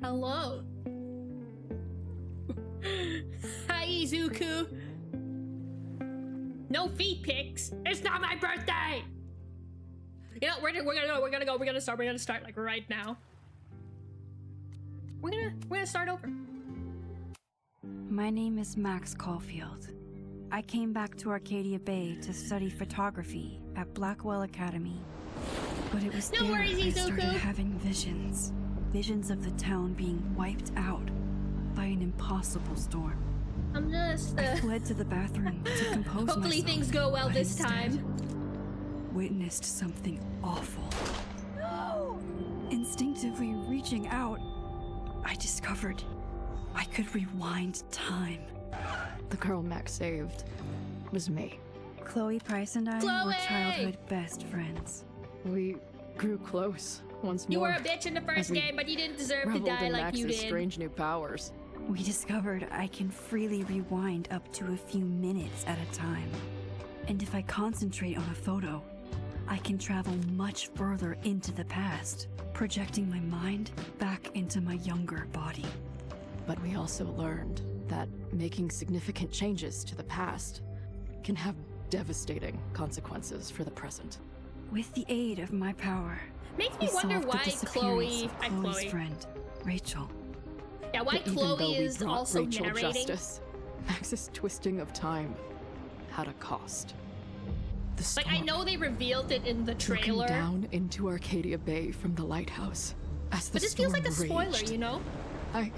Hello. Hi, Izuku. No feet pics. It's not my birthday. You know, we're gonna start like right now. We're gonna start over. My name is Max Caulfield. I came back to Arcadia Bay to study photography at Blackwell Academy. But it was there I started having visions. Visions of the town being wiped out by an impossible storm. I'm just I fled to the bathroom to compose hopefully myself, things go well this instead time. Witnessed something awful. No! Instinctively reaching out, I discovered I could rewind time. The girl Max saved was me. Chloe Price and I were childhood best friends. We grew close once more. You were a bitch in the first game, but you didn't deserve to die like Max's you did. Strange new powers. We discovered I can freely rewind up to a few minutes at a time. And if I concentrate on a photo, I can travel much further into the past, projecting my mind back into my younger body. But we also learned that making significant changes to the past can have devastating consequences for the present. With the aid of my power, makes me wonder why Chloe's friend, Rachel. Yeah, why Chloe is also Rachel narrating. Justice, Max's twisting of time had a cost. The storm, like, I know they revealed it in the trailer. looking down into Arcadia Bay from the lighthouse as the But this feels like a spoiler, raged. you know? I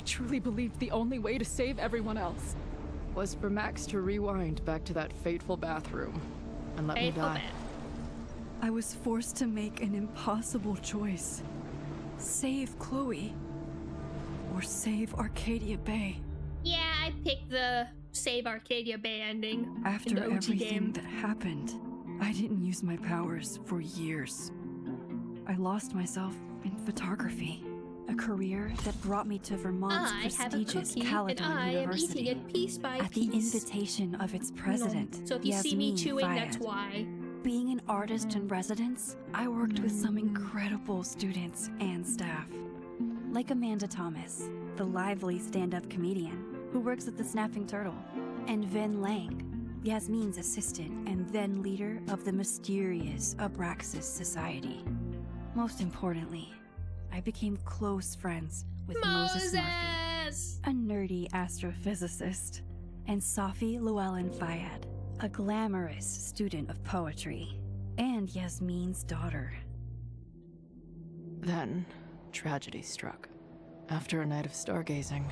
truly believed the only way to save everyone else was for Max to rewind back to that fateful bathroom and let me die. I was forced to make an impossible choice. Save Chloe, or save Arcadia Bay. Yeah, I picked the save Arcadia Bay ending. After in the OG everything game. that happened, I didn't use my powers for years. I lost myself in photography, a career that brought me to Vermont's prestigious Karoline University it piece by at the invitation of its president. So if you see me Yasmin chewing, Fayed. that's why. Being an artist in residence, I worked with some incredible students and staff. Like Amanda Thomas, the lively stand-up comedian who works at the Snapping Turtle, and Ven Lang, Yasmin's assistant and then leader of the mysterious Abraxas Society. Most importantly, I became close friends with Moses Murphy, a nerdy astrophysicist, and Safi Llewellyn Fayed, a glamorous student of poetry, and Yasmin's daughter. Then, tragedy struck. After a night of stargazing,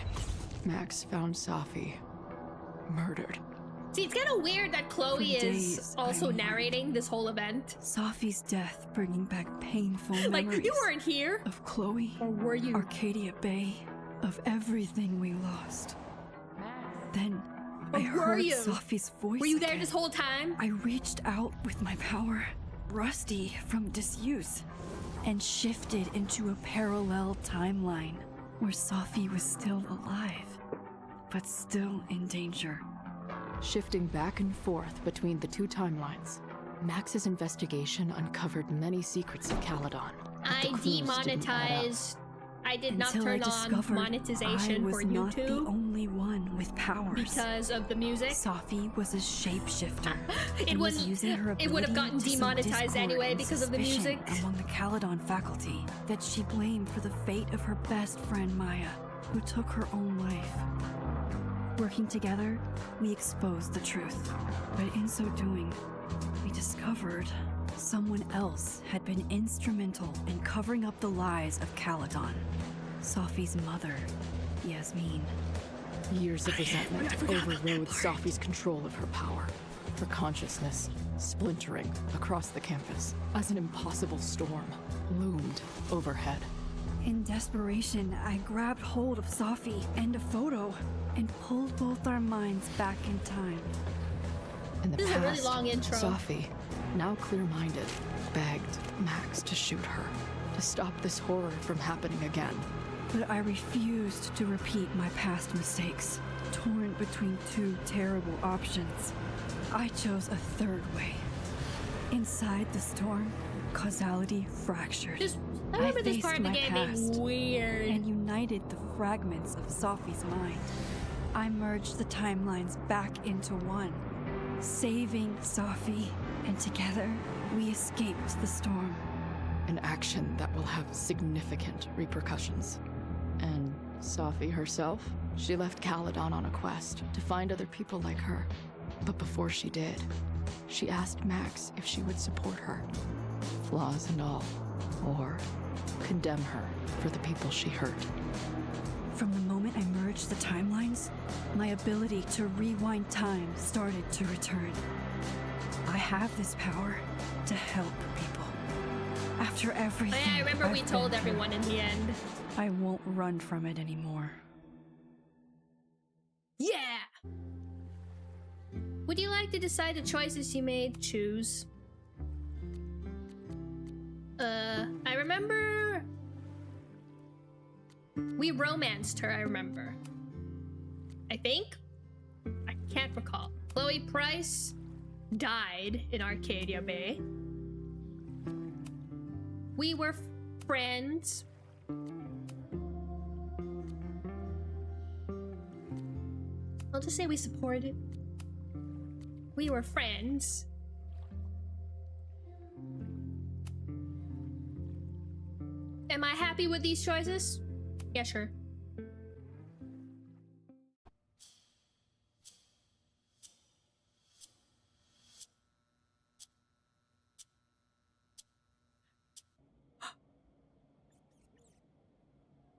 Max found Safi murdered. See, it's kind of weird that Chloe is also narrating this whole event. Safi's death bringing back painful memories. Like, you weren't here. Of Chloe, or were you? Arcadia Bay, of everything we lost. Then I heard Safi's voice. Were you there this whole time? I reached out with my power, rusty from disuse, and shifted into a parallel timeline where Safi was still alive, but still in danger. Shifting back and forth between the two timelines, Max's investigation uncovered many secrets of Caledon. I demonetized. I did not turn on monetization for YouTube. I was not the only one with powers. Because of the music? Safi was a shapeshifter. It would have gotten demonetized anyway because of the music. Among the Caledon faculty that she blamed for the fate of her best friend Maya, who took her own life. Working together, we exposed the truth. But in so doing, we discovered someone else had been instrumental in covering up the lies of Caledon. Safi's mother, Yasmin. Years of resentment overrode Safi's control of her power, her consciousness splintering across the campus as an impossible storm loomed overhead. In desperation, I grabbed hold of Safi and a photo and pulled both our minds back in time. In the this past, is a really long intro. Safi, now clear-minded, begged Max to shoot her, to stop this horror from happening again. But I refused to repeat my past mistakes, torn between two terrible options. I chose a third way. Inside the storm, causality fractured. I remember this faced part of the my game past being weird. and united the fragments of Sophie's mind. I merged the timelines back into one, saving Sophie, and together we escaped the storm. An action that will have significant repercussions. And Sophie herself? She left Caledon on a quest to find other people like her. But before she did, she asked Max if she would support her, flaws and all, or condemn her for the people she hurt. From the moment I merged the timelines, my ability to rewind time started to return. I have this power to help people. After everything Oh, yeah, I remember we I've told been through, everyone in the end. I won't run from it anymore. Yeah! Would you like to decide the choices you made? Choose. I remember... We romanced her, I remember. I think? I can't recall. Chloe Price died in Arcadia Bay. We were friends. I'll just say we supported. We were friends. Am I happy with these choices? Yeah, sure.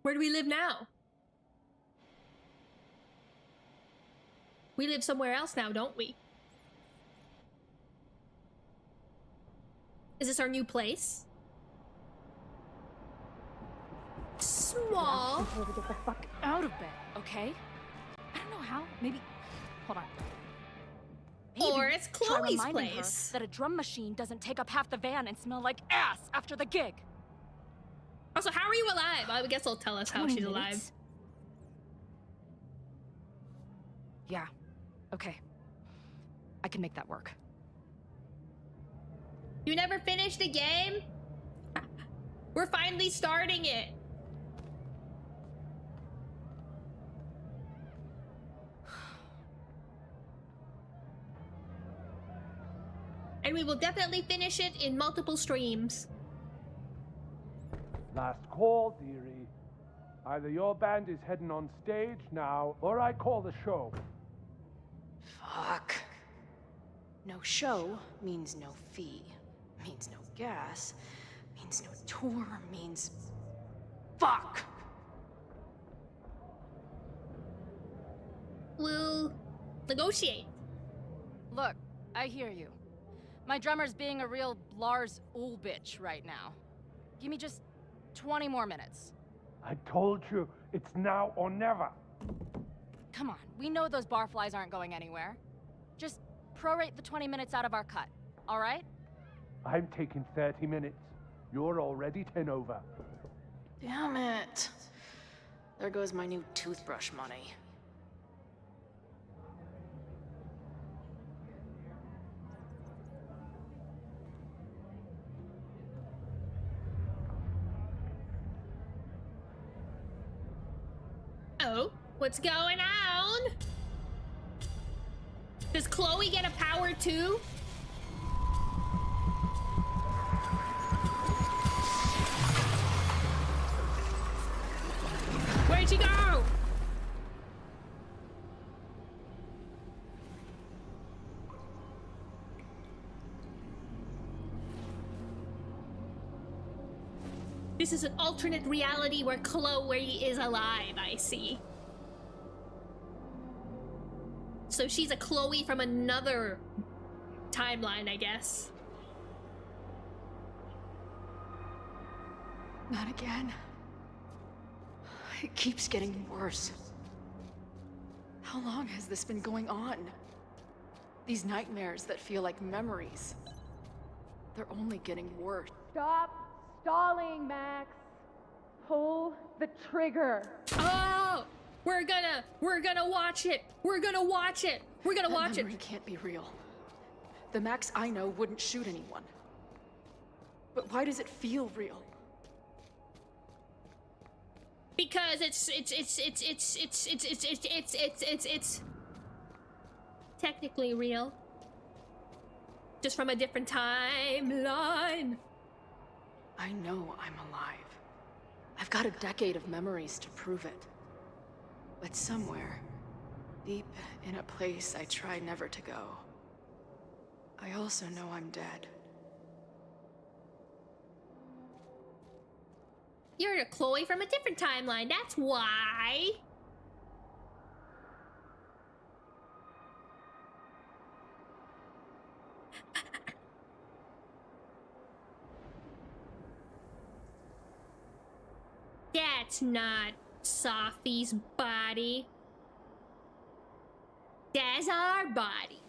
Where do we live now? We live somewhere else now, don't we? Is this our new place? Small. Tell her to get the fuck out of bed, okay? I don't know how. Maybe. Hold on. Or it's try Chloe's reminding place. her that a drum machine doesn't take up half the van and smell like ass after the gig. Also, how are you alive? I guess they'll tell us how 20 she's alive. minutes? Yeah. Okay. I can make that work. You never finished the game? We're finally starting it. And we will definitely finish it in multiple streams. Last call, dearie. Either your band is heading on stage now, or I call the show. Fuck. No show means no fee, means no gas, means no tour, means... Fuck! We'll negotiate. Look, I hear you. My drummer's being a real Lars Ul bitch right now. Give me just 20 more minutes. I told you, it's now or never. Come on, we know those barflies aren't going anywhere. Just prorate the 20 minutes out of our cut, all right? I'm taking 30 minutes. You're already 10 over. Damn it. There goes my new toothbrush money. Oh, what's going on? Does Chloe get a power too? Where'd she go? This is an alternate reality where Chloe is alive, I see. So she's a Chloe from another timeline, I guess. Not again. It keeps getting worse. How long has this been going on? These nightmares that feel like memories. They're only getting worse. Stop stalling, Max. Pull the trigger. Oh! We're gonna watch it. We're gonna watch it. We're gonna watch That memory it. can't be real. The Max I know wouldn't shoot anyone. But why does it feel real? Because it's technically real. Just from a different timeline. I know I'm alive. I've got a decade of memories to prove it. But somewhere, deep in a place I try never to go, I also know I'm dead. You're a Chloe from a different timeline, that's why. That's not Sophie's body. That's our body.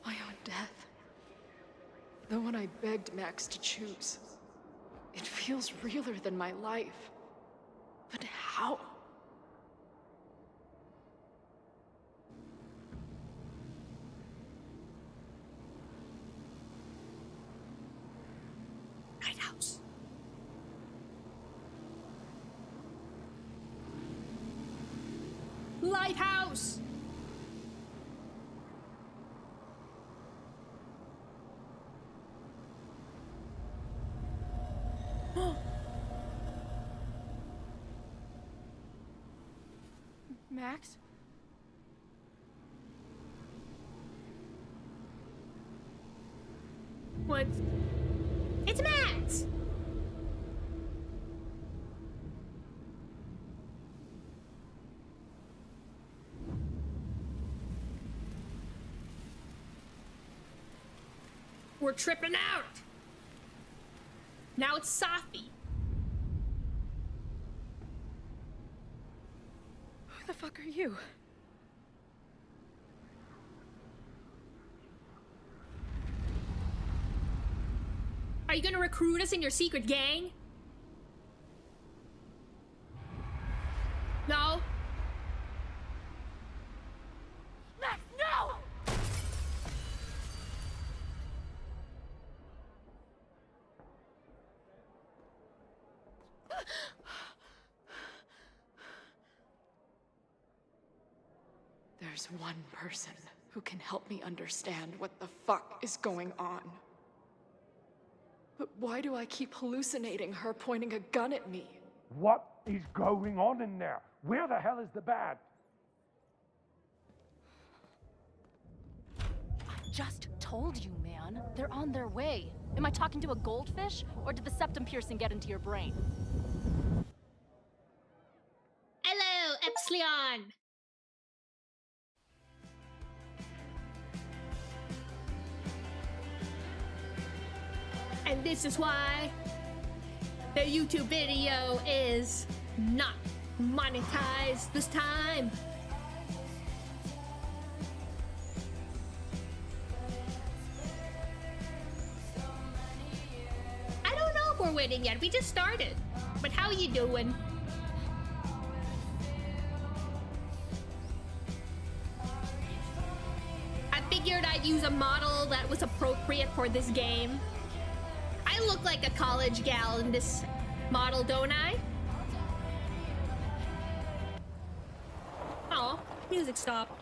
My own death. The one I begged Max to choose. It feels realer than my life. But how? Lighthouse. Lighthouse! Max? What? It's Max! We're tripping out! Now it's Sophie. Who the fuck are you? Are you gonna recruit us in your secret gang? No? Max, no! There's one person who can help me understand what the fuck is going on. But why do I keep hallucinating her pointing a gun at me? What is going on in there? Where the hell is the bad? I just told you, man. They're on their way. Am I talking to a goldfish, or did the septum piercing get into your brain? Hello, Epsilon! And this is why the YouTube video is not monetized this time. I don't know if we're winning yet. We just started. But how you doing? I figured I'd use a model that was appropriate for this game. I look like a college gal in this model, don't I? Oh, music stopped.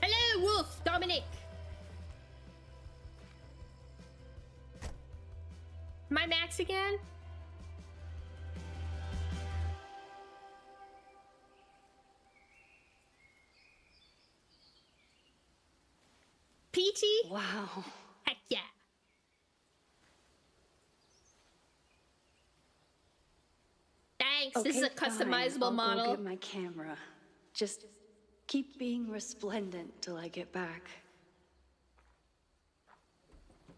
Hello, Wolf, Dominic. Am I Max again? Peachy? Wow. Heck yeah. Thanks, this is a customizable I'll model. go get my camera. Just keep being resplendent till I get back.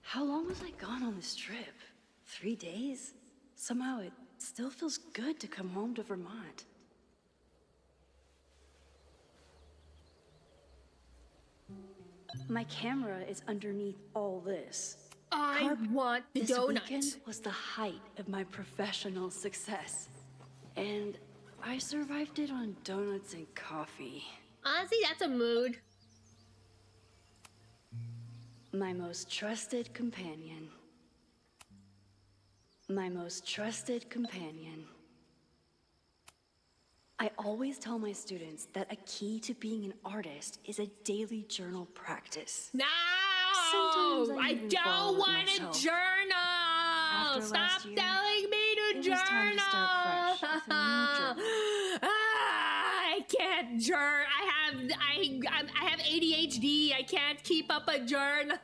How long was I gone on this trip? 3 days? Somehow it still feels good to come home to Vermont. My camera is underneath all this. I want the This donut. weekend was the height of my professional success. And I survived it on donuts and coffee. Honestly, that's a mood. My most trusted companion. My most trusted companion. I always tell my students that a key to being an artist is a daily journal practice. No! Sometimes I even don't follow it want to myself. journal! After Stop last year, telling me to it journal! was time to start fresh with a new journal. I can't journal. I have ADHD. I can't keep up a journal.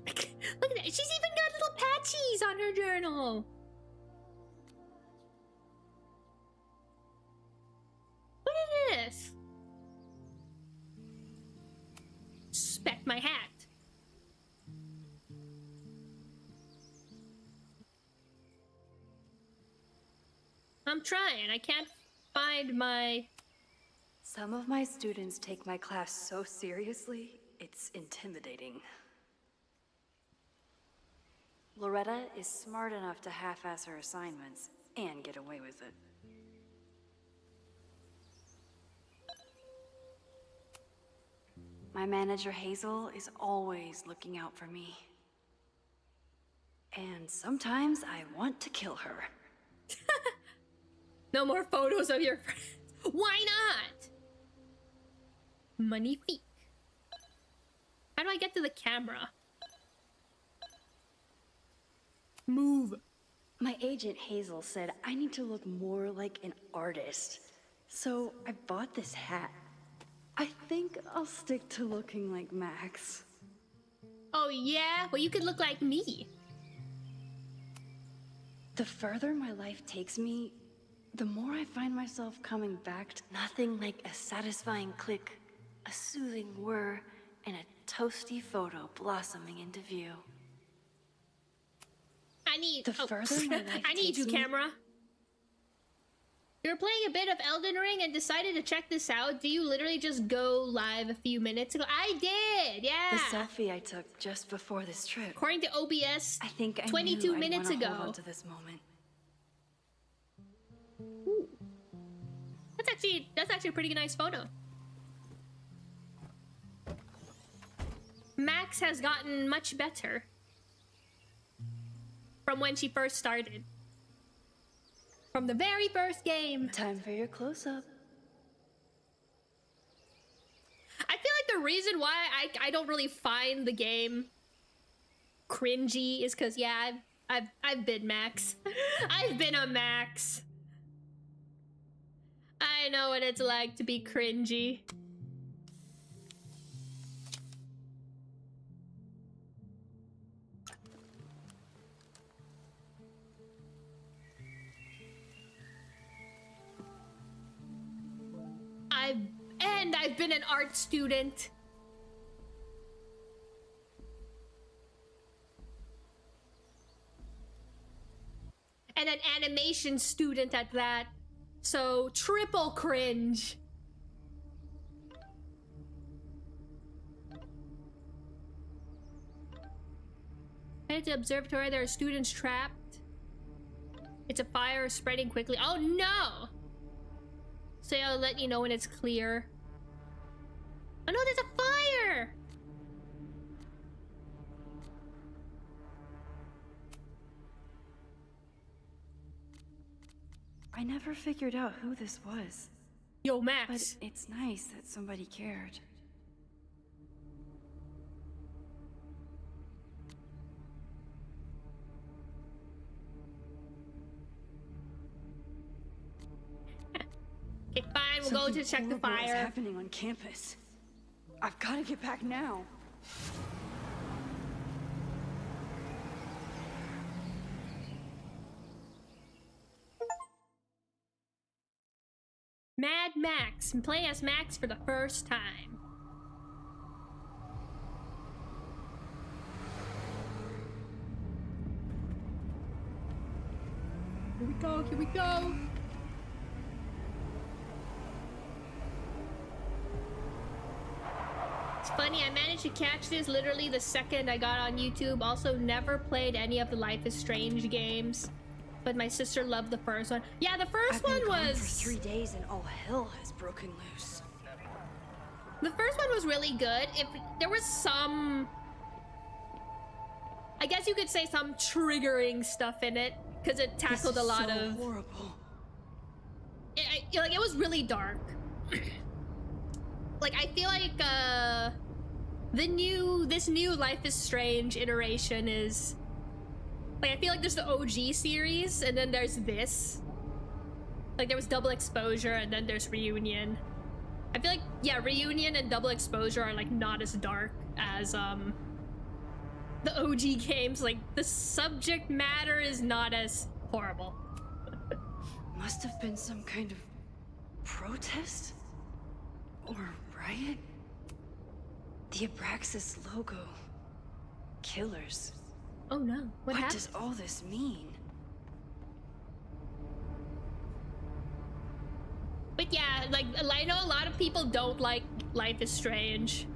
Look at that. She's even got little patches on her journal. What is this? Spec my hat. I'm trying. I can't find my... Some of my students take my class so seriously, it's intimidating. Loretta is smart enough to half-ass her assignments and get away with it. My manager Hazel is always looking out for me. And sometimes I want to kill her. No more photos of your friends. Why not? Magnifique. How do I get to the camera? Move. My agent Hazel said I need to look more like an artist. So I bought this hat. I think I'll stick to looking like Max. Oh yeah? Well, you could look like me. The further my life takes me, the more I find myself coming back to nothing like a satisfying click, a soothing whir, and a toasty photo blossoming into view. I need... The further my life I need takes you, me- camera. You're playing a bit of Elden Ring and decided to check this out. Do you literally just go live a few minutes ago? I did, yeah. The selfie I took just before this trip. According to OBS, I think I 22 knew minutes I'd wanna ago. hold on to this moment. Ooh. That's actually a pretty nice photo. Max has gotten much better from when she first started. From the very first game. Time for your close-up. I feel like the reason why I don't really find the game cringy is because, yeah, I've been Max. I've been a Max. I know what it's like to be cringy. I've been an art student. And an animation student at that. So triple cringe. At the observatory, there are students trapped. It's a fire spreading quickly. Oh no! So I'll let you know when it's clear. Oh no, there's a fire! I never figured out who this was. Yo, But Max. it's nice that somebody cared. Okay, fine, we'll go Something to check the horrible is fire. happening on campus. I've got to get back now. Mad Max. Play as Max for the first time. Here we go, here we go. funny, I managed to catch this literally the second I got on YouTube. Also, never played any of the Life is Strange games, but my sister loved the first one. Yeah, the first one was... for 3 days and all hell has broken loose. The first one was really good. If there was some... I guess you could say some triggering stuff in it, because it tackled a lot of... horrible. Like, it was really dark. Like, I feel like, this new Life is Strange iteration is... Like, I feel like there's the OG series, and then there's this. Like, there was Double Exposure, and then there's Reunion. I feel like, yeah, Reunion and Double Exposure are, like, not as dark as, the OG games. Like, the subject matter is not as horrible. Must have been some kind of protest? Or riot? The Abraxas logo. Killers. Oh no, what happened? Does all this mean? But yeah, like, I know a lot of people don't like Life is Strange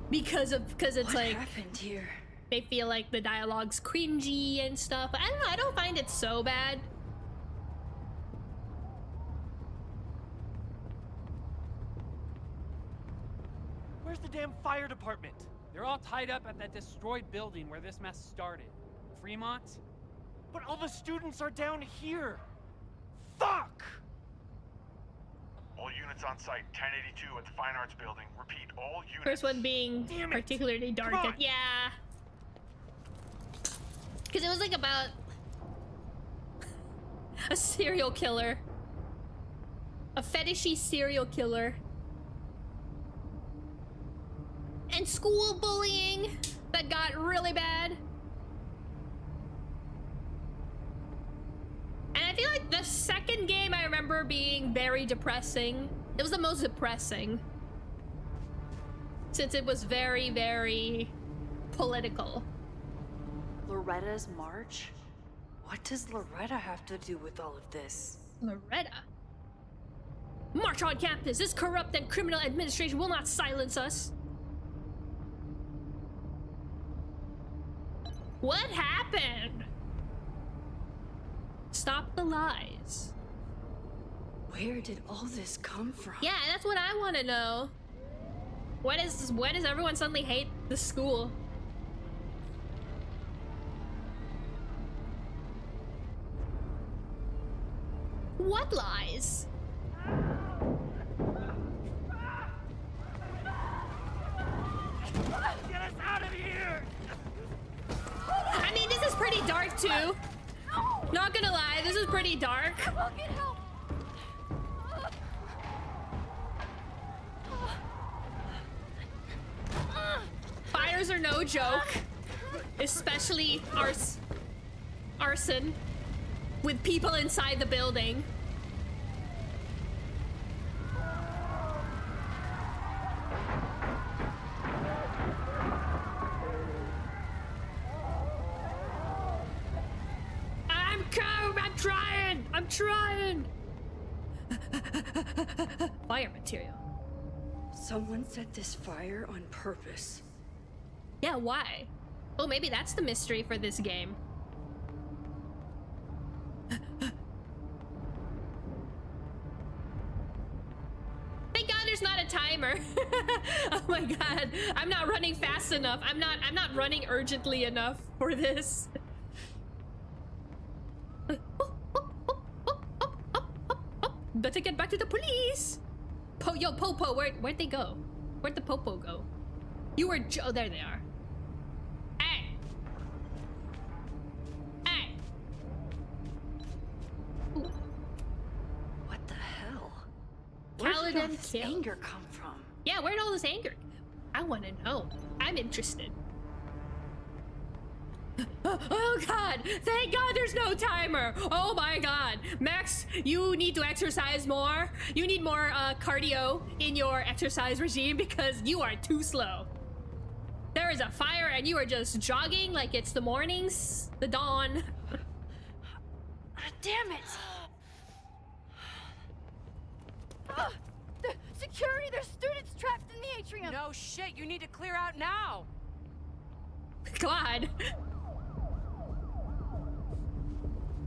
because it's What like happened here? they feel like the dialogue's cringy and stuff. But I don't know, I don't find it so bad. Where's the damn fire department? They're all tied up at that destroyed building where this mess started. Fremont? But all the students are down here! Fuck! All units on site, 1082 at the Fine Arts Building. Repeat, all units. First one being Damn it. particularly dark. Come on. Yeah. Because it was like about a serial killer. A fetishy serial killer. And school bullying that got really bad. And I feel like the second game I remember being very depressing. It was the most depressing. Since it was very, very political. Loretta's march? What does Loretta have to do with all of this? Loretta? March on campus! This corrupt and criminal administration will not silence us! What happened? Stop the lies. Where did all this come from? Yeah, that's what I want to know. Why does everyone suddenly hate the school? What lies? Get us out of here! I mean, this is pretty dark too. Not gonna lie, this is pretty dark. I'll get help. Fires are no joke, especially arson with people inside the building. I'm trying. Fire material. Someone set this fire on purpose. Yeah, why? Oh, maybe that's the mystery for this game. Thank God there's not a timer. Oh my God, I'm not running fast enough. I'm not running urgently enough for this. Better get back to the police. Yo, Popo, where'd they go? Where'd the Popo go? You were oh, there they are. Hey. Hey. Ooh. What the hell? Where did all Kaladin this killed. anger come from? Yeah, where'd all this anger? I want to know. I'm interested. Oh God, thank God there's no timer. Oh my God. Max, you need to exercise more. You need more cardio in your exercise regime because you are too slow. There is a fire and you are just jogging like it's the mornings, the dawn. Damn it! Security! There's students trapped in the atrium! No shit, you need to clear out now! God.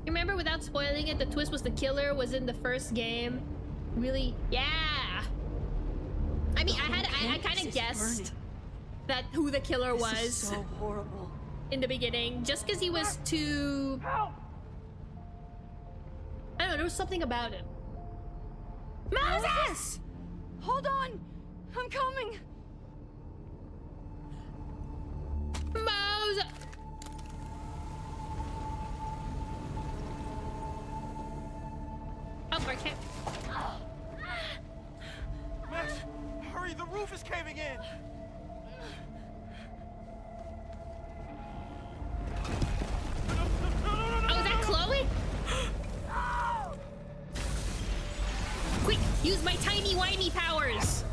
You remember, without spoiling it, the twist was the killer was in the first game? Really? Yeah! I mean, I kind of guessed that who the killer was. This is so horrible. In the beginning, just because he was too... I don't know, there was something about him. Moses! Hold on! I'm coming! Moses! Oh, I can't... Max, hurry, the roof is caving in! Oh, is that Chloe? Quick, use my timey-wimey powers!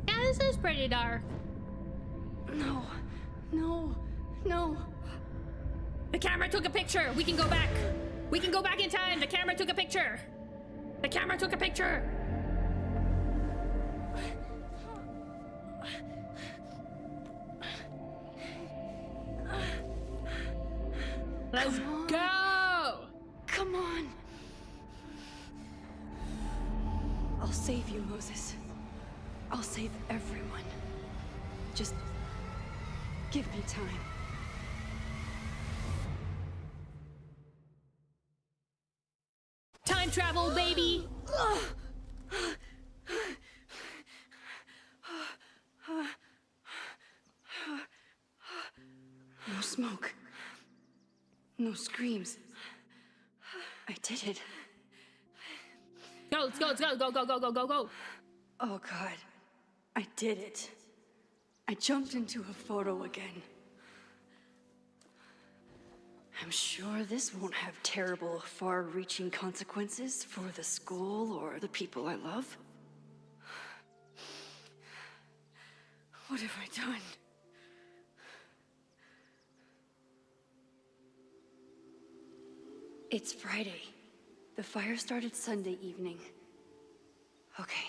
Yeah, this is pretty dark. No, no, no. The camera took a picture! We can go back! We can go back in time! The camera took a picture! The camera took a picture! Let's go! Come on. I'll save you, Moses. I'll save everyone. Just give me time. Time travel, baby! No smoke. No screams. I did it. Go, let's go, let's go, go, go, go, go, go, go! Oh God, I did it. I jumped into a photo again. I'm sure this won't have terrible, far-reaching consequences for the school or the people I love. What have I done? It's Friday. The fire started Sunday evening. Okay.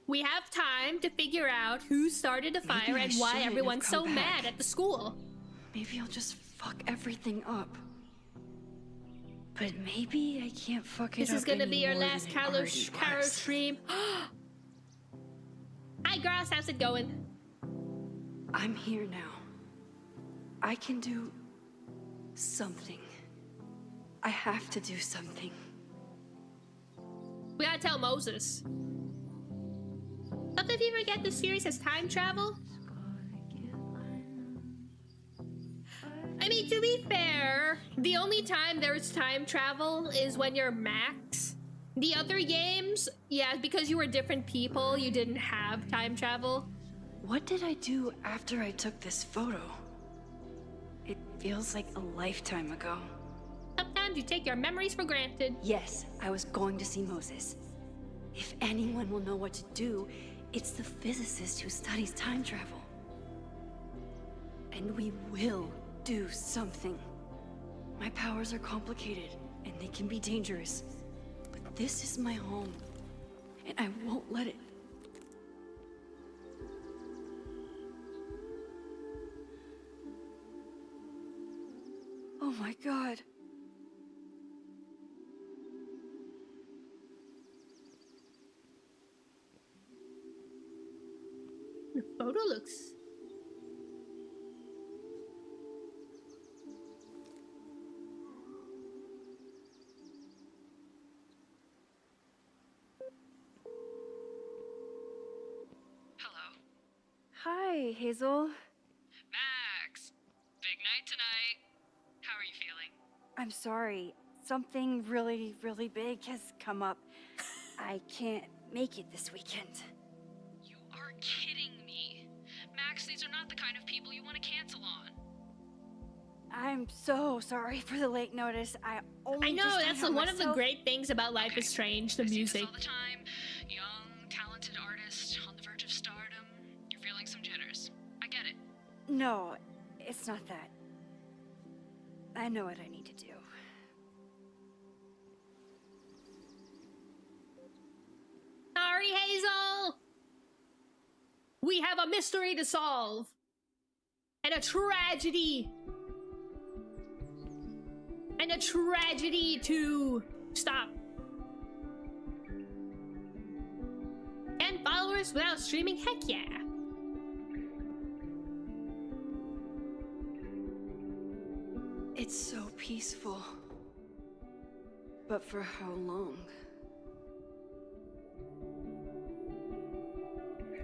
We have time to figure out who started the fire Maybe I and why shouldn't have everyone's so come mad back. at the school. Maybe I'll just fuck everything up. But maybe I can't fuck it up. This is gonna be your any more last than it already Karo was. stream. Hi, girls, how's it going? I'm here now. I can do something. I have to do something. We gotta tell Moses. Sometimes you forget the series has time travel. I mean, to be fair, the only time there's time travel is when you're Max. The other games, yeah, because you were different people, you didn't have time travel. What did I do after I took this photo? It feels like a lifetime ago. Sometimes you take your memories for granted. Yes, I was going to see Moses. If anyone will know what to do, it's the physicist who studies time travel. And we will do something. My powers are complicated, and they can be dangerous. But this is my home, and I won't let it. Oh my God. The photo looks... Hello. Hi, Hazel. Max! Big night tonight. How are you feeling? I'm sorry. Something really, really big has come up. I can't make it this weekend. You are kidding me. Max, these are not the kind of people you want to cancel on. I'm so sorry for the late notice. I know, that's one of the great things about Life is Strange, the music. All the time. Young, No, it's not that. I know what I need to do. Sorry, Hazel! We have a mystery to solve. And a tragedy. And a tragedy to stop. 10 followers without streaming? Heck yeah. It's so peaceful. But for how long?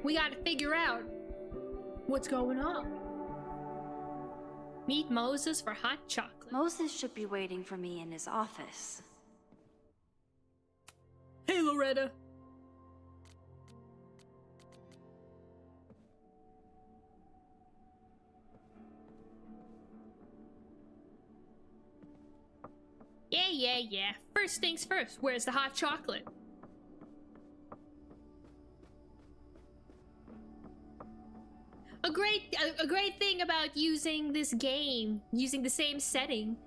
We gotta figure out what's going on. Meet Moses for hot chocolate. Moses should be waiting for me in his office. Hey, Loretta. Yeah. First things first, where's the hot chocolate? A great thing about using this game, using the same setting,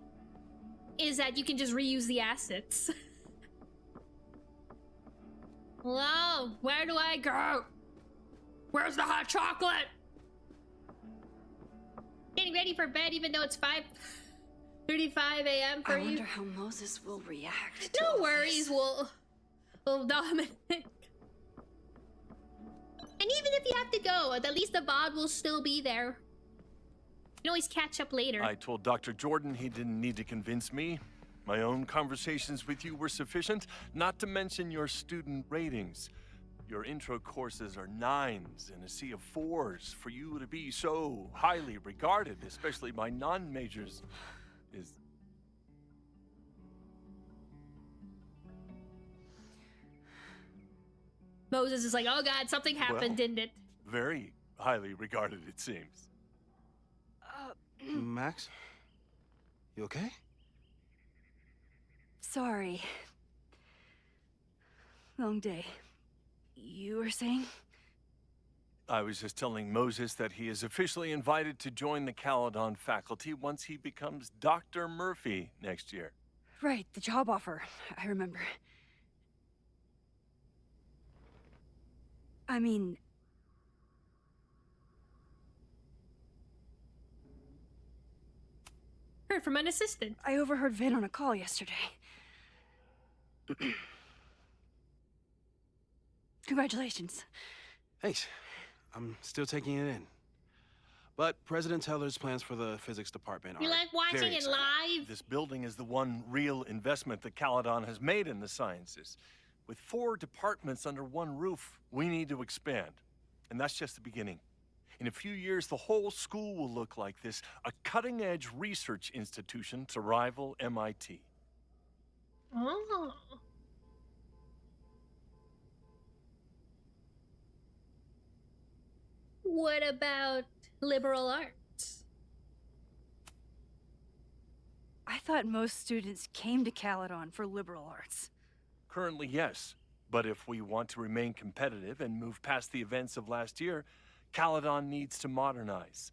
is that you can just reuse the assets. Hello, where do I go? Where's the hot chocolate? Getting ready for bed even though it's 5:35 a.m. for I you. wonder how Moses will react. No worries, we'll Dominic. And even if you have to go, at least the VOD will still be there. You can always catch up later. I told Dr. Jordan he didn't need to convince me. My own conversations with you were sufficient, not to mention your student ratings. Your intro courses are 9s in a sea of 4s. For you to be so highly regarded, especially by non-majors, is... Moses is like, oh god, something happened, didn't it? Very highly regarded, it seems. Max? You okay? Sorry. Long day. You were saying? I was just telling Moses that he is officially invited to join the Caledon faculty once he becomes Dr. Murphy next year. Right, the job offer. I remember. I mean... Heard from an assistant. I overheard Vin on a call yesterday. Congratulations. Thanks. I'm still taking it in. But President Teller's plans for the physics department are You like watching very it exciting. live? This building is the one real investment that Caledon has made in the sciences. With 4 departments under one roof, we need to expand. And that's just the beginning. In a few years, the whole school will look like this, a cutting-edge research institution to rival MIT. Oh. What about liberal arts? I thought most students came to Caledon for liberal arts. Currently, yes. But if we want to remain competitive and move past the events of last year, Caledon needs to modernize.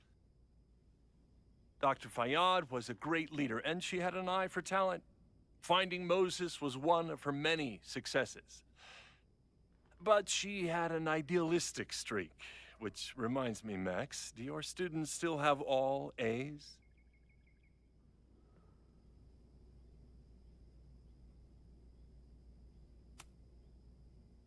Dr. Fayyad was a great leader, and she had an eye for talent. Finding Moses was one of her many successes. But she had an idealistic streak, which reminds me, Max, do your students still have all A's?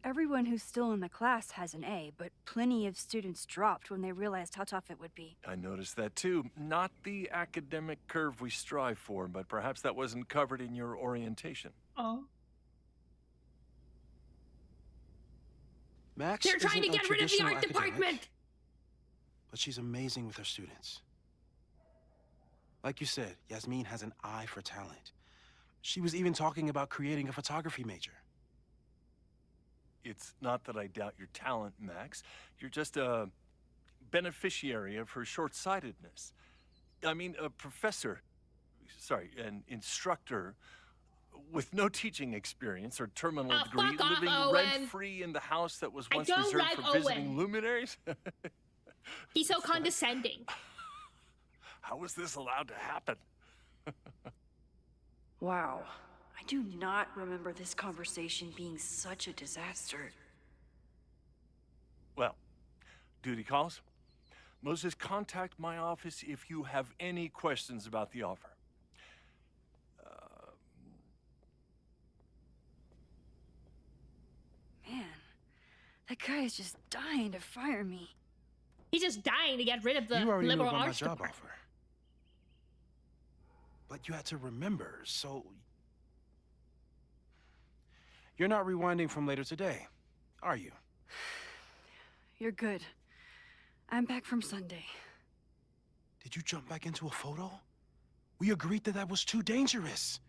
Everyone who's still in the class has an A, but plenty of students dropped when they realized how tough it would be. I noticed that too. Not the academic curve we strive for, but perhaps that wasn't covered in your orientation. Oh. Max They're trying to isn't a get rid of the traditional art academic, department! but she's amazing with her students. Like you said, Yasmin has an eye for talent. She was even talking about creating a photography major. It's not that I doubt your talent, Max. You're just a beneficiary of her short-sightedness. I mean, a professor, an instructor with no teaching experience or terminal degree, fuck off, living Owen. rent-free in the house that was once don't reserved like for visiting Owen. luminaries? He's so condescending. How was this allowed to happen? Wow. I do not remember this conversation being such a disaster. Well, duty calls. Moses, contact my office if you have any questions about the offer. Man, that guy is just dying to fire me. He's just dying to get rid of the You already knew liberal about my arts job department. offer. But you had to remember, so... You're not rewinding from later today, are you? You're good. I'm back from Sunday. Did you jump back into a photo? We agreed that that was too dangerous.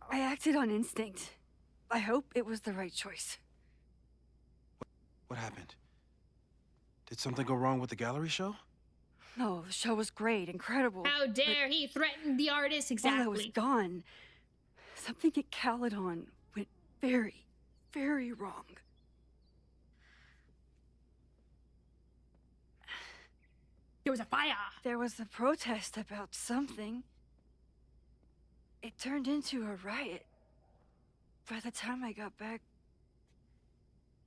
I acted on instinct. I hope it was the right choice. What happened? Did something go wrong with the gallery show? No, the show was great, incredible. How dare he threaten the artist exactly. While I was gone, something at Karoline went very, very wrong. There was a fire. There was a protest about something. It turned into a riot. By the time I got back,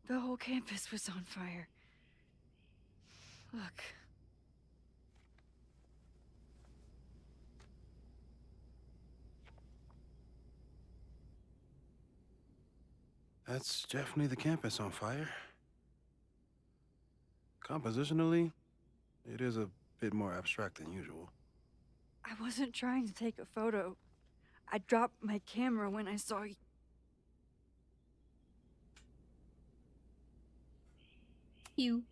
the whole campus was on fire. Look. That's definitely the campus on fire. Compositionally, it is a bit more abstract than usual. I wasn't trying to take a photo. I dropped my camera when I saw you.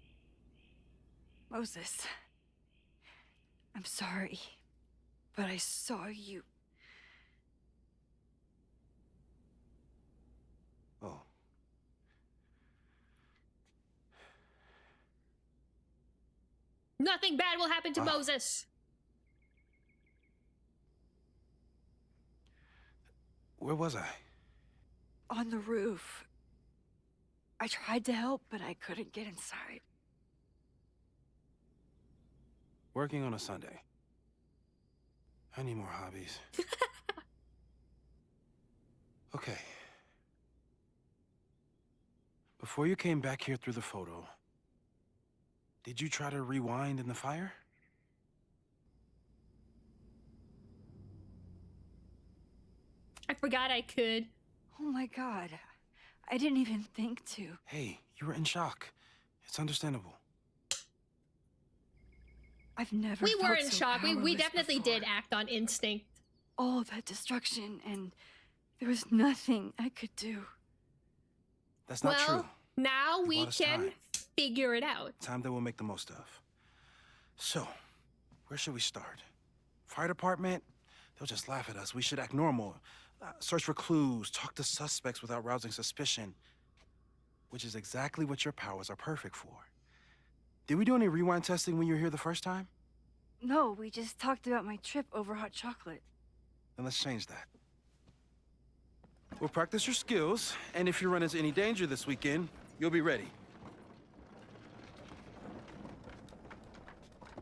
Moses, I'm sorry, but I saw you. Oh. Nothing bad will happen to Wow. Moses. Where was I? On the roof. I tried to help, but I couldn't get inside. Working on a Sunday. I need more hobbies. Okay. Before you came back here through the photo, did you try to rewind in the fire? I forgot I could. Oh my god. I didn't even think to. Hey, you were in shock. It's understandable. I've never We were felt in so shock. We powerless definitely before. did act on instinct. All that destruction, and there was nothing I could do. That's not well, true. now You we bought us can time. figure it out. Time that we'll make the most of. So, where should we start? Fire department? They'll just laugh at us. We should act normal. Search for clues, talk to suspects without rousing suspicion. Which is exactly what your powers are perfect for. Did we do any rewind testing when you were here the first time? No, we just talked about my trip over hot chocolate. Then let's change that. We'll practice your skills, and if you run into any danger this weekend, you'll be ready.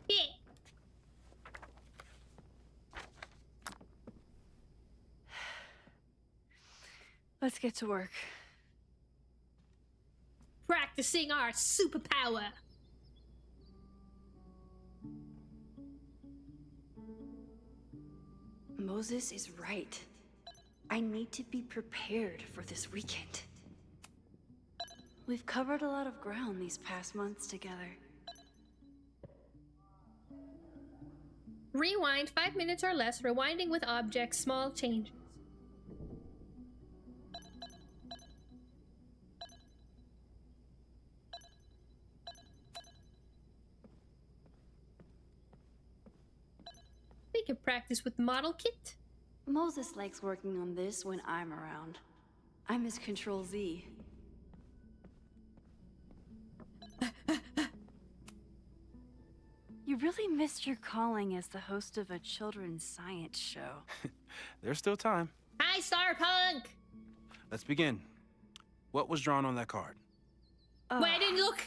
Yeah. Let's get to work. Practicing our superpower. Moses is right. I need to be prepared for this weekend. We've covered a lot of ground these past months together. Rewind 5 minutes or less, rewinding with objects, small changes. We can practice with the model kit. Moses likes working on this when I'm around. I'm his Control Z. You really missed your calling as the host of a children's science show. There's still time. Hi, Starpunk! Let's begin. What was drawn on that card? Wait, I didn't look.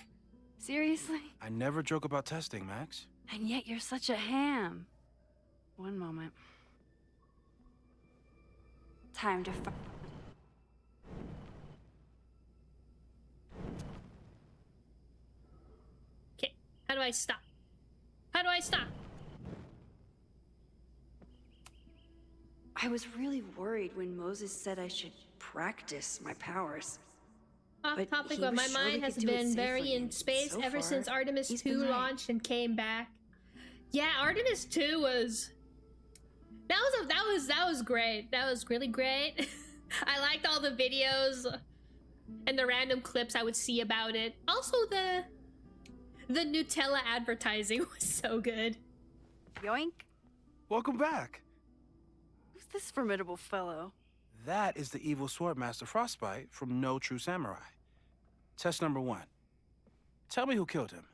Seriously? I never joke about testing, Max. And yet you're such a ham. One moment. Time to Okay, how do I stop? How do I stop? I was really worried when Moses said I should practice my powers. Off But topic, he but was my sure we mind has could do it been very safely, in and space so ever far, since Artemis he's 2 been right. launched and came back. Yeah, Artemis 2 was that was great. That was really great. I liked all the videos and the random clips I would see about it. Also the Nutella advertising was so good. Yoink. Welcome back. Who's this formidable fellow? That is the evil Swordmaster Frostbite from No True Samurai. Test number 1. Tell me who killed him.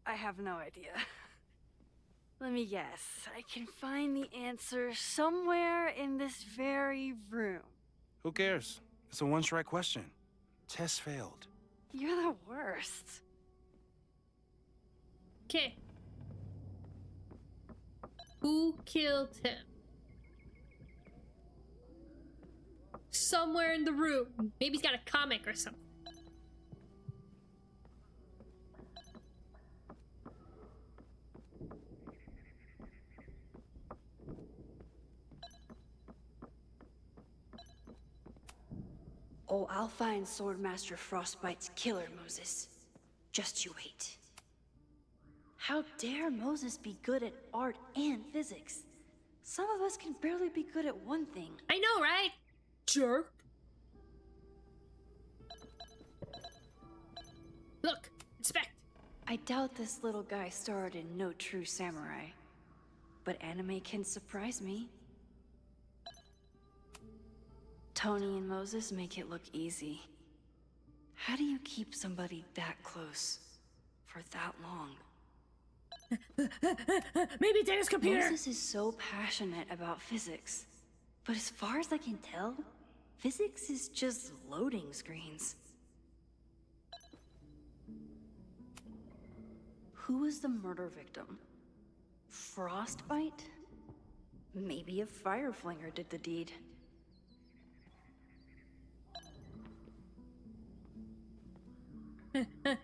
I have no idea. Let me guess. I can find the answer somewhere in this very room. Who cares? It's a one-strike question. Test failed. You're the worst. Okay. Who killed him? Somewhere in the room. Maybe he's got a comic or something. Oh, I'll find Swordmaster Frostbite's killer, Moses. Just you wait. How dare Moses be good at art and physics? Some of us can barely be good at one thing. I know, right? Jerk. Look, inspect. I doubt this little guy starred in No True Samurai. But anime can surprise me. Tony and Moses make it look easy. How do you keep somebody that close for that long? Maybe Dana's computer. Moses is so passionate about physics. But as far as I can tell, physics is just loading screens. Who was the murder victim? Frostbite? Maybe a fire flinger did the deed.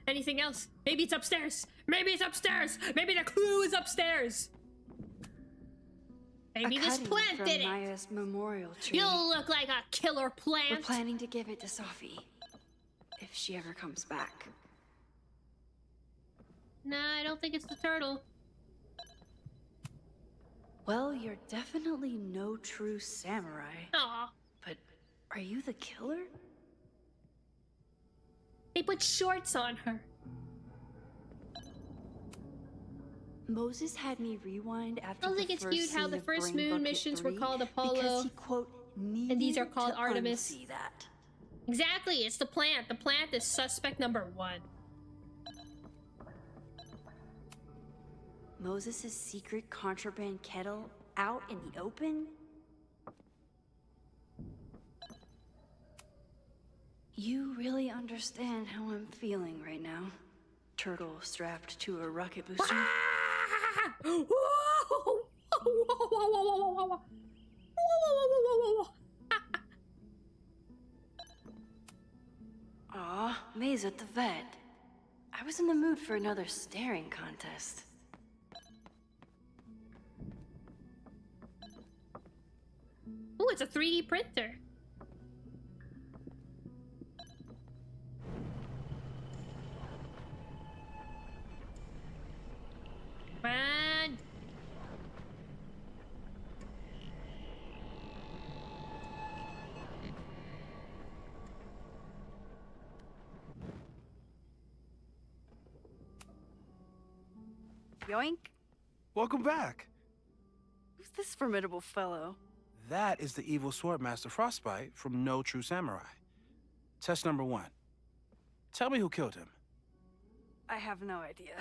Anything else? Maybe it's upstairs. Maybe it's upstairs. Maybe the clue is upstairs. Maybe this plant from did it. Maya's memorial tree. You'll look like a killer plant. We're planning to give it to Sophie. If she ever comes back. Nah, I don't think it's the turtle. Well, you're definitely no true samurai. Aw. But are you the killer? They put shorts on her. Moses had me rewind after I don't the think it's first cute how scene the of first Brain moon Bucket missions 3 were called Apollo, because he, quote, and these are needed called to Artemis. unsee that. Exactly, it's the plant. The plant is suspect number 1. Moses' secret contraband kettle out in the open? You really understand how I'm feeling right now. Turtle strapped to a rocket booster. Aw, May's at the vet. I was in the mood for another staring contest. Oh, it's a 3D printer. Man. Yoink. Welcome back. Who's this formidable fellow? That is the evil Swordmaster Frostbite from No True Samurai. Test number 1. Tell me who killed him. I have no idea.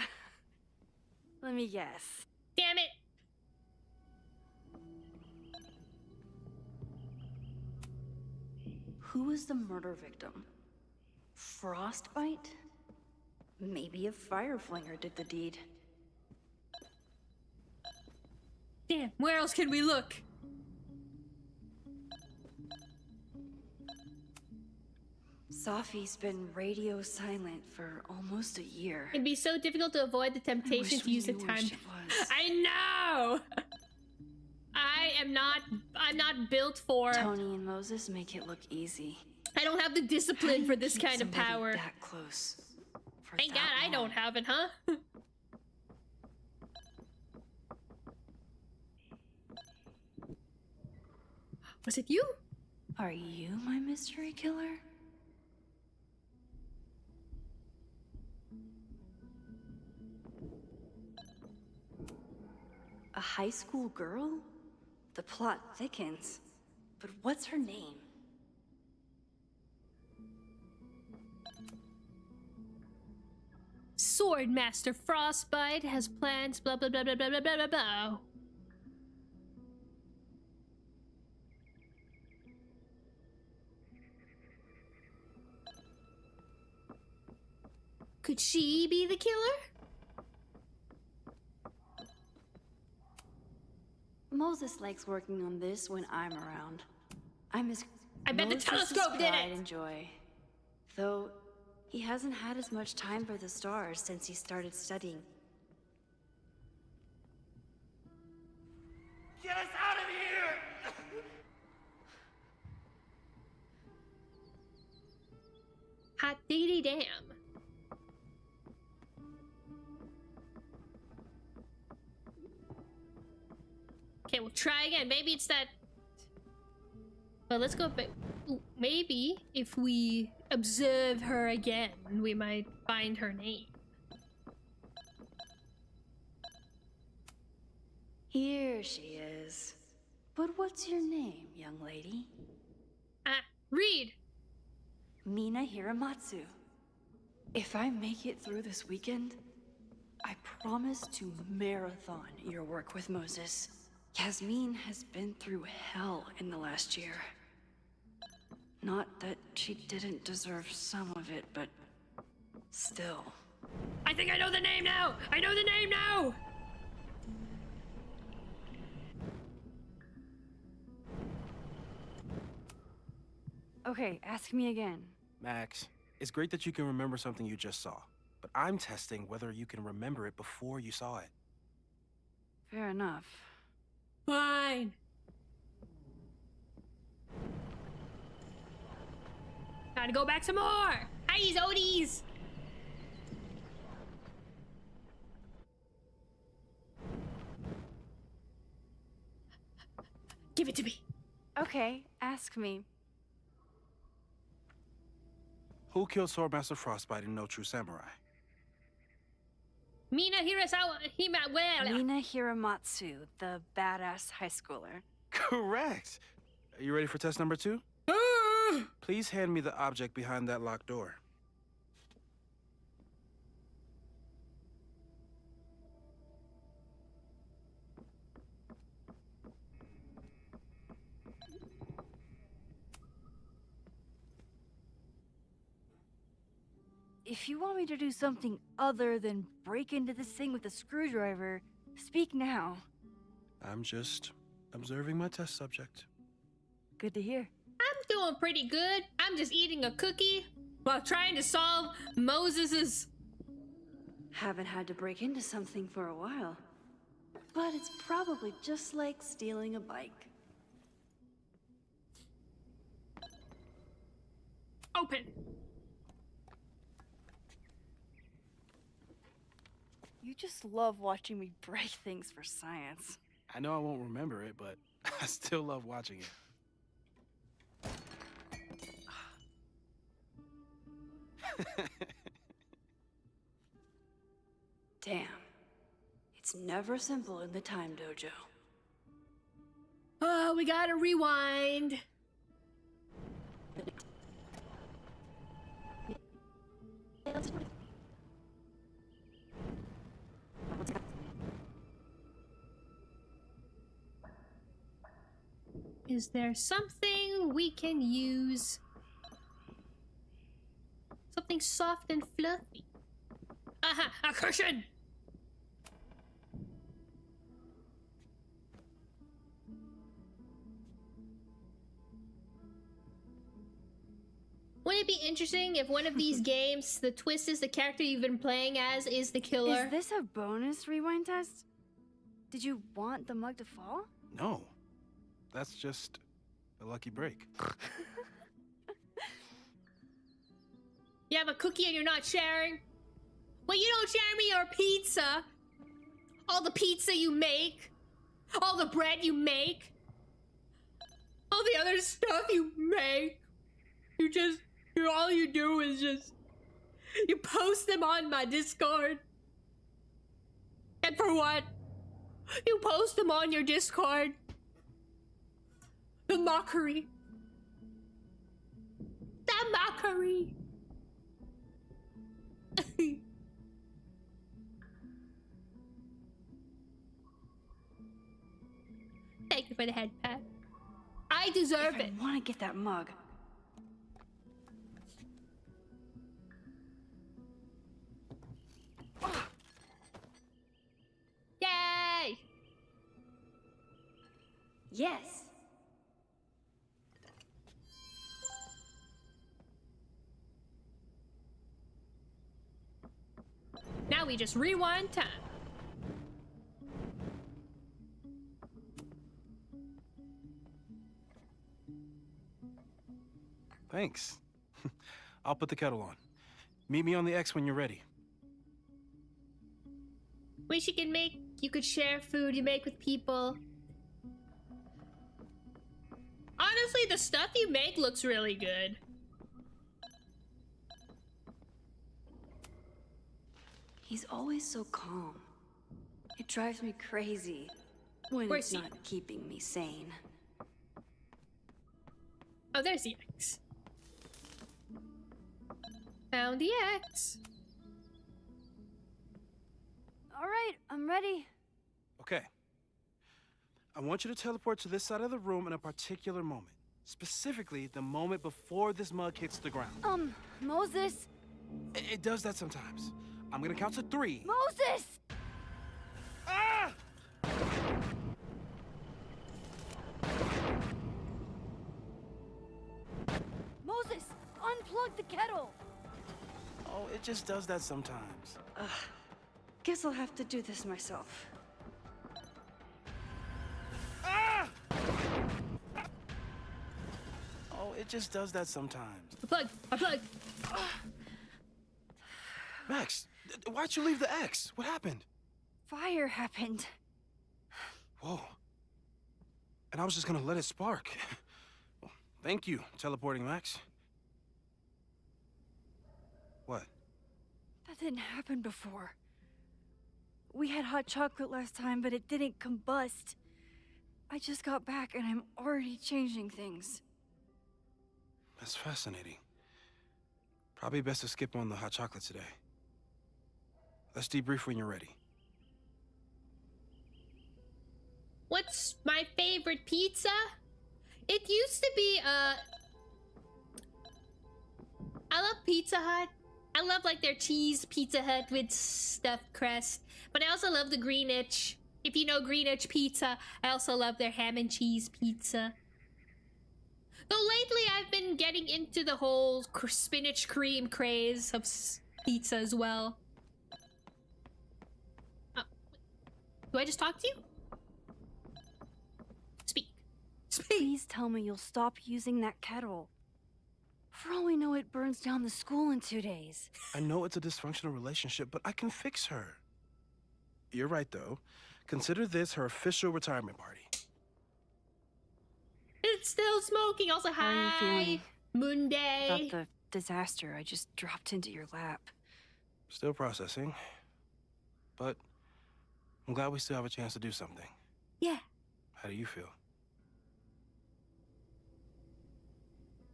Let me guess. Damn it. Who was the murder victim? Frostbite? Maybe a fire flinger did the deed. Damn, where else can we look? Sophie's been radio silent for almost a year. It'd be so difficult to avoid the temptation to use the time. I know! I'm not built for... Tony and Moses make it look easy. I don't have the discipline for this kind of power. That close. Thank God I don't have it, huh? Was it you? Are you my mystery killer? A high school girl? The plot thickens. But what's her name? Swordmaster Frostbite has plans, blah blah blah blah blah blah blah blah blah. Could she be the killer? Moses likes working on this when I'm around. I bet the telescope did it! Enjoy. Though, he hasn't had as much time for the stars since he started studying. Get us out of here! Hot diggity damn. Okay, we'll try again. Maybe it's that... Well, let's go back. Maybe if we observe her again, we might find her name. Here she is. But what's your name, young lady? Read! Mina Hiramatsu. If I make it through this weekend, I promise to marathon your work with Moses. Yasmin has been through hell in the last year. Not that she didn't deserve some of it, but still. I think I know the name now! I know the name now! Okay, ask me again. Max, it's great that you can remember something you just saw, but I'm testing whether you can remember it before you saw it. Fair enough. Fine. Gotta go back some more. Hi, Odies. Give it to me. Okay, ask me. Who killed Swordmaster Frostbite in No True Samurai? Mina Hiramatsu, the badass high schooler. Correct. Are you ready for test number 2? Please hand me the object behind that locked door. If you want me to do something other than break into this thing with a screwdriver, speak now. I'm just observing my test subject. Good to hear. I'm doing pretty good. I'm just eating a cookie while trying to solve Moses's... Haven't had to break into something for a while. But it's probably just like stealing a bike. Open. You just love watching me break things for science. I know I won't remember it, but I still love watching it. Damn. It's never simple in the time dojo. Oh, we gotta rewind. Is there something we can use? something soft and fluffy. Aha! A cushion! Wouldn't it be interesting if one of these games, the twist is the character you've been playing as is the killer? Is this a bonus rewind test? Did you want the mug to fall? No. That's just a lucky break. You have a cookie and you're not sharing? Well, you don't share me your pizza. All the pizza you make. All the bread you make. All the other stuff you make. All you do is you post them on my Discord. And for what? You post them on your Discord. The mockery. The mockery. Thank you for the head pat. I deserve it. I want to get that mug. Yay! Yes. Now we just rewind time. Thanks. I'll put the kettle on. Meet me on the X when you're ready. Wish you could share food you make with people. Honestly, the stuff you make looks really good. He's always so calm. It drives me crazy when it's not keeping me sane. Oh, there's the X. Found the X. All right, I'm ready. Okay. I want you to teleport to this side of the room in a particular moment. Specifically, the moment before this mug hits the ground. Moses? It does that sometimes. I'm gonna count to 3. Moses! Ah! Moses, unplug the kettle! Oh, it just does that sometimes. Guess I'll have to do this myself. Ah! Oh, it just does that sometimes. Unplug. Max, why'd you leave the X? What happened? Fire happened. Whoa. And I was just gonna let it spark. Well, thank you, teleporting Max. What? That didn't happen before. We had hot chocolate last time, but it didn't combust. I just got back and I'm already changing things. That's fascinating. Probably best to skip on the hot chocolate today. Let's debrief when you're ready. What's my favorite pizza? It used to be, I love Pizza Hut. I love, like, their cheese Pizza Hut with stuffed crust. But I also love the Greenwich. If you know Greenwich Pizza, I also love their ham and cheese pizza. Though lately I've been getting into the whole spinach cream craze of pizza as well. Do I just talk to you? Speak. Please tell me you'll stop using that kettle. For all we know, it burns down the school in 2 days. I know it's a dysfunctional relationship, but I can fix her. You're right, though. Consider this her official retirement party. It's still smoking. Also, How are you feeling? Monday. About the disaster I just dropped into your lap. Still processing. But I'm glad we still have a chance to do something. Yeah. How do you feel?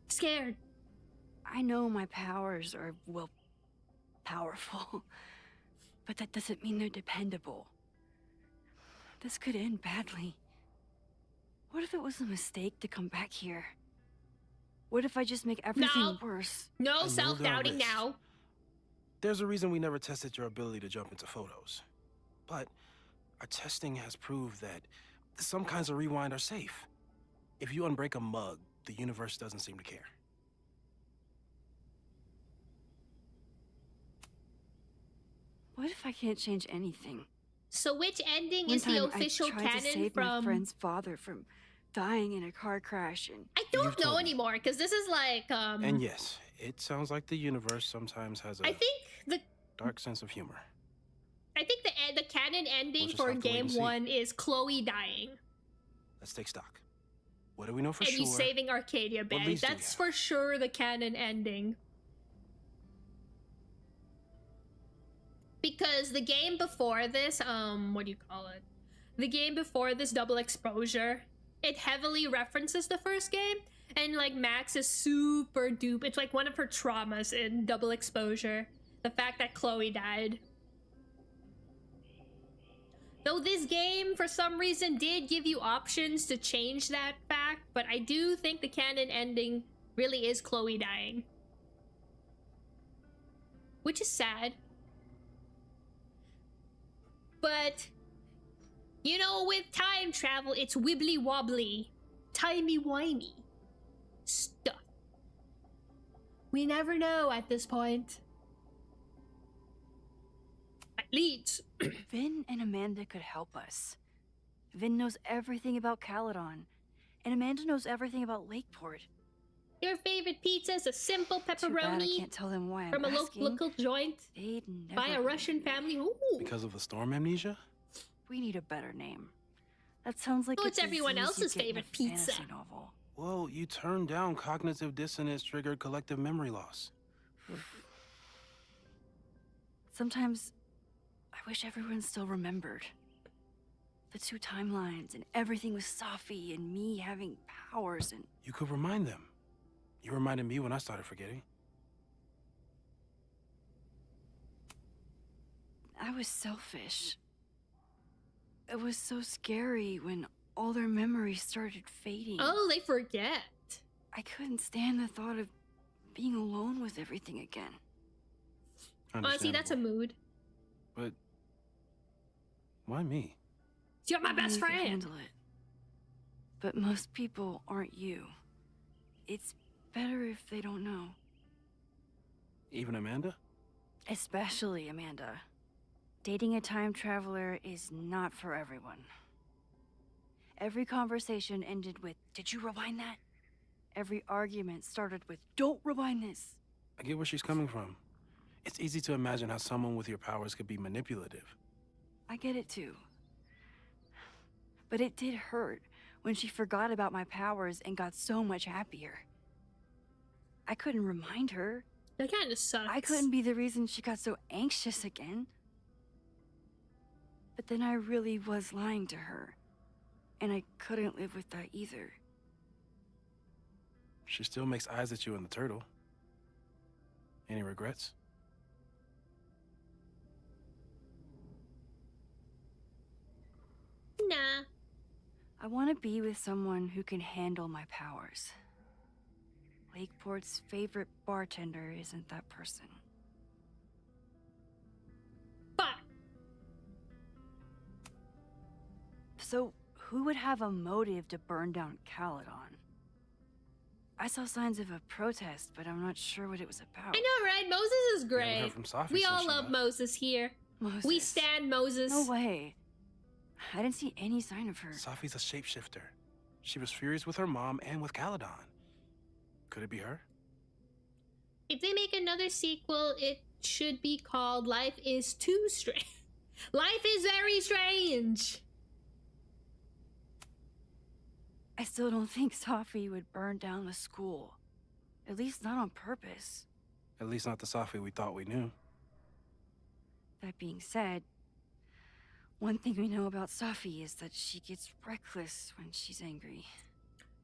Scared. I know my powers are, well, powerful. But that doesn't mean they're dependable. This could end badly. What if it was a mistake to come back here? What if I just make everything worse? No self-doubting now. There's a reason we never tested your ability to jump into photos. But our testing has proved that some kinds of rewind are safe. If you unbreak a mug, the universe doesn't seem to care. What if I can't change anything? So which ending One is the time official I tried to canon save from? my friend's father from dying in a car crash, and I don't know anymore because this is like And yes, it sounds like the universe sometimes has a I think the dark sense of humor. the canon ending just for have to wait game and see. 1 is Chloe dying Let's take stock. What do we know for and sure? he's saving Arcadia Bay. leads do we That's have? for sure the canon ending. Because the game before this, what do you call it? The game before this, Double Exposure, it heavily references the first game, and like Max is super dupe. It's like one of her traumas in Double Exposure, the fact that Chloe died. Though this game, for some reason, did give you options to change that fact, but I do think the canon ending really is Chloe dying. Which is sad. But, you know, with time travel, it's wibbly wobbly, timey-wimey stuff. We never know at this point. At least. Vin and Amanda could help us. Vin knows everything about Caledon, and Amanda knows everything about Lakeport. Your favorite pizza is a simple Too bad I pepperoni can't tell them why I'm from a asking. local joint They'd never by a believe Russian me. family. Ooh. Because of the storm amnesia? We need a better name. That sounds like Oh, a it's everyone disease you else's get in a favorite pizza. fantasy novel. Well, you turned down cognitive dissonance triggered collective memory loss. Sometimes I wish everyone still remembered. The 2 timelines and everything with Safi and me having powers and... You could remind them. You reminded me when I started forgetting. I was selfish. It was so scary when all their memories started fading. Oh, they forget. I couldn't stand the thought of being alone with everything again. Honestly, that's a mood. But why me? You're my best You can friend. handle it. But most people aren't you. It's better if they don't know. Even Amanda? Especially Amanda. Dating a time traveler is not for everyone. Every conversation ended with, "Did you rewind that?" Every argument started with, "Don't rewind this." I get where she's coming from. It's easy to imagine how someone with your powers could be manipulative. I get it too. But it did hurt when she forgot about my powers and got so much happier. I couldn't remind her. That kind of sucks. I couldn't be the reason she got so anxious again. But then I really was lying to her. And I couldn't live with that either. She still makes eyes at you in the turtle. Any regrets? Nah. I want to be with someone who can handle my powers. Lakeport's favorite bartender isn't that person. But So, who would have a motive to burn down Caledon? I saw signs of a protest, but I'm not sure what it was about. I know, right? Moses is haven't great. heard from Safi We since all she love left. Moses here. Moses. We stand Moses. No way. I didn't see any sign of her. Safi's a shapeshifter. She was furious with her mom and with Caledon. Could it be her? If they make another sequel, it should be called Life is Too Strange. Life is very strange. I still don't think Safi would burn down the school. At least not on purpose. At least not the Safi we thought we knew. That being said, one thing we know about Safi is that she gets reckless when she's angry.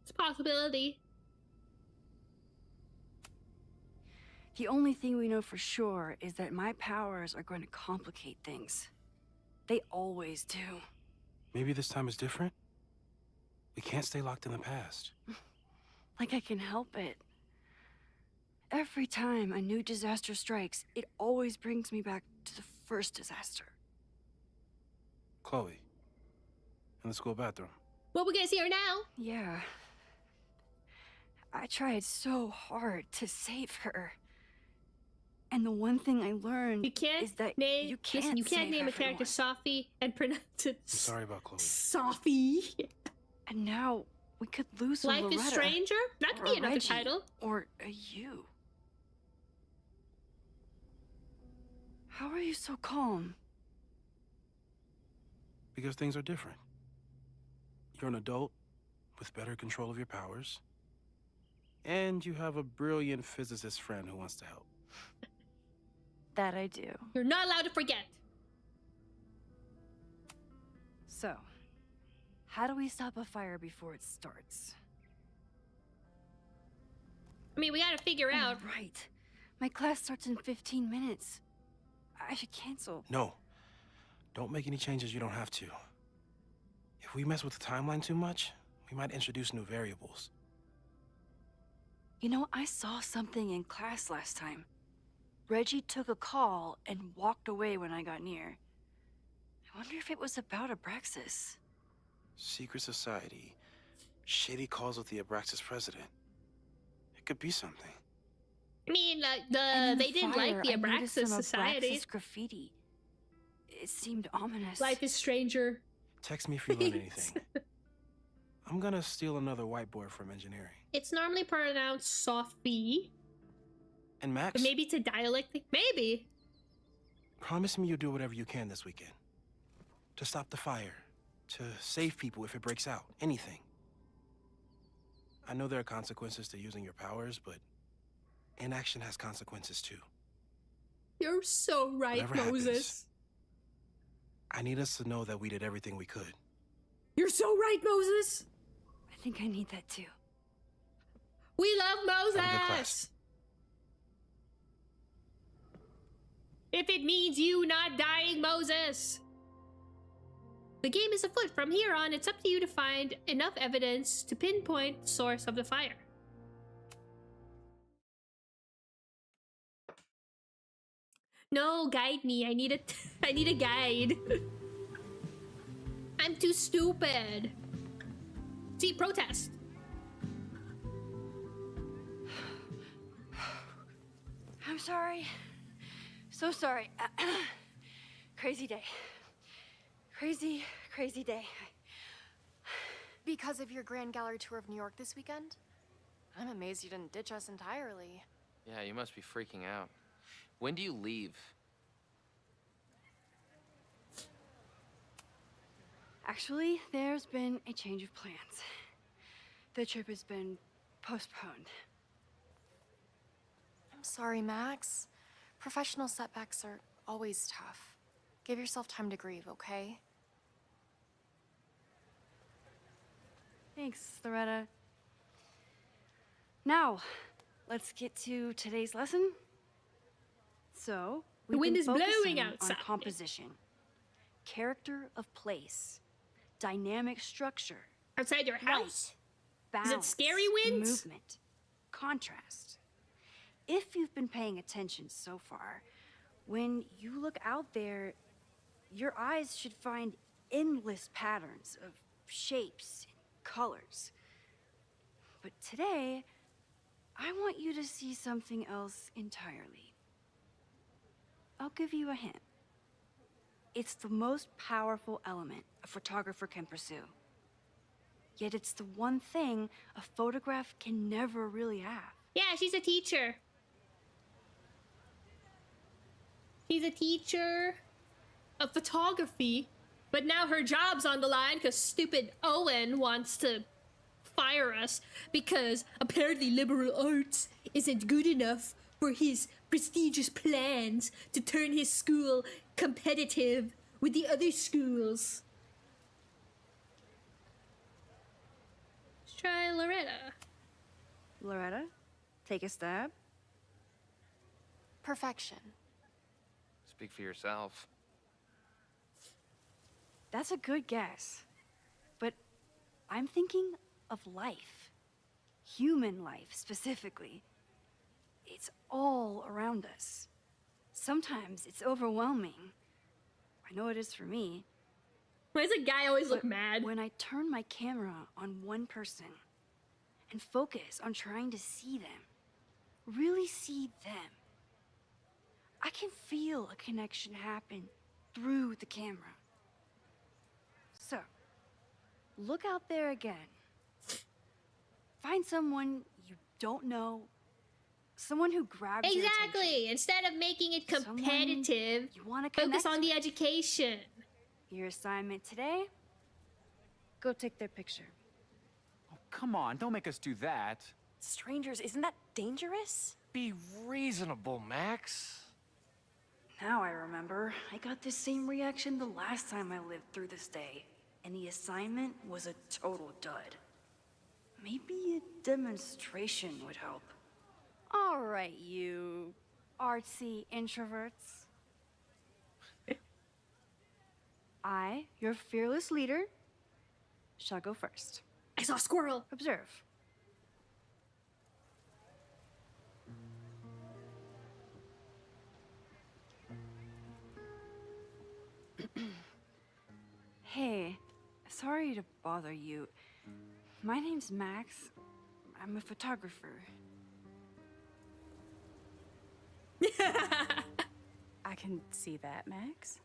It's a possibility. The only thing we know for sure is that my powers are going to complicate things. They always do. Maybe this time is different? We can't stay locked in the past. Like I can help it. Every time a new disaster strikes, it always brings me back to the first disaster. Chloe, in the school bathroom. Well, we gonna see her now. Yeah. I tried so hard to save her. And the one thing I learned is that you can't name a character everyone. Sophie and pronounce it I'm sorry about Chloe. Sophie. And now we could lose a Life Loretta, is Stranger? That could or be another Reggie, title. Or a you. How are you so calm? Because things are different. You're an adult with better control of your powers. And you have a brilliant physicist friend who wants to help. That I do. You're not allowed to forget. So, how do we stop a fire before it starts? I mean, we gotta figure out. Right. My class starts in 15 minutes. I should cancel. No. Don't make any changes you don't have to. If we mess with the timeline too much, we might introduce new variables. You know, I saw something in class last time. Reggie took a call and walked away when I got near. I wonder if it was about Abraxas. Secret society. Shady calls with the Abraxas president. It could be something. I mean, And in they didn't fire, like the I noticed Abraxas some Society. Abraxas graffiti. It seemed ominous. Life is Stranger. Text me if you learn anything. I'm gonna steal another whiteboard from engineering. It's normally pronounced Sophie. And Max, But maybe it's a dialect thing. Maybe. promise me you'll do whatever you can this weekend. To stop the fire. To save people if it breaks out. Anything. I know there are consequences to using your powers, but inaction has consequences too. You're so right, Whatever Moses. happens, I need us to know that we did everything we could. You're so right, Moses. I think I need that too. We love Moses. Have a good class. If it means you not dying, Moses. The game is afoot. From here on, it's up to you to find enough evidence to pinpoint the source of the fire. No, guide me. I need I need a guide. I'm too stupid. See, protest. I'm sorry. So sorry. Crazy day. Crazy, crazy day. Because of your Grand Gallery tour of New York this weekend? I'm amazed you didn't ditch us entirely. Yeah, you must be freaking out. When do you leave? Actually, there's been a change of plans. The trip has been postponed. I'm sorry, Max. Professional setbacks are always tough. Give yourself time to grieve, okay? Thanks, Loretta. Now, let's get to today's lesson. So, The we've wind been is blowing focusing outside. on composition, character of place, dynamic structure, Outside your house? balance, Is it scary winds? movement, contrast. If you've been paying attention so far, when you look out there, your eyes should find endless patterns of shapes and colors. But today, I want you to see something else entirely. I'll give you a hint. It's the most powerful element a photographer can pursue. Yet it's the one thing a photograph can never really have. Yeah, she's a teacher. She's a teacher of photography, but now her job's on the line because stupid Owen wants to fire us because apparently liberal arts isn't good enough for his prestigious plans to turn his school competitive with the other schools. Let's try Loretta. Loretta, take a stab. Perfection. Speak for yourself. That's a good guess. But I'm thinking of life. Human life, specifically. it's all around us. Sometimes it's overwhelming. I know it is for me. Why does a guy always look mad? When I turn my camera on one person and focus on trying to see them, really see them, I can feel a connection happen through the camera. So, look out there again. Find someone you don't know, someone who grabs your attention. Exactly! Instead of making it competitive, you want to focus on the education. Your assignment today? Go take their picture. Oh, come on, don't make us do that. Strangers, isn't that dangerous? Be reasonable, Max. Now I remember. I got the same reaction the last time I lived through this day, and the assignment was a total dud. Maybe a demonstration would help. All right, you artsy introverts. I, your fearless leader, shall go first. I saw a squirrel. Observe. Hey, sorry to bother you. My name's Max. I'm a photographer. I can see that, Max.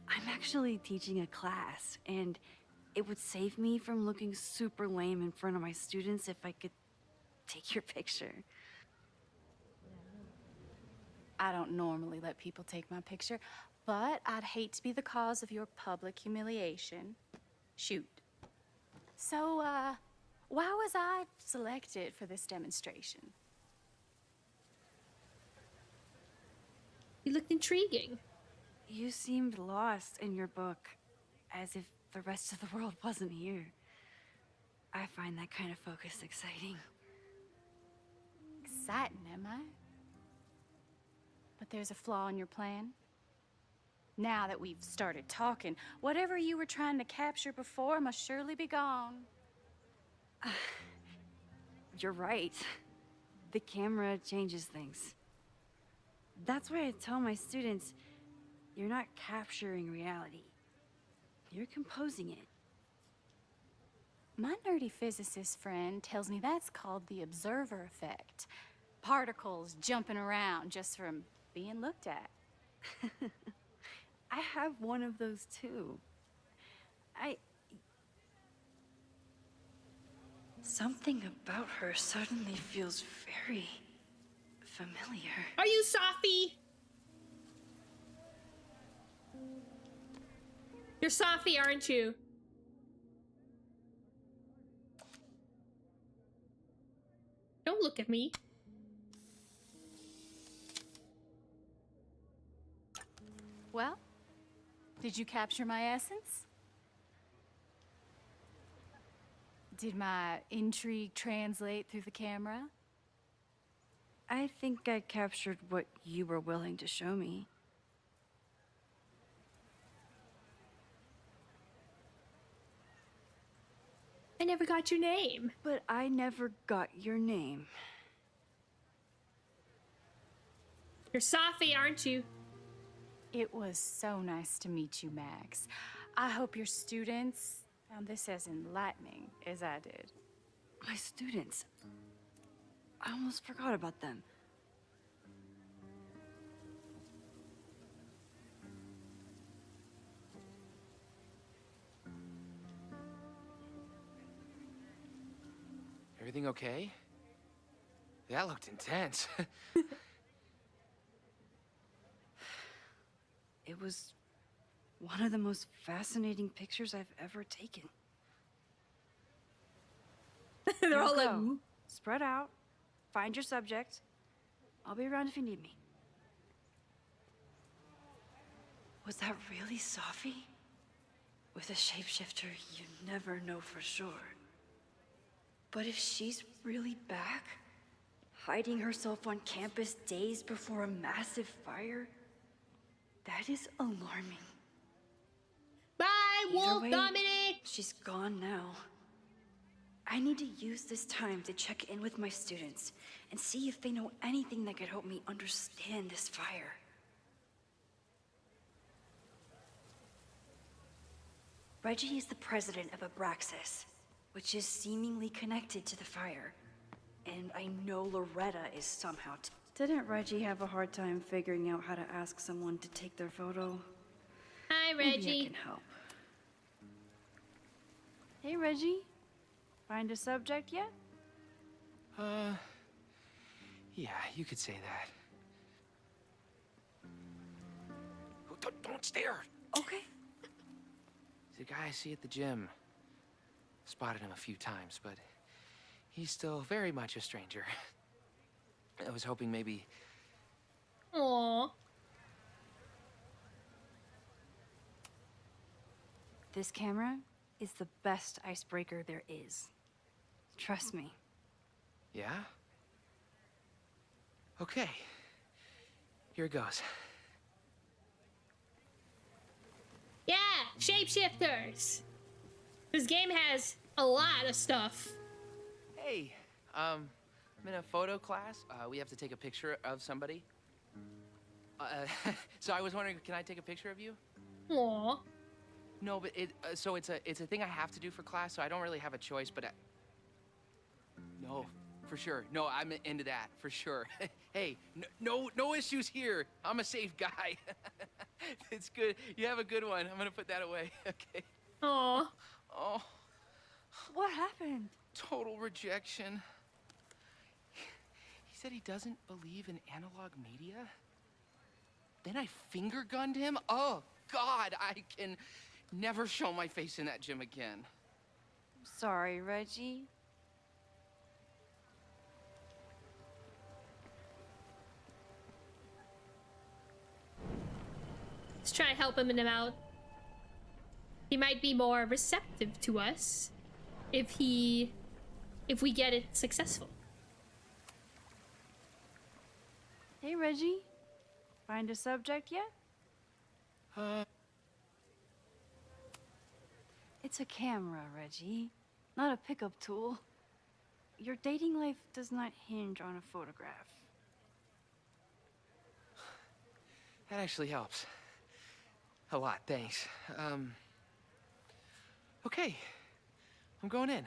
I'm actually teaching a class, and it would save me from looking super lame in front of my students if I could take your picture. I don't normally let people take my picture, but I'd hate to be the cause of your public humiliation. Shoot. So, why was I selected for this demonstration? You looked intriguing. You seemed lost in your book, as if the rest of the world wasn't here. I find that kind of focus exciting. Exciting, am I? But there's a flaw in your plan. Now that we've started talking, whatever you were trying to capture before must surely be gone. You're right. The camera changes things. That's why I tell my students, you're not capturing reality. You're composing it. My nerdy physicist friend tells me that's called the observer effect. Particles jumping around just from being looked at. I have one of those too. Something about her suddenly feels very familiar. Are you Sophie? You're Sophie, aren't you? Don't look at me. Well, did you capture my essence? Did my intrigue translate through the camera? I think I captured what you were willing to show me. I never got your name. But I never got your name. You're Sophie, aren't you? It was so nice to meet you, Max. I hope your students found this as enlightening as I did. My students. I almost forgot about them. Everything okay? That looked intense. It was one of the most fascinating pictures I've ever taken. They're all like, go. Spread out. Find your subject. I'll be around if you need me. Was that really Sophie? With a shapeshifter, you never know for sure. But if she's really back, hiding herself on campus days before a massive fire, that is alarming. Bye, Wolf Dominic! She's gone now. I need to use this time to check in with my students and see if they know anything that could help me understand this fire. Reggie is the president of Abraxas, which is seemingly connected to the fire. And I know Loretta is somehow Didn't Reggie have a hard time figuring out how to ask someone to take their photo? Hi, Reggie. Maybe I can help. Hey, Reggie. Find a subject yet? Yeah, you could say that. Oh, don't stare! Okay. He's a guy I see at the gym. Spotted him a few times, but he's still very much a stranger. I was hoping maybe... Aww. This camera is the best icebreaker there is. Trust me. Yeah? Okay. Here it goes. Yeah, shapeshifters. This game has a lot of stuff. Hey, I'm in a photo class. We have to take a picture of somebody. So I was wondering, can I take a picture of you? Aww. No, but so it's a thing I have to do for class, so I don't really have a choice, but no, for sure. No, I'm into that, for sure. Hey, no issues here. I'm a safe guy. It's good. You have a good one. I'm gonna put that away, okay? Aww. Oh. What happened? Total rejection. He said he doesn't believe in analog media. Then I finger gunned him? Oh, God, I can never show my face in that gym again. Sorry, Reggie. Let's try to help him out. He might be more receptive to us if we get it successful. Hey, Reggie. Find a subject yet? It's a camera, Reggie, not a pickup tool. Your dating life does not hinge on a photograph. That actually helps. A lot, thanks. Okay. I'm going in.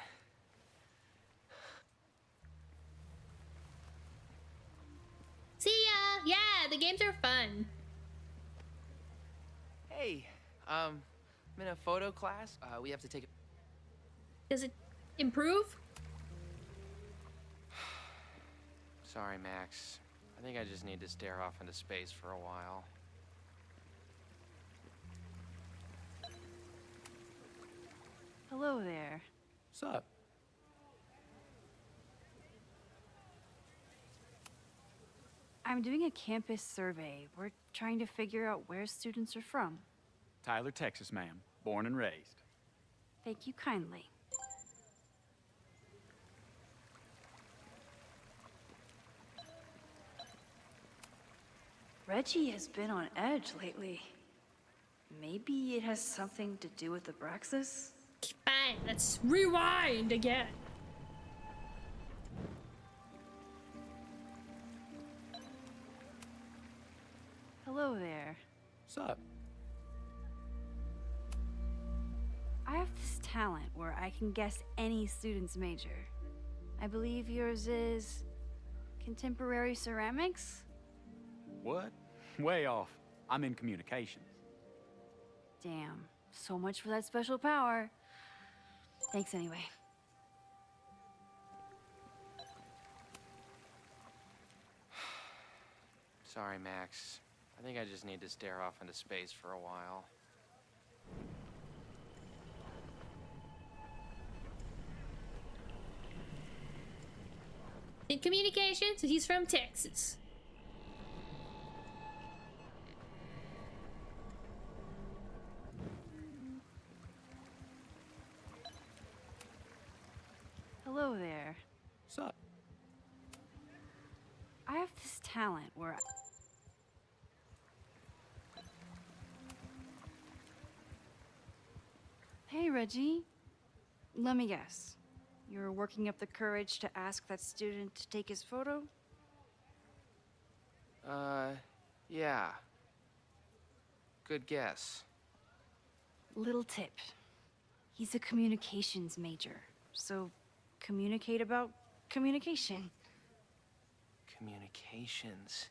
See ya! Yeah, the games are fun. Hey, I'm in a photo class. We have to take a... Does it improve? Sorry, Max. I think I just need to stare off into space for a while. Hello there. What's up? I'm doing a campus survey. We're trying to figure out where students are from. Tyler, Texas, ma'am. Born and raised. Thank you kindly. Reggie has been on edge lately. Maybe it has something to do with Abraxas? Fine, let's rewind again. Hello there. What's up? I have this talent where I can guess any student's major. I believe yours is contemporary ceramics? What? Way off. I'm in communications. Damn, so much for that special power. Thanks anyway. Sorry, Max. I think I just need to stare off into space for a while. In communications, he's from Texas. Hello there. What's up? I have this talent where Hey, Reggie. Let me guess. You're working up the courage to ask that student to take his photo? Yeah. Good guess. Little tip. He's a communications major, so communicate about communication. Communications.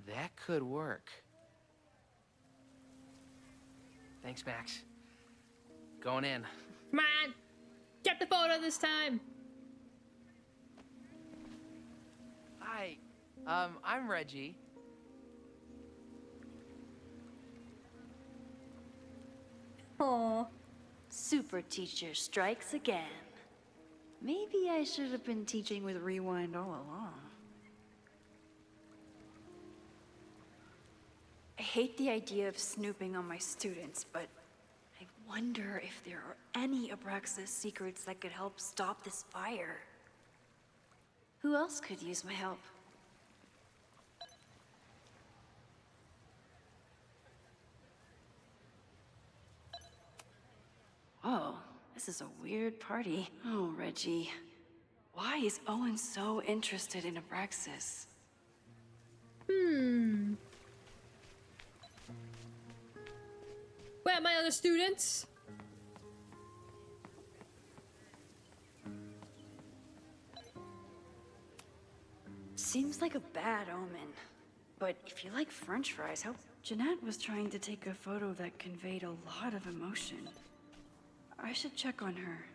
That could work. Thanks, Max. Going in. Come on! Get the photo this time! Hi. I'm Reggie. Aww. Super teacher strikes again. Maybe I should have been teaching with Rewind all along. I hate the idea of snooping on my students, but I wonder if there are any Abraxas secrets that could help stop this fire. Who else could use my help? Oh, this is a weird party. Oh, Reggie. Why is Owen so interested in Abraxas? Where are my other students? Seems like a bad omen. But if you like French fries, how... Jeanette was trying to take a photo that conveyed a lot of emotion. I should check on her.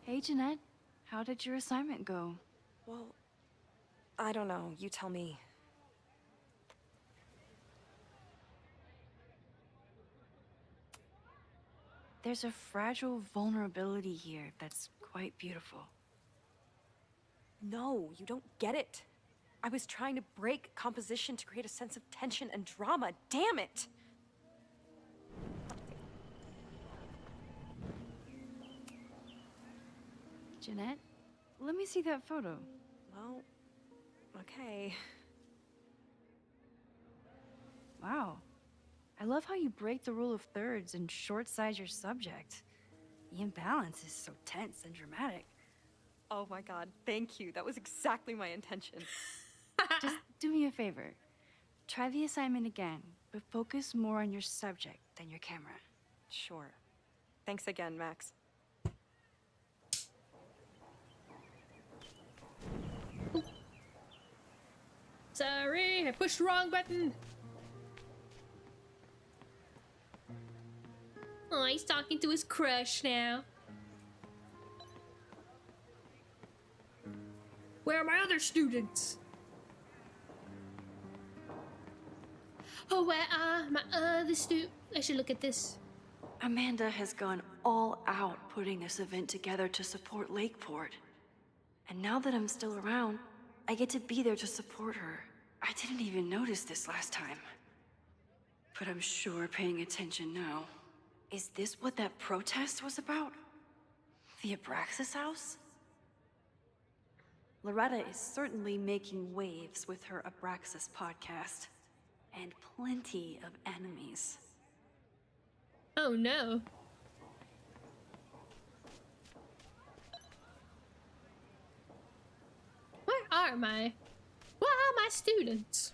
Hey, Jeanette. How did your assignment go? Well, I don't know. You tell me. There's a fragile vulnerability here that's quite beautiful. No, you don't get it. I was trying to break composition to create a sense of tension and drama. Damn it! Jeanette, let me see that photo. Well, okay. Wow. I love how you break the rule of thirds and short-size your subject. The imbalance is so tense and dramatic. Oh my god, thank you. That was exactly my intention. Just do me a favor. Try the assignment again, but focus more on your subject than your camera. Sure. Thanks again, Max. Sorry, I pushed the wrong button. Oh, he's talking to his crush now. Where are my other students? Oh, where are my other I should look at this. Amanda has gone all out putting this event together to support Lakeport. And now that I'm still around, I get to be there to support her. I didn't even notice this last time. But I'm sure paying attention now. Is this what that protest was about? The Abraxas house? Loretta is certainly making waves with her Abraxas podcast. And plenty of enemies. Oh no. Where are my students?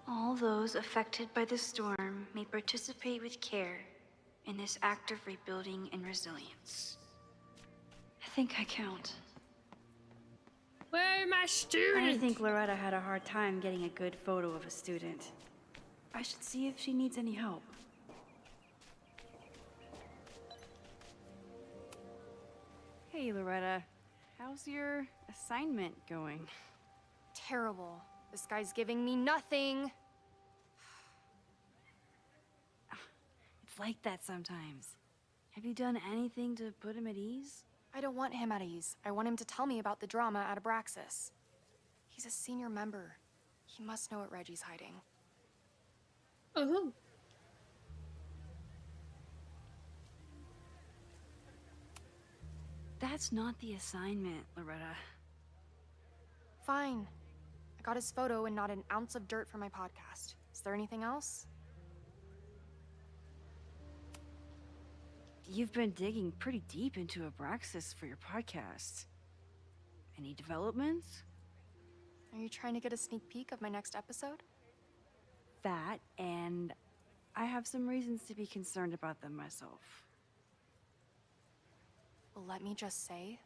All those affected by the storm may participate with care in this act of rebuilding and resilience. I think I count. Where are my students? I think Loretta had a hard time getting a good photo of a student. I should see if she needs any help. Hey, Loretta. How's your assignment going? Terrible. This guy's giving me nothing. It's like that sometimes. Have you done anything to put him at ease? I don't want him at ease. I want him to tell me about the drama at Abraxas. He's a senior member. He must know what Reggie's hiding. Oh. That's not the assignment, Loretta. Fine. I got his photo and not an ounce of dirt for my podcast. Is there anything else? you've been digging pretty deep into Abraxas for your podcast. Any developments? Are you trying to get a sneak peek of my next episode? That, and I have some reasons to be concerned about them myself. Well, let me just say,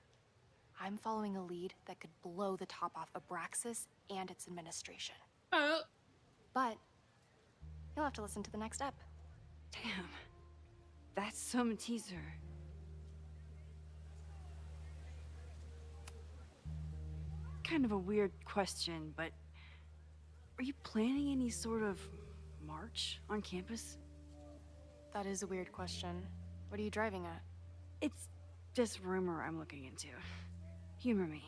I'm following a lead that could blow the top off Abraxas and its administration. Oh. But you'll have to listen to the next ep. Damn. That's some teaser. Kind of a weird question, but are you planning any sort of march on campus? That is a weird question. What are you driving at? It's just rumor I'm looking into. Humor me.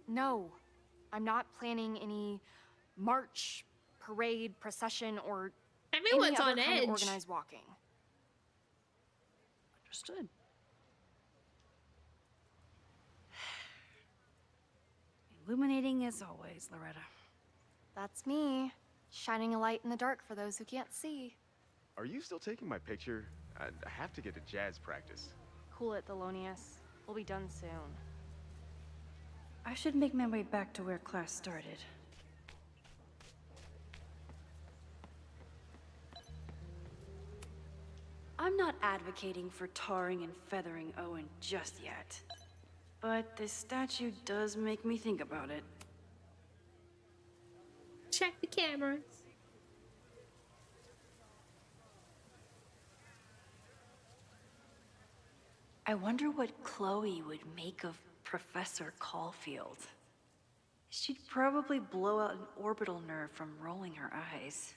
No, I'm not planning any march, parade, procession, or Everyone's any other on kind edge. of organized walking. Understood. Illuminating as always, Loretta. That's me, shining a light in the dark for those who can't see. Are you still taking my picture? I have to get to jazz practice. Cool it, Thelonious. We'll be done soon. I should make my way back to where class started. I'm not advocating for tarring and feathering Owen just yet. But this statue does make me think about it. Check the cameras. I wonder what Chloe would make of Professor Caulfield. She'd probably blow out an orbital nerve from rolling her eyes.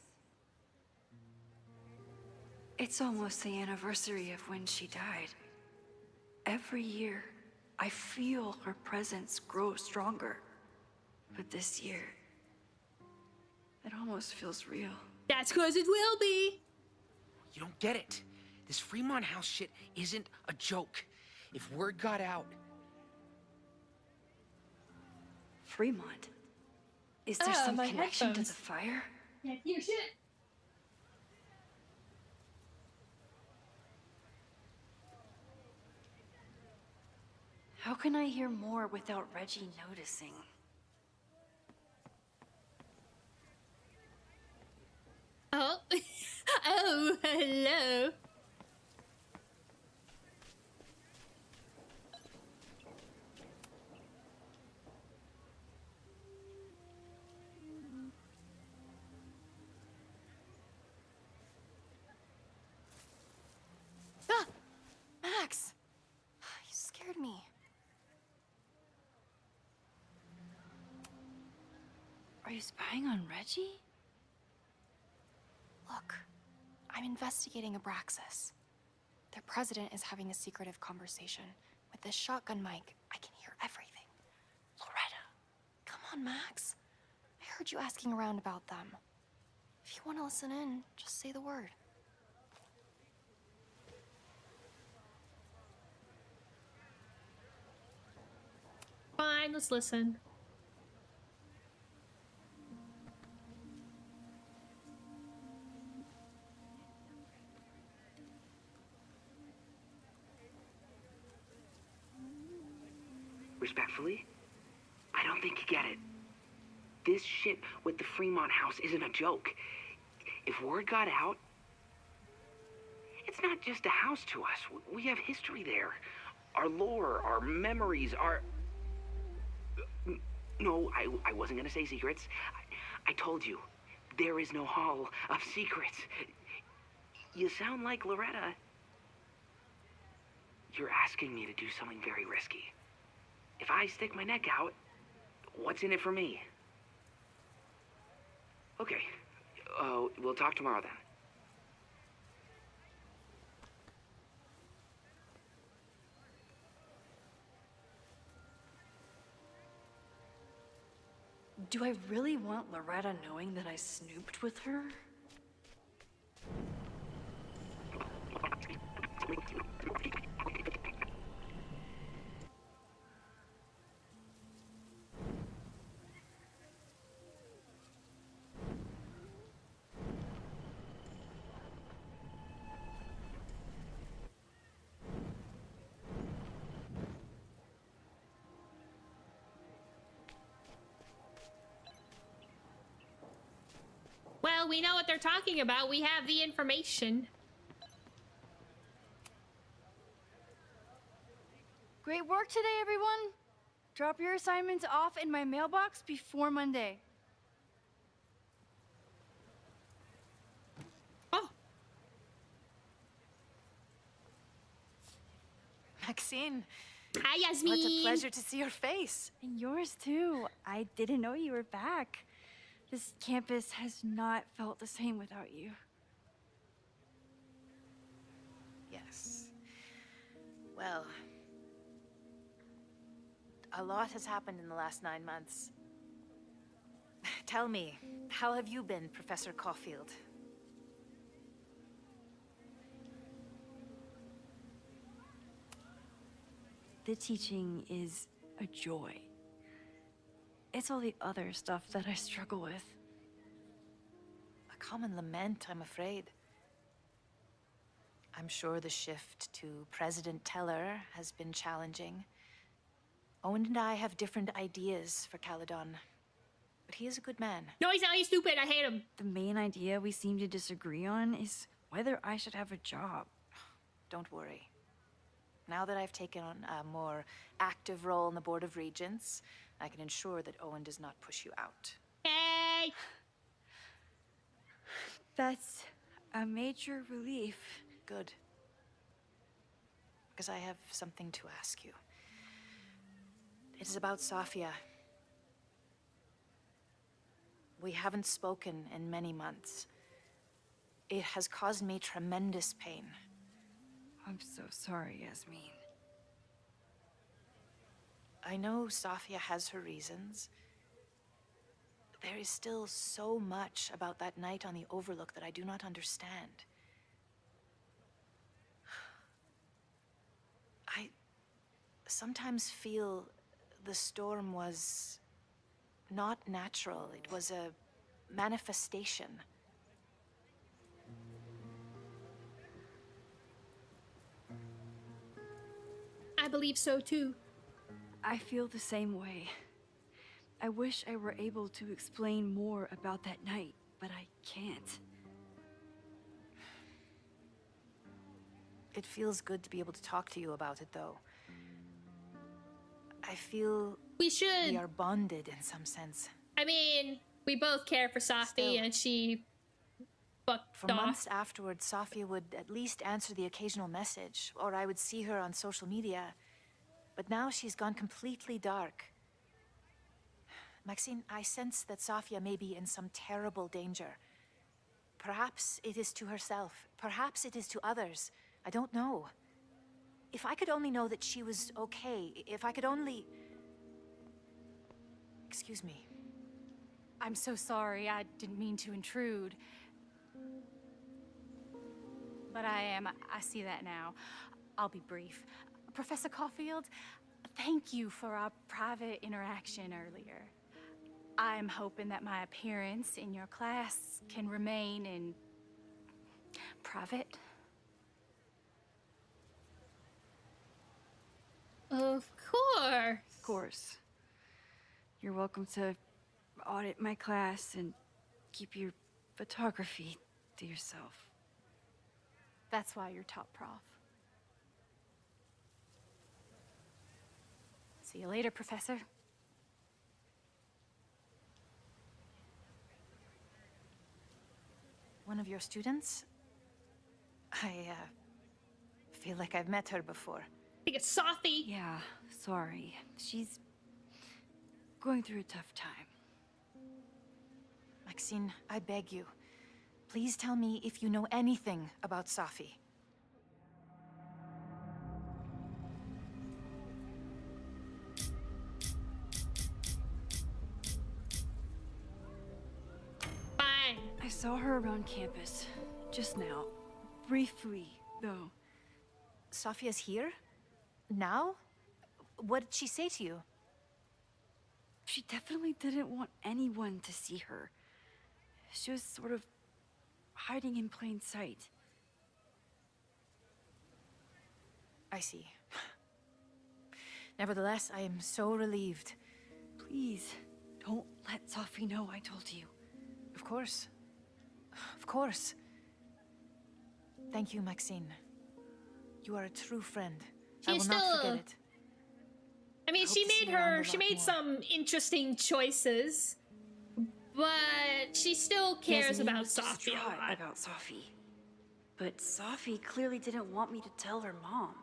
It's almost the anniversary of when she died. Every year, I feel her presence grow stronger. But this year, it almost feels real. That's because it will be. You don't get it. This Fremont House shit isn't a joke. If word got out... Fremont? Is there some connection to the fire? Yeah, your shit. How can I hear more without Reggie noticing? Oh. Oh, hello. Ah! Max! You scared me. Are you spying on Reggie? Look, I'm investigating Abraxas. Their president is having a secretive conversation. With this shotgun mic, I can hear everything. Loretta, come on, Max. I heard you asking around about them. If you want to listen in, just say the word. Fine, let's listen. Respectfully, I don't think you get it. This shit with the Fremont House isn't a joke. If word got out, it's not just a house to us. We have history there. Our lore, our memories, our... No, I wasn't gonna say secrets. I told you, there is no hall of secrets. You sound like Loretta. You're asking me to do something very risky. If I stick my neck out, what's in it for me? Okay, we'll talk tomorrow then. Do I really want Loretta knowing that I snooped with her? Well, we know what they're talking about. We have the information. Great work today, everyone. Drop your assignments off in my mailbox before Monday. Oh. Maxine. Hi, Yasmin. What a pleasure to see your face. And yours too. I didn't know you were back. This campus has not felt the same without you. Yes. Well, a lot has happened in the last 9 months. Tell me, how have you been, Professor Caulfield? The teaching is a joy. It's all the other stuff that I struggle with. A common lament, I'm afraid. I'm sure the shift to President Teller has been challenging. Owen and I have different ideas for Caledon, but he is a good man. No, he's not. He's stupid. I hate him. The main idea we seem to disagree on is whether I should have a job. Don't worry. Now that I've taken on a more active role in the Board of Regents, I can ensure that Owen does not push you out. Hey! That's a major relief. Good. Because I have something to ask you. It is about Safia. We haven't spoken in many months. It has caused me tremendous pain. I'm so sorry, Yasmin. I know Safia has her reasons. There is still so much about that night on the Overlook that I do not understand. I sometimes feel the storm was not natural. It was a manifestation. I believe so too. I feel the same way. I wish I were able to explain more about that night, but I can't. It feels good to be able to talk to you about it, though. I feel we should. We are bonded in some sense. I mean, we both care for Safi, and she fucked For off. months afterwards, Safia would at least answer the occasional message, or I would see her on social media. But now she's gone completely dark. Maxine, I sense that Safia may be in some terrible danger. Perhaps it is to herself. Perhaps it is to others. I don't know. If I could only know that she was okay, if I could only... Excuse me. I'm so sorry. I didn't mean to intrude. But I see that now. I'll be brief. Professor Caulfield, thank you for our private interaction earlier. I'm hoping that my appearance in your class can remain in private. Of course. Of course. You're welcome to audit my class and keep your photography to yourself. That's why you're top prof. See you later, Professor. One of your students? I feel like I've met her before. I think it's Safi. Yeah, sorry. She's going through a tough time. Maxine, I beg you. Please tell me if you know anything about Safi. Fine. I saw her around campus just now. Briefly, though. Safia's here? Now? What did she say to you? She definitely didn't want anyone to see her. She was sort of hiding in plain sight. I see. Nevertheless, I am so relieved. Please, don't let Safi know I told you. Of course. course. Thank you, Maxine. You are a true friend. I will She's not still- forget it. I mean, Hope she to see made you around her. a She lot made more. some interesting choices, but she still cares Yasmin about was Sophie a distraught lot. about Sophie. But Sophie clearly didn't want me to tell her mom.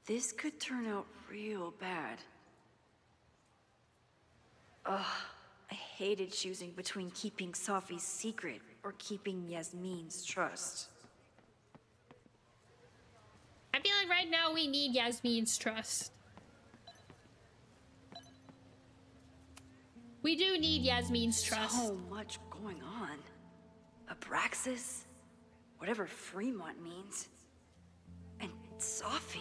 This could turn out real bad. Ugh, I hated choosing between keeping Sophie's secret or keeping Yasmin's trust. I feel like right now we need Yasmin's trust. We do need Yasmin's trust. So much going on. Abraxas, whatever Fremont means, and Sophie.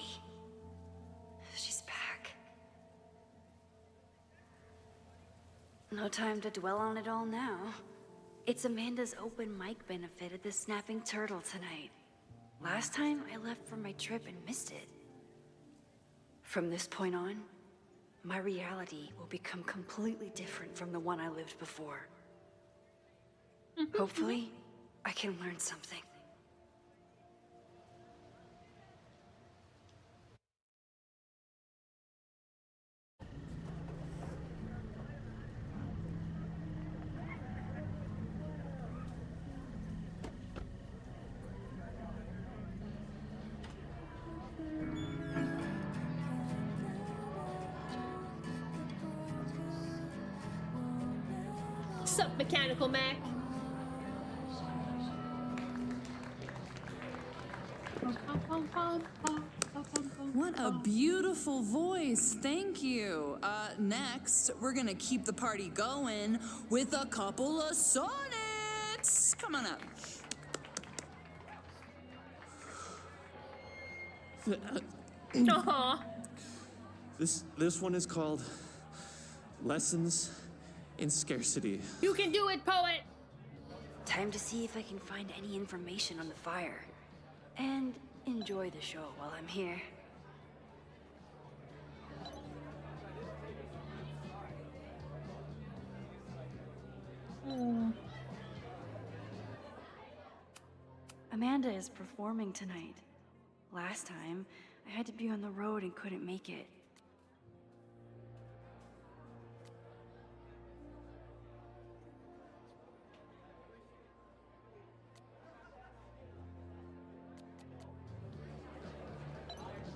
She's back. No time to dwell on it all now. It's Amanda's open mic benefit at the Snapping Turtle tonight. Last time I left for my trip and missed it. From this point on, my reality will become completely different from the one I lived before. Hopefully, I can learn something. Sup, Mechanical Mac? What a beautiful voice. Thank you. Next, we're gonna keep the party going with a couple of sonnets. Come on up. Aw. This one is called Lessons in Scarcity. You can do it, poet! Time to see if I can find any information on the fire. And enjoy the show while I'm here. Amanda is performing tonight. Last time, I had to be on the road and couldn't make it.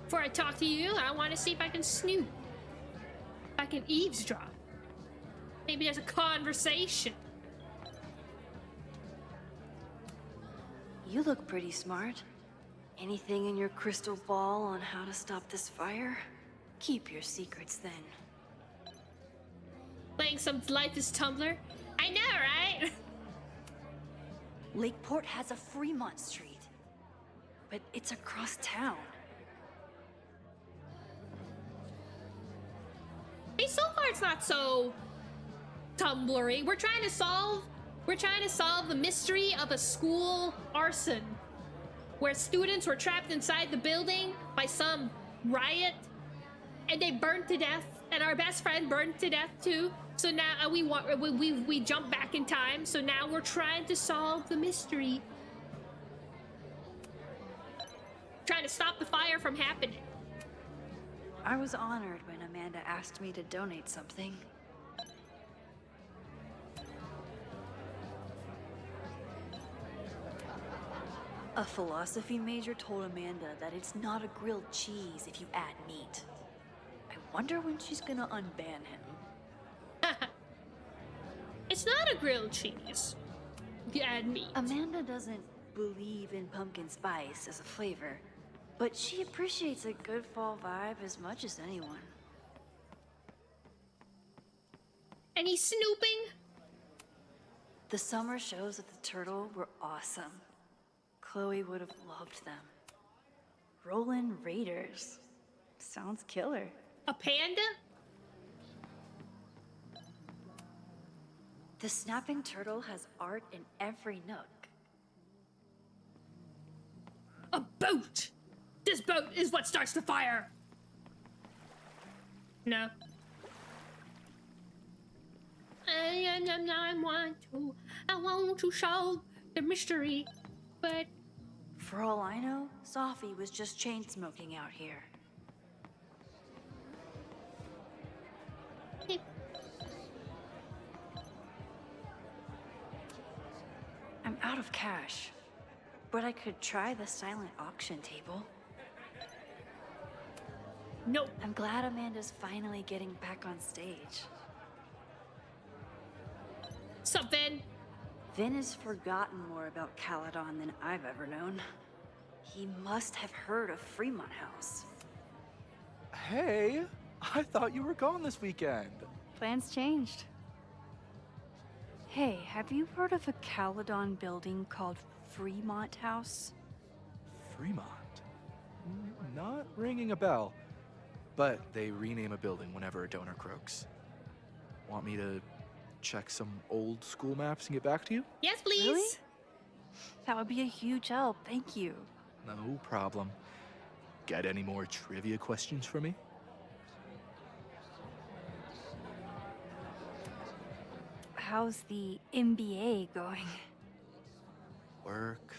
Before I talk to you, I want to see if I can snoop. If I can eavesdrop. Maybe there's a conversation. You look pretty smart. Anything in your crystal ball on how to stop this fire? Keep your secrets then. Playing some Life is Tumblr? I know, right? Lakeport has a Fremont Street, but it's across town. Hey, so far it's not so Tumblr-y. We're trying to solve the mystery of a school arson where students were trapped inside the building by some riot and they burned to death, and our best friend burned to death too. So now we jump back in time. So now we're trying to solve the mystery. Trying to stop the fire from happening. I was honored when Amanda asked me to donate something. A philosophy major told Amanda that it's not a grilled cheese if you add meat. I wonder when she's gonna unban him. It's not a grilled cheese. You add meat. Amanda doesn't believe in pumpkin spice as a flavor, but she appreciates a good fall vibe as much as anyone. And he's snooping? The summer shows at the Turtle were awesome. Chloe would have loved them. Rollin' Raiders. Sounds killer. A panda? The Snapping Turtle has art in every nook. A boat! This boat is what starts the fire! No. I want to show the mystery, but for all I know, Sophie was just chain smoking out here. I'm out of cash, but I could try the silent auction table. Nope. I'm glad Amanda's finally getting back on stage. Sup, Vin? Vin has forgotten more about Caledon than I've ever known. He must have heard of Fremont House. Hey, I thought you were gone this weekend. Plans changed. Hey, have you heard of a Caledon building called Fremont House? Fremont? Not ringing a bell. But they rename a building whenever a donor croaks. Want me to check some old school maps and get back to you? Yes, please. Really? That would be a huge help, thank you. No problem. Got any more trivia questions for me? How's the MBA going? Work,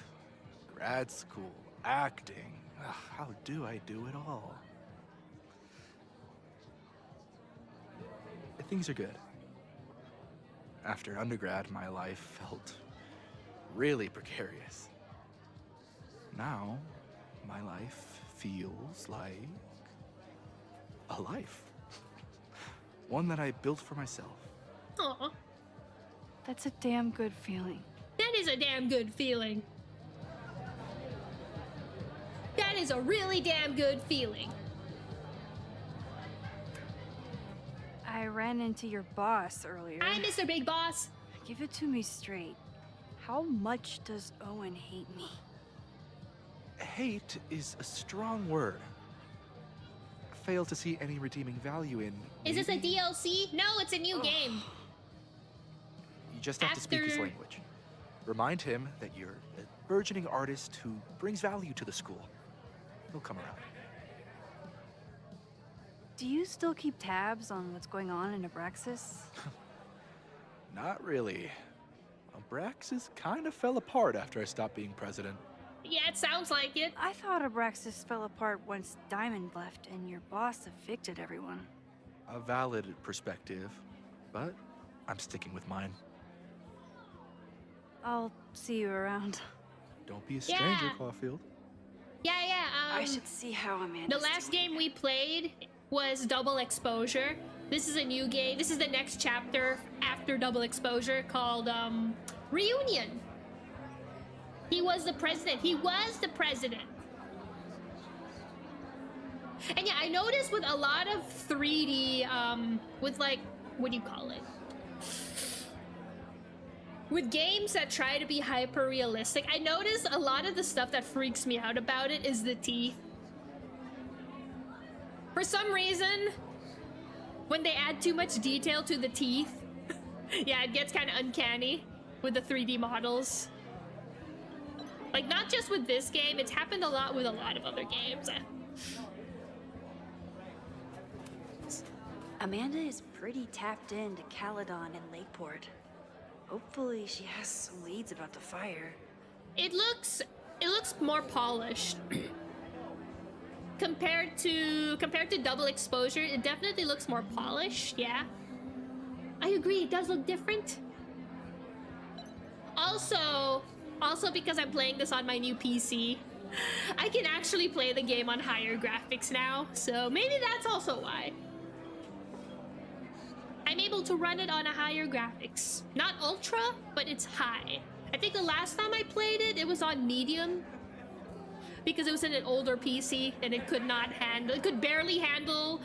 grad school, acting. Ugh, how do I do it all? Things are good. After undergrad, my life felt really precarious. Now, my life feels like a life. One that I built for myself. Aw. That's a damn good feeling. That is a damn good feeling. That is a really damn good feeling. I ran into your boss earlier. Hi, Mr. Big Boss. Give it to me straight. How much does Owen hate me? Hate is a strong word. Fail to see any redeeming value in... Is this a DLC? No, it's a new game. You just have to speak his language. Remind him that you're a burgeoning artist who brings value to the school. He'll come around. Do you still keep tabs on what's going on in Abraxas? Not really. Abraxas kind of fell apart after I stopped being president. Yeah, it sounds like it. I thought Abraxas fell apart once Diamond left and your boss evicted everyone. A valid perspective, but I'm sticking with mine. I'll see you around. Don't be a stranger, Yeah. Caulfield. Yeah. I should see how Amanda's The last game we played was Double Exposure. This is a new game. This is the next chapter after Double Exposure called Reunion. He was the president. He was the president. And yeah, I noticed with a lot of 3D, with like, what do you call it? With games that try to be hyper realistic, I notice a lot of the stuff that freaks me out about it is the teeth. For some reason, when they add too much detail to the teeth, yeah, it gets kind of uncanny with the 3D models. Like, not just with this game, it's happened a lot with a lot of other games. Amanda is pretty tapped into Caledon and Lakeport. Hopefully she has some leads about the fire. It looks more polished. Compared to Double Exposure, it definitely looks more polished, yeah. I agree, it does look different. Also because I'm playing this on my new PC, I can actually play the game on higher graphics now, so maybe that's also why. I'm able to run it on a higher graphics. Not ultra, but it's high. I think the last time I played it, it was on medium, because it was in an older PC and it could barely handle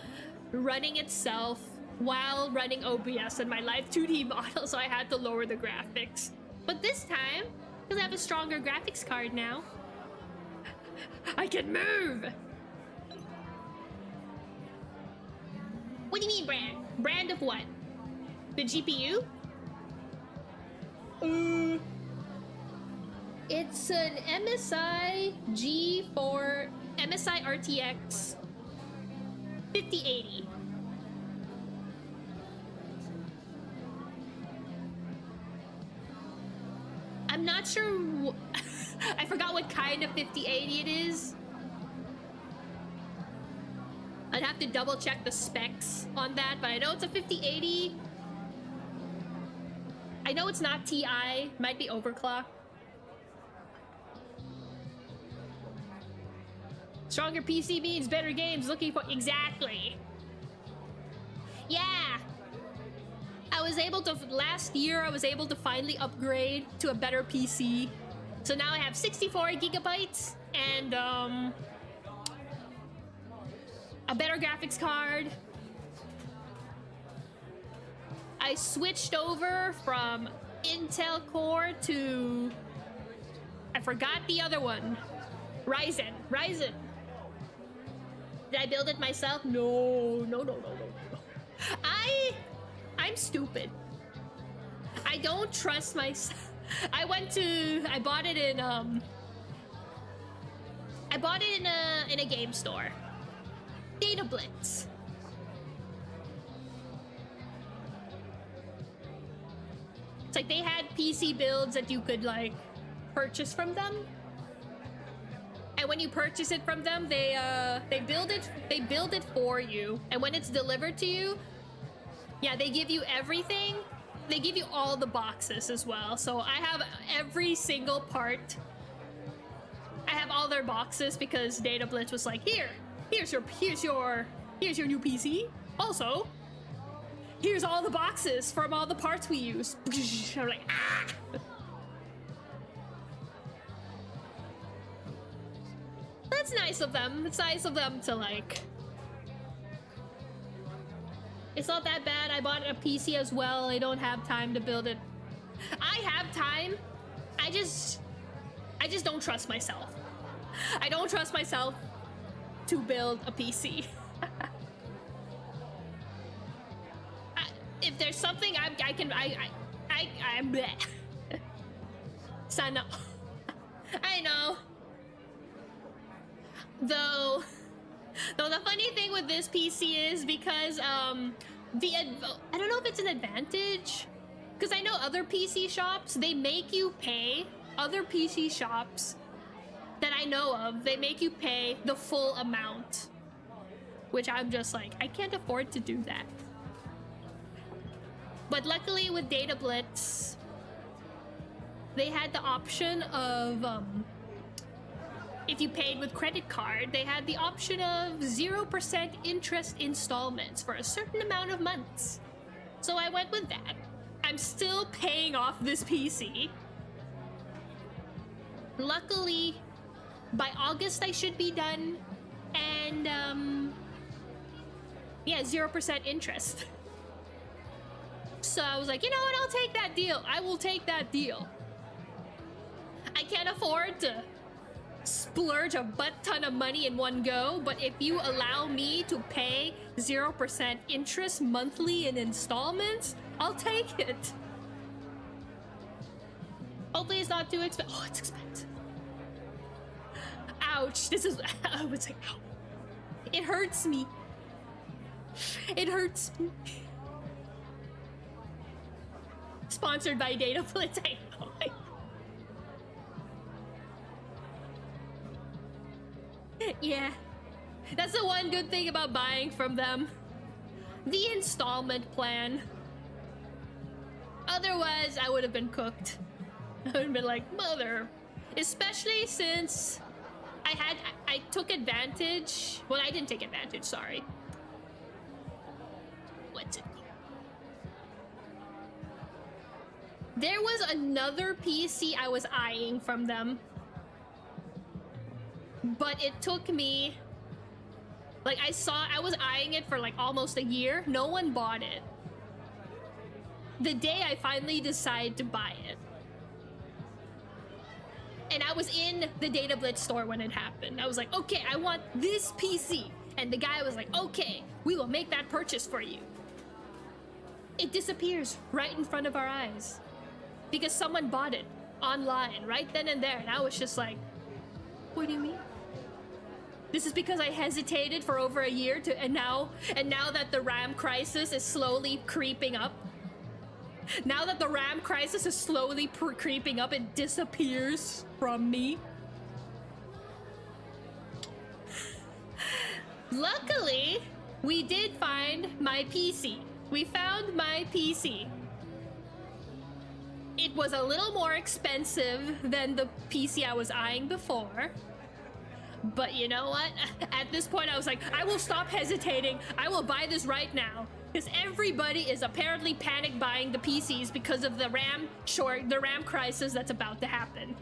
running itself while running OBS in my live 2D model, so I had to lower the graphics. But this time, because I have a stronger graphics card now, I can move! What do you mean brand? Brand of what? The GPU? It's an MSI G4, MSI RTX 5080. I'm not sure. I forgot what kind of 5080 it is. I'd have to double check the specs on that, but I know it's a 5080. I know it's not TI, might be overclock. Stronger PC means better games. Looking for exactly. Yeah. I was able to last year. I was able to finally upgrade to a better PC. So now I have 64 gigabytes and a better graphics card. I switched over from Intel Core to, I forgot the other one. Ryzen. Did I build it myself? No. I'm stupid. I don't trust myself. I bought it in a game store. Data Blitz. It's like they had PC builds that you could like purchase from them. And when you purchase it from them, they build it for you. And when it's delivered to you, yeah, they give you everything. They give you all the boxes as well. So I have every single part. I have all their boxes because Data Blitz was like, here's your new PC. Also, here's all the boxes from all the parts we use. I'm like, ah. That's nice of them. It's nice of them to like. It's not that bad. I bought a PC as well. I don't have time to build it. I have time. I just don't trust myself. I don't trust myself to build a PC. If there's something I'm bleh. So no. I know. Though the funny thing with this PC is because I don't know if it's an advantage, because I know other PC shops, they make you pay. Other PC shops that I know of, they make you pay the full amount, which I'm just like, I can't afford to do that. But luckily with Data Blitz, they had the option of if you paid with credit card, they had the option of 0% interest installments for a certain amount of months. So I went with that. I'm still paying off this PC. Luckily, by August I should be done. And, yeah, 0% interest. So I was like, you know what, I'll take that deal. I will take that deal. I can't afford to splurge a butt ton of money in one go, but if you allow me to pay 0% interest monthly in installments, I'll take it. Hopefully it's not too expensive. Oh, it's expensive. Ouch. This is, I was like, ow. It hurts me. It hurts me. Sponsored by Data Blitz, I know. Yeah, that's the one good thing about buying from them. The installment plan. Otherwise, I would have been cooked. I would have been like, mother. Especially since I took advantage. Well, I didn't take advantage, sorry. What's it called? There was another PC I was eyeing from them. But it took me, like I was eyeing it for like almost a year. No one bought it. The day I finally decided to buy it. And I was in the Data Blitz store when it happened. I was like, okay, I want this PC. And the guy was like, okay, we will make that purchase for you. It disappears right in front of our eyes. Because someone bought it online right then and there. And I was just like, what do you mean? This is because I hesitated for over a year and now that the RAM crisis is slowly creeping up, Now that the RAM crisis is slowly creeping up, it disappears from me. Luckily, we did find my PC. We found my PC. It was a little more expensive than the PC I was eyeing before. But you know what? At this point, I was like, I will stop hesitating. I will buy this right now. Because everybody is apparently panic buying the PCs because of the RAM crisis that's about to happen.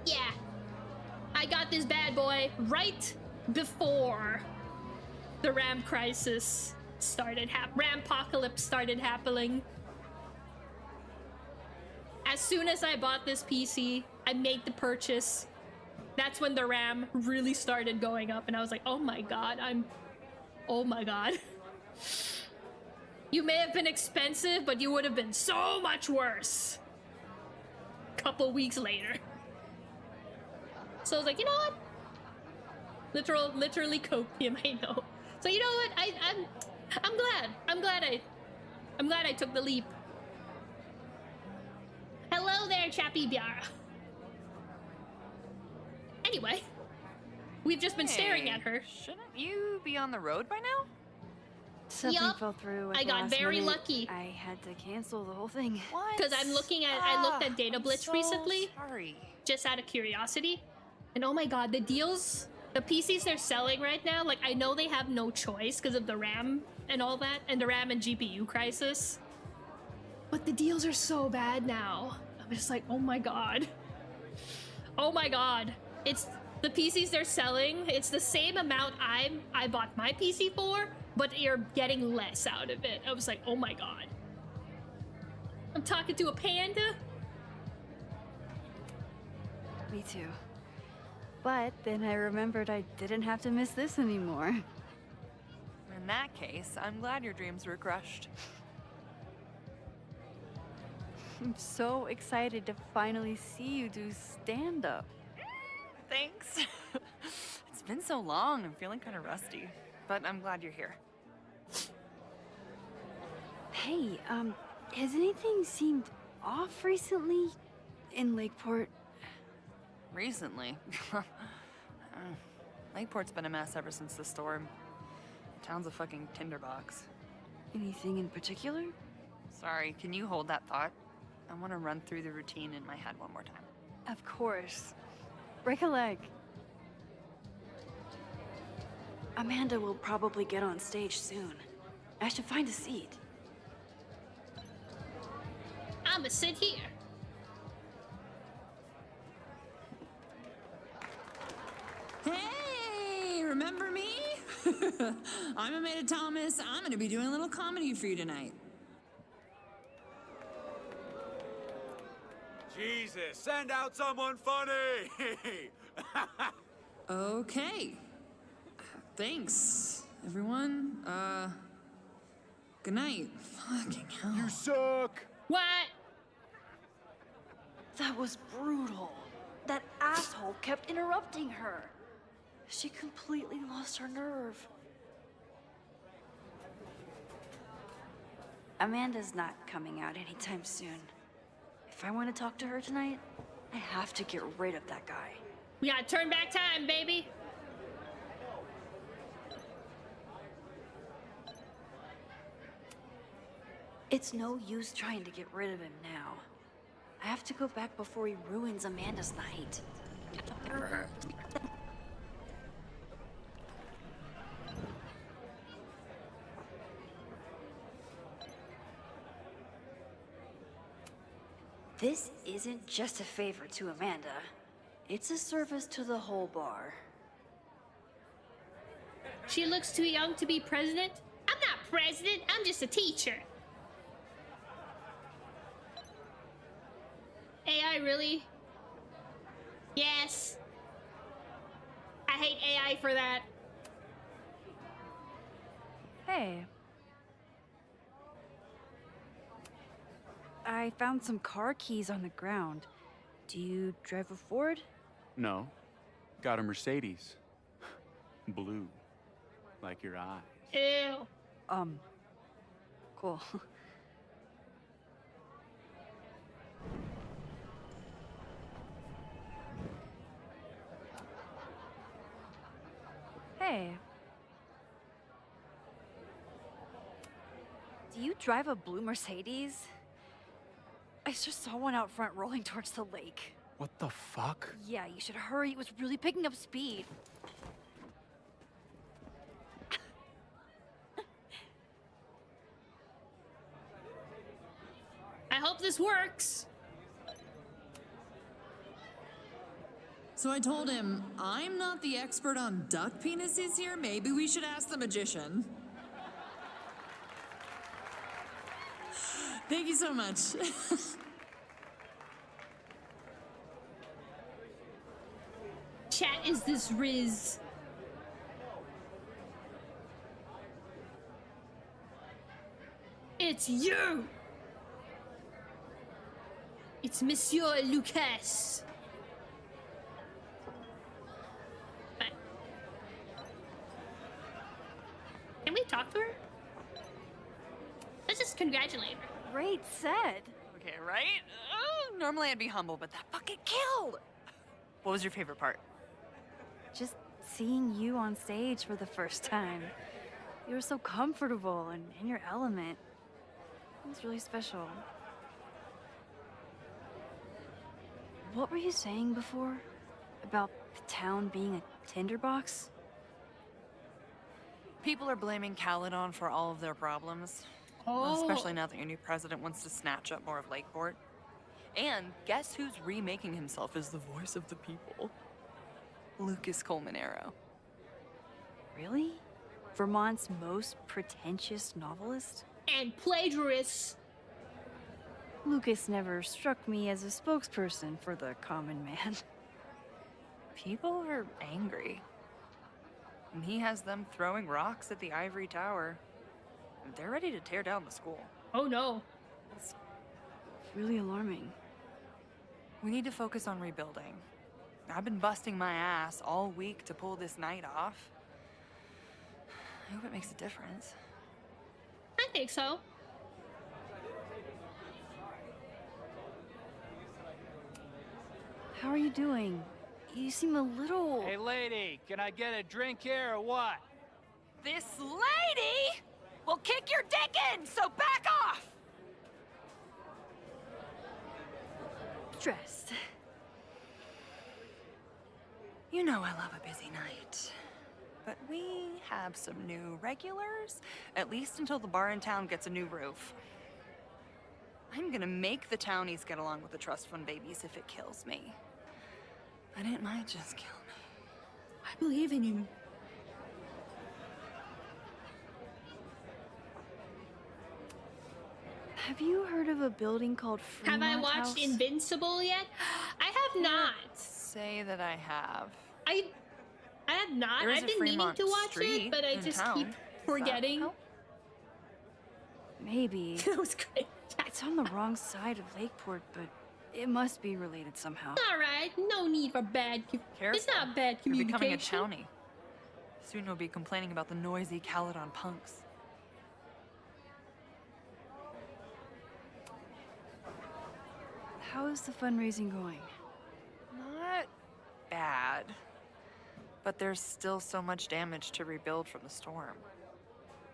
Yeah. I got this bad boy right before the RAM crisis started RAM-pocalypse started happening. As soon as I bought this PC, I made the purchase. That's when the RAM really started going up, and I was like, oh my god, oh my god. You may have been expensive, but you would have been so much worse. Couple weeks later. So I was like, you know what? Literally copium, I know. So you know what? I'm glad I took the leap. Hello there, Chappie Biara. Anyway, we've just been staring at her. Shouldn't you be on the road by now? Something Yup. fell through. At I the got last very minute. lucky. I had to cancel the whole thing. Because I looked at Data Blitz so recently, sorry. just out of curiosity, and oh my god, the deals, the PCs they're selling right now, like I know they have no choice because of the RAM and all that, and the RAM and GPU crisis, but the deals are so bad now. I'm just like, oh my god. Oh my god. It's the PCs they're selling, it's the same amount I bought my PC for, but you're getting less out of it. I was like, oh my god. I'm talking to a panda? Me too. But then I remembered I didn't have to miss this anymore. In that case, I'm glad your dreams were crushed. I'm so excited to finally see you do stand-up. Thanks. It's been so long, I'm feeling kind of rusty. But I'm glad you're here. Hey, has anything seemed off recently in Lakeport? Recently? Lakeport's been a mess ever since the storm. The town's a fucking tinderbox. Anything in particular? Sorry, can you hold that thought? I want to run through the routine in my head one more time. Of course. Break a leg. Amanda will probably get on stage soon. I should find a seat. I'ma sit here. Hey, remember me? I'm Amanda Thomas. I'm gonna be doing a little comedy for you tonight. Jesus, send out someone funny! Okay. Thanks, everyone. Good night. Fucking hell. You suck! What? That was brutal. That asshole kept interrupting her. She completely lost her nerve. Amanda's not coming out anytime soon. If I want to talk to her tonight, I have to get rid of that guy. We gotta turn back time, baby. It's no use trying to get rid of him now. I have to go back before he ruins Amanda's night. This isn't just a favor to Amanda. It's a service to the whole bar. She looks too young to be president? I'm not president, I'm just a teacher. AI, really? Yes. I hate AI for that. Hey. I found some car keys on the ground. Do you drive a Ford? No. Got a Mercedes. Blue. Like your eyes. Ew. Cool. Hey. Do you drive a blue Mercedes? I just saw one out front rolling towards the lake. What the fuck? Yeah, you should hurry. It was really picking up speed. I hope this works. So I told him, I'm not the expert on duck penises here. Maybe we should ask the magician. Thank you so much. Chat, is this Riz? It's you! It's Monsieur Lucas. Can we talk to her? Let's just congratulate her. Great set. Okay, right? Normally I'd be humble, but that fucking killed! What was your favorite part? Just seeing you on stage for the first time. You were so comfortable and in your element. It was really special. What were you saying before? About the town being a tinderbox? People are blaming Caledon for all of their problems. Oh. Especially now that your new president wants to snatch up more of Lakeport. And guess who's remaking himself as the voice of the people? Lucas Colmanero. Really? Vermont's most pretentious novelist? And plagiarist. Lucas never struck me as a spokesperson for the common man. People are angry. And he has them throwing rocks at the Ivory Tower. And they're ready to tear down the school. Oh no. It's really alarming. We need to focus on rebuilding. I've been busting my ass all week to pull this night off. I hope it makes a difference. I think so. How are you doing? You seem a little... Hey, lady, can I get a drink here or what? This lady will kick your dick in, so back off! Stressed. You know I love a busy night. But we have some new regulars, at least until the bar in town gets a new roof. I'm gonna make the townies get along with the trust fund babies if it kills me. But it might just kill me. I believe in you. Have you heard of a building called Fremont Have I watched House? Invincible yet? I have not. Say that I have. I have not. There is I've a been meaning Fremont to watch Street it, but I in just town. keep forgetting. Maybe. That was great. It's on the wrong side of Lakeport, but it must be related somehow. All right, no need for bad. It's not bad You're communication. becoming a townie. Soon you'll be complaining about the noisy Caledon punks. How is the fundraising going? Not bad. But there's still so much damage to rebuild from the storm.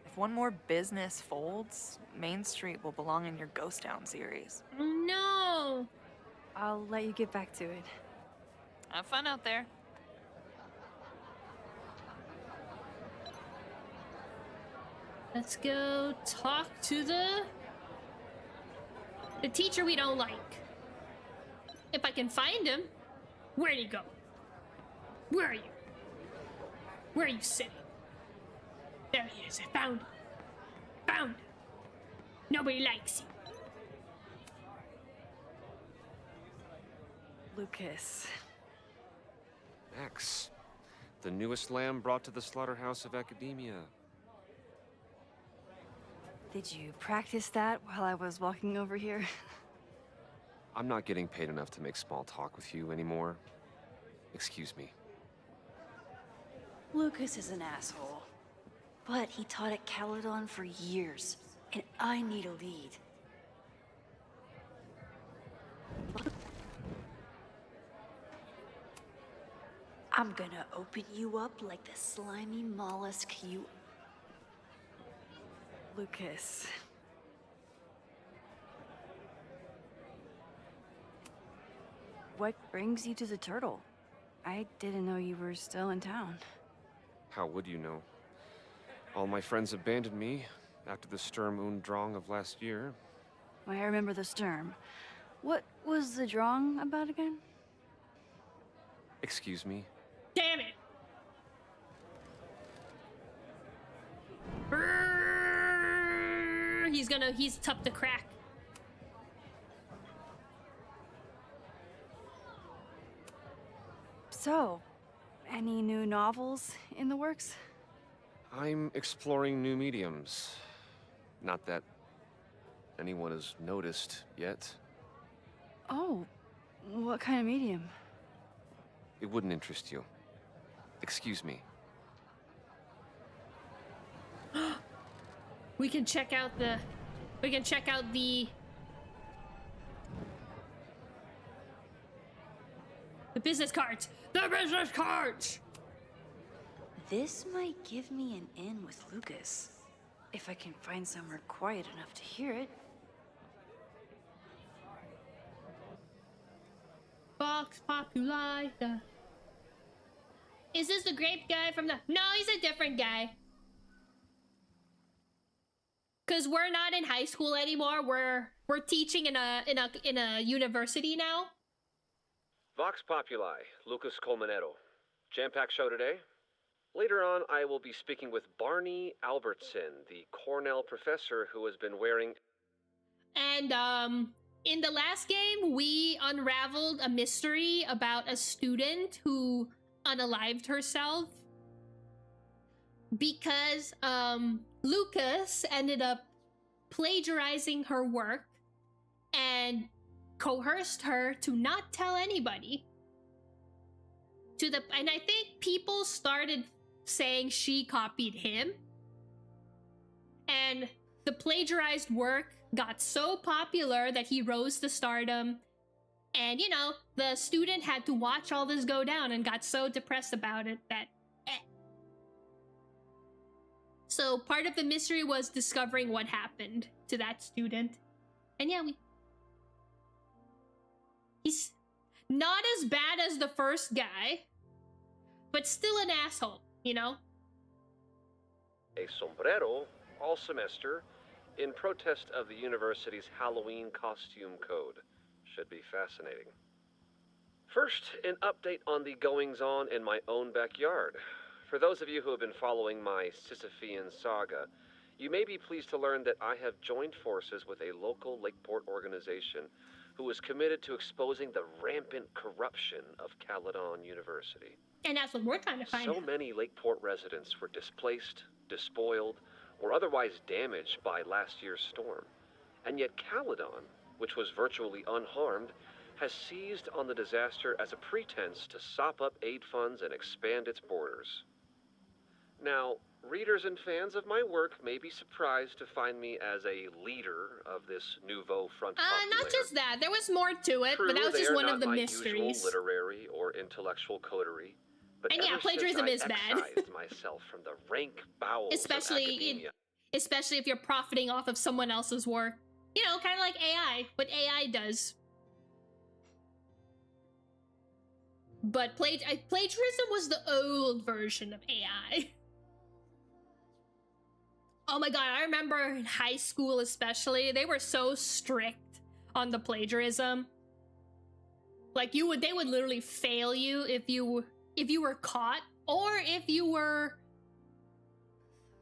If one more business folds, Main Street will belong in your Ghost Town series. No. I'll let you get back to it. Have fun out there. Let's go talk to the teacher we don't like. If I can find him. Where'd he go? Where are you? Where are you sitting? There he is. I found him. Found him. Nobody likes him. Lucas. Max, the newest lamb brought to the slaughterhouse of academia. Did you practice that while I was walking over here? I'm not getting paid enough to make small talk with you anymore. Excuse me. Lucas is an asshole. But he taught at Caledon for years, and I need a lead. I'm gonna open you up like the slimy mollusk you... Lucas. What brings you to the turtle? I didn't know you were still in town. How would you know? All my friends abandoned me after the Sturm und Drang of last year. I remember the Sturm. What was the Drang about again? Excuse me? Damn it! He's tough to crack. So, any new novels in the works? I'm exploring new mediums. Not that anyone has noticed yet. Oh, what kind of medium? It wouldn't interest you. Excuse me. We can check out the business cards. The business cards. This might give me an in with Lucas. If I can find somewhere quiet enough to hear it. Vox Populi. Is this the grape guy from the... No, he's a different guy. Cause we're not in high school anymore. We're teaching in a university now. Vox Populi, Lucas Colmenero. Jam-packed show today. Later on, I will be speaking with Barney Albertson, the Cornell professor who has been wearing... And, in the last game, we unraveled a mystery about a student who unalived herself. Because, Lucas ended up plagiarizing her work and coerced her to not tell anybody. And I think people started saying she copied him. And the plagiarized work got so popular that he rose to stardom. And, you know, the student had to watch all this go down and got so depressed about it that... So part of the mystery was discovering what happened to that student. And yeah, he's not as bad as the first guy, but still an asshole, you know? A sombrero all semester in protest of the university's Halloween costume code. Should be fascinating. First, an update on the goings-on in my own backyard. For those of you who have been following my Sisyphean saga, you may be pleased to learn that I have joined forces with a local Lakeport organization who is committed to exposing the rampant corruption of Caledon University. And that's what we're trying to find So out. many Lakeport residents were displaced, despoiled, or otherwise damaged by last year's storm. And yet Caledon, which was virtually unharmed, has seized on the disaster as a pretense to sop up aid funds and expand its borders. Now, readers and fans of my work may be surprised to find me as a leader of this nouveau front populaire. Not just that. There was more to it, but that was just one of the mysteries. Usual literary or intellectual coterie. But And yeah, ever plagiarism since is I bad. excised myself from the rank bowels of academia. Especially if you're profiting off of someone else's work. You know, kind of like AI, what AI does. But plagiarism was the old version of AI. Oh my god, I remember in high school especially, they were so strict on the plagiarism. Like they would literally fail you if you were caught, or if you were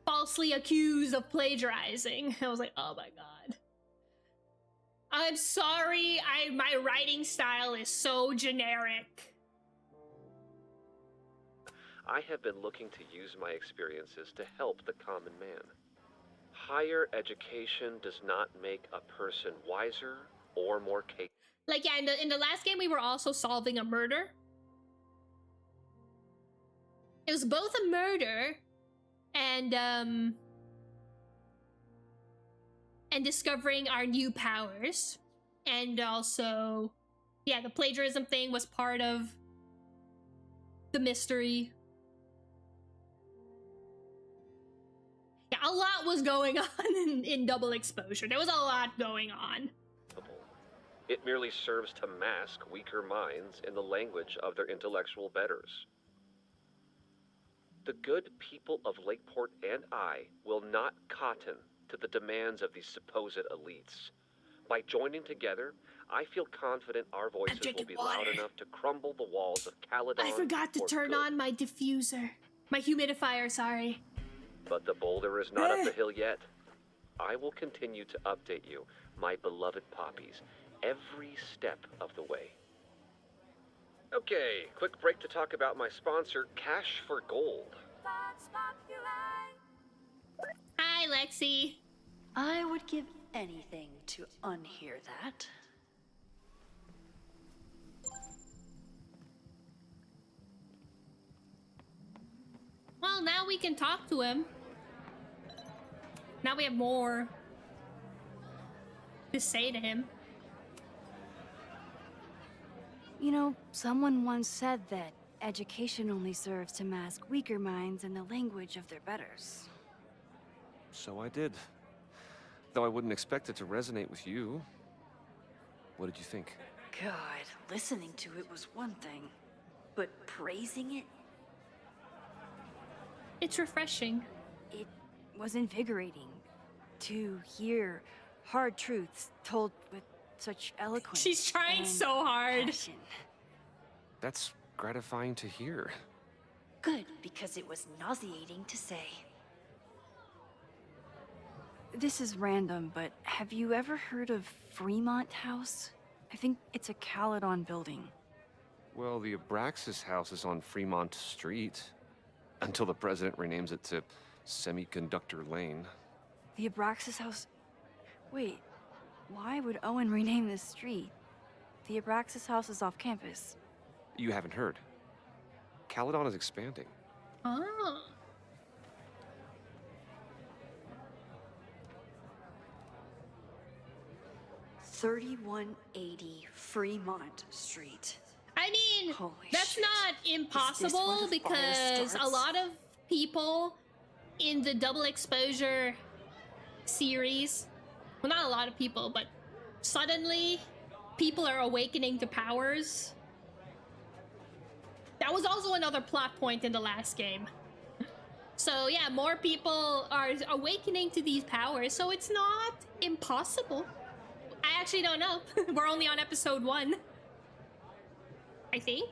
falsely accused of plagiarizing. I was like, oh my god. I'm sorry, my writing style is so generic. I have been looking to use my experiences to help the common man. Higher education does not make a person wiser or more capable. Like, yeah, in the last game, we were also solving a murder. It was both a murder and discovering our new powers. And also, yeah, the plagiarism thing was part of the mystery. Yeah, a lot was going on in Double Exposure. There was a lot going on. It merely serves to mask weaker minds in the language of their intellectual betters. The good people of Lakeport and I will not cotton to the demands of these supposed elites. By joining together, I feel confident our voices will be loud enough to crumble the walls of Caledon. I forgot to turn on my diffuser. My humidifier, sorry. But the boulder is not up the hill yet. I will continue to update you, my beloved poppies, every step of the way. Okay, quick break to talk about my sponsor, Cash for Gold. Hi, Lexi. I would give anything to unhear that. Well, now we can talk to him. Now we have more to say to him. You know, someone once said that education only serves to mask weaker minds in the language of their betters. So I did. Though I wouldn't expect it to resonate with you. What did you think? God, listening to it was one thing, but praising it? It's refreshing. It was invigorating to hear hard truths told with such eloquence. She's trying so hard. Passion. That's gratifying to hear. Good, because it was nauseating to say. This is random, but have you ever heard of Fremont House? I think it's a Caledon building. Well, the Abraxas house is on Fremont Street. Until the president renames it to Semiconductor Lane. The Abraxas House? Wait, why would Owen rename this street? The Abraxas House is off campus. You haven't heard. Caledon is expanding. Oh. $3180 Fremont Street. I mean, Holy that's shit. not impossible because a lot of people in the Double Exposure series, well, not a lot of people, but suddenly people are awakening to powers. That was also another plot point in the last game. So yeah, more people are awakening to these powers, so it's not impossible. I actually don't know. We're only on episode 1. I think.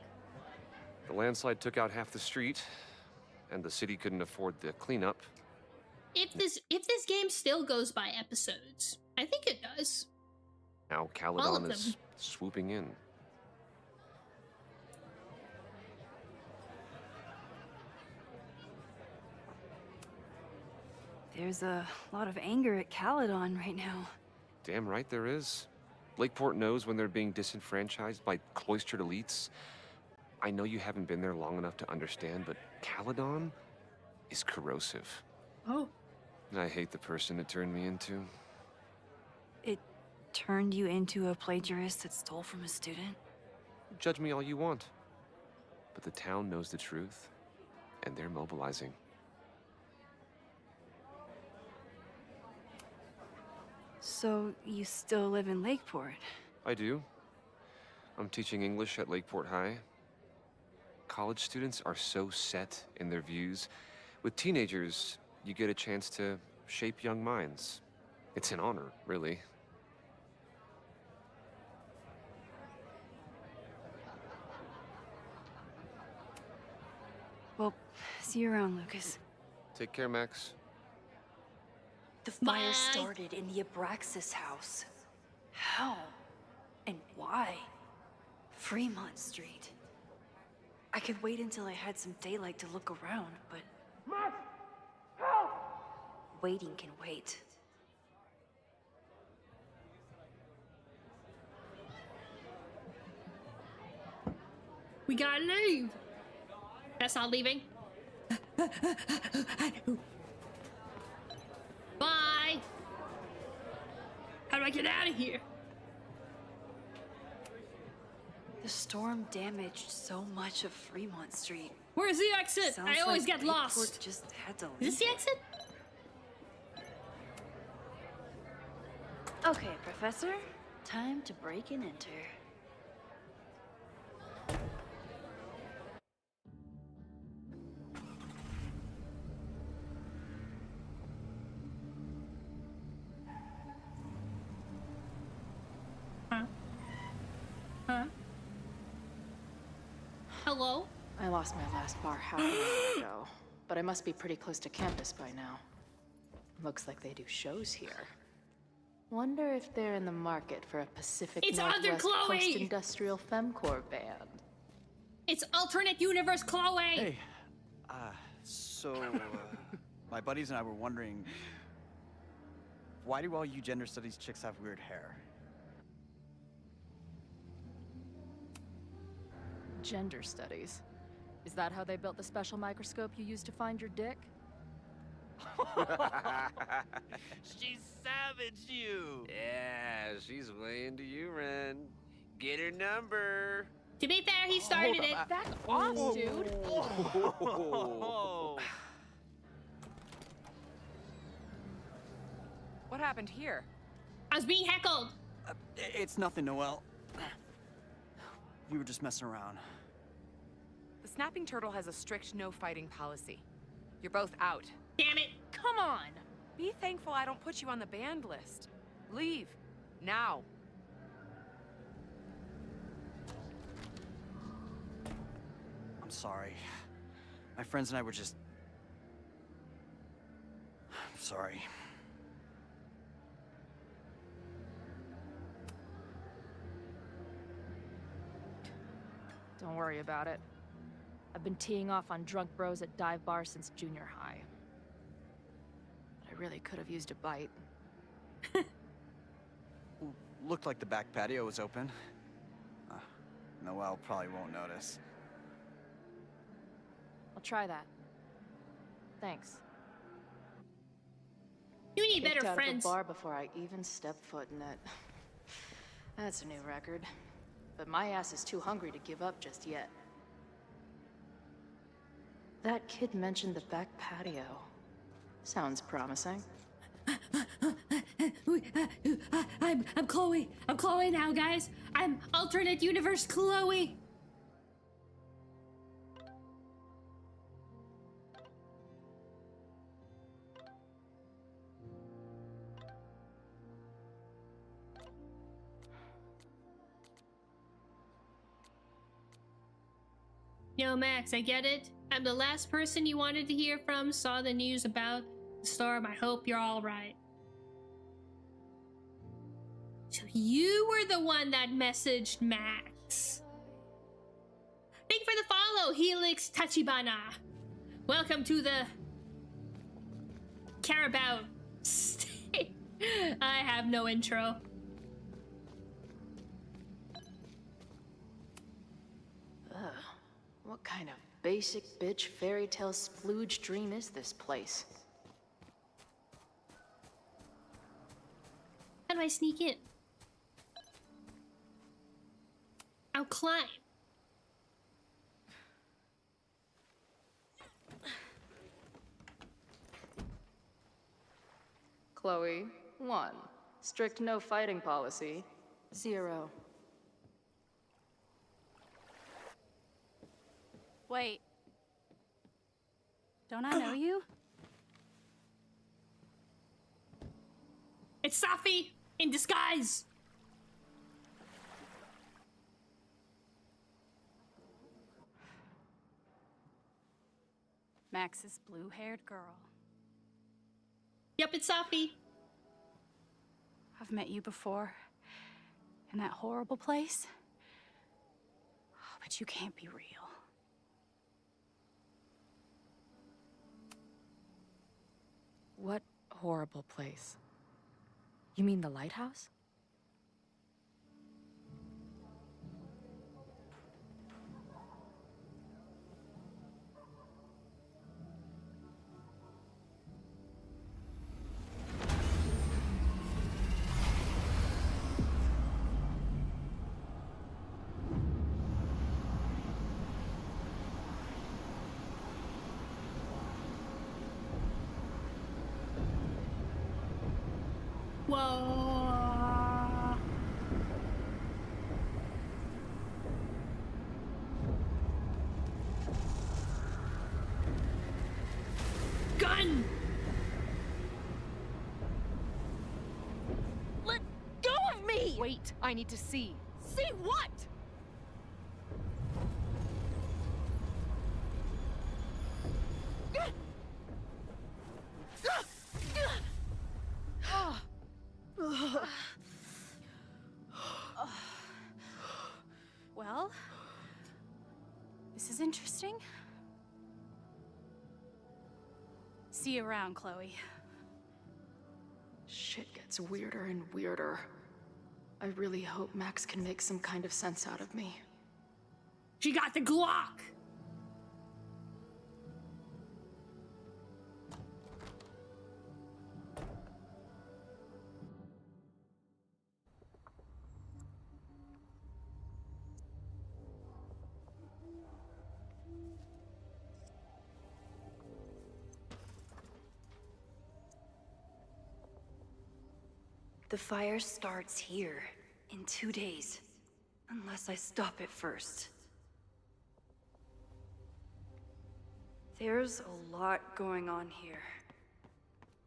The landslide took out half the street, and the city couldn't afford the cleanup. If this game still goes by episodes, I think it does. Now Caledon is swooping in. There's a lot of anger at Caledon right now. Damn right there is. Lakeport knows when they're being disenfranchised by cloistered elites. I know you haven't been there long enough to understand, but Caledon is corrosive. Oh. I hate the person it turned me into. It turned you into a plagiarist that stole from a student? Judge me all you want. But the town knows the truth, and they're mobilizing. So, you still live in Lakeport? I do. I'm teaching English at Lakeport High. College students are so set in their views. With teenagers, you get a chance to shape young minds. It's an honor, really. Well, see you around, Lucas. Take care, Max. The fire started in the Abraxas house. How? And why? Fremont Street. I could wait until I had some daylight to look around, but... Max! Help! Waiting can wait. We gotta leave. That's not leaving. Bye. How do I get out of here? The storm damaged so much of Fremont Street. Where's the exit? Sounds I always like get lost. Lakeport just had to Is this the leave it. exit? Okay, Professor. Time to break and enter. Huh? Hello? I lost my last bar half an hour ago, but I must be pretty close to campus by now. Looks like they do shows here. Wonder if they're in the market for a Pacific It's Other Northwest Chloe! post-industrial femcore band. It's alternate universe Chloe! Hey, my buddies and I were wondering, why do all you gender studies chicks have weird hair? Gender studies. Is that how they built the special microscope you used to find your dick? She savaged you! Yeah, she's way into you, Ren. Get her number. To be fair, he started it. Back off, dude! What happened here? I was being heckled. It's nothing, Noelle. We were just messing around. The snapping turtle has a strict no fighting policy. You're both out. Damn it. Come on! Be thankful I don't put you on the banned list. Leave. Now. I'm sorry. My friends and I were just... I'm sorry. Don't worry about it. I've been teeing off on drunk bros at dive bars since junior high. But I really could have used a bite. Looked like the back patio was open. Noelle probably won't notice. I'll try that. Thanks. You need Kicked better out friends. Of the bar before I even stepped foot in it. That's a new record. But my ass is too hungry to give up just yet. That kid mentioned the back patio. Sounds promising. I'm Chloe. I'm Chloe now, guys. I'm alternate universe Chloe. Yo, Max, I get it. I'm the last person you wanted to hear from. Saw the news about the storm. I hope you're all right. So you were the one that messaged Max. Thank you for the follow, Helix Tachibana. Welcome to the Carabao state. I have no intro. Ugh. What kind of basic bitch fairy tale splooge dream is this place? How do I sneak in? I'll climb. Chloe, 1. Strict no fighting policy. 0. Wait. Don't I know you? It's Safi in disguise. Max's blue-haired girl. Yep, it's Safi. I've met you before. In that horrible place. Oh, but you can't be real. What horrible place? You mean the lighthouse? Whoa. Gun! Let go of me! Wait, I need to see. See what? Well, this is interesting. See you around, Chloe. Shit gets weirder and weirder. I really hope Max can make some kind of sense out of me. She got the Glock! The fire starts here in 2 days, unless I stop it first. There's a lot going on here.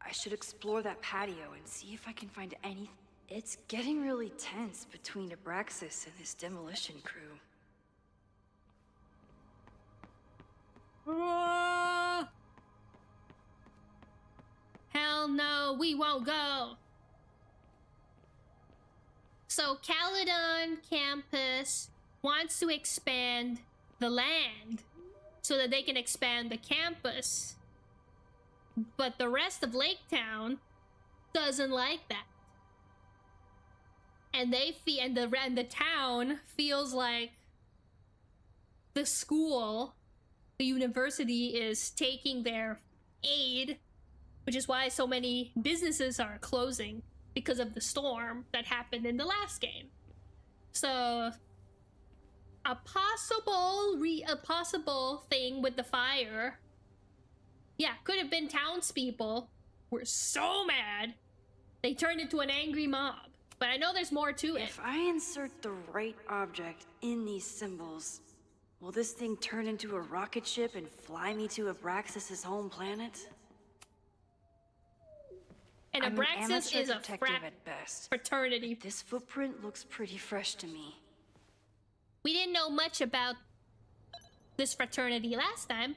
I should explore that patio and see if I can find any. It's getting really tense between Abraxas and his demolition crew. Hell no, we won't go. So Caledon campus wants to expand the land so that they can expand the campus. But the rest of Lake Town doesn't like that. And the town feels like the school, the university is taking their aid, which is why so many businesses are closing because of the storm that happened in the last game. So a possible thing with the fire, yeah, could have been townspeople were so mad they turned into an angry mob. But I know there's more to it. If I insert the right object in these symbols, will this thing turn into a rocket ship and fly me to Abraxas' home planet? And I'm Abraxas is a at best. fraternity. This footprint looks pretty fresh to me. We didn't know much about this fraternity last time.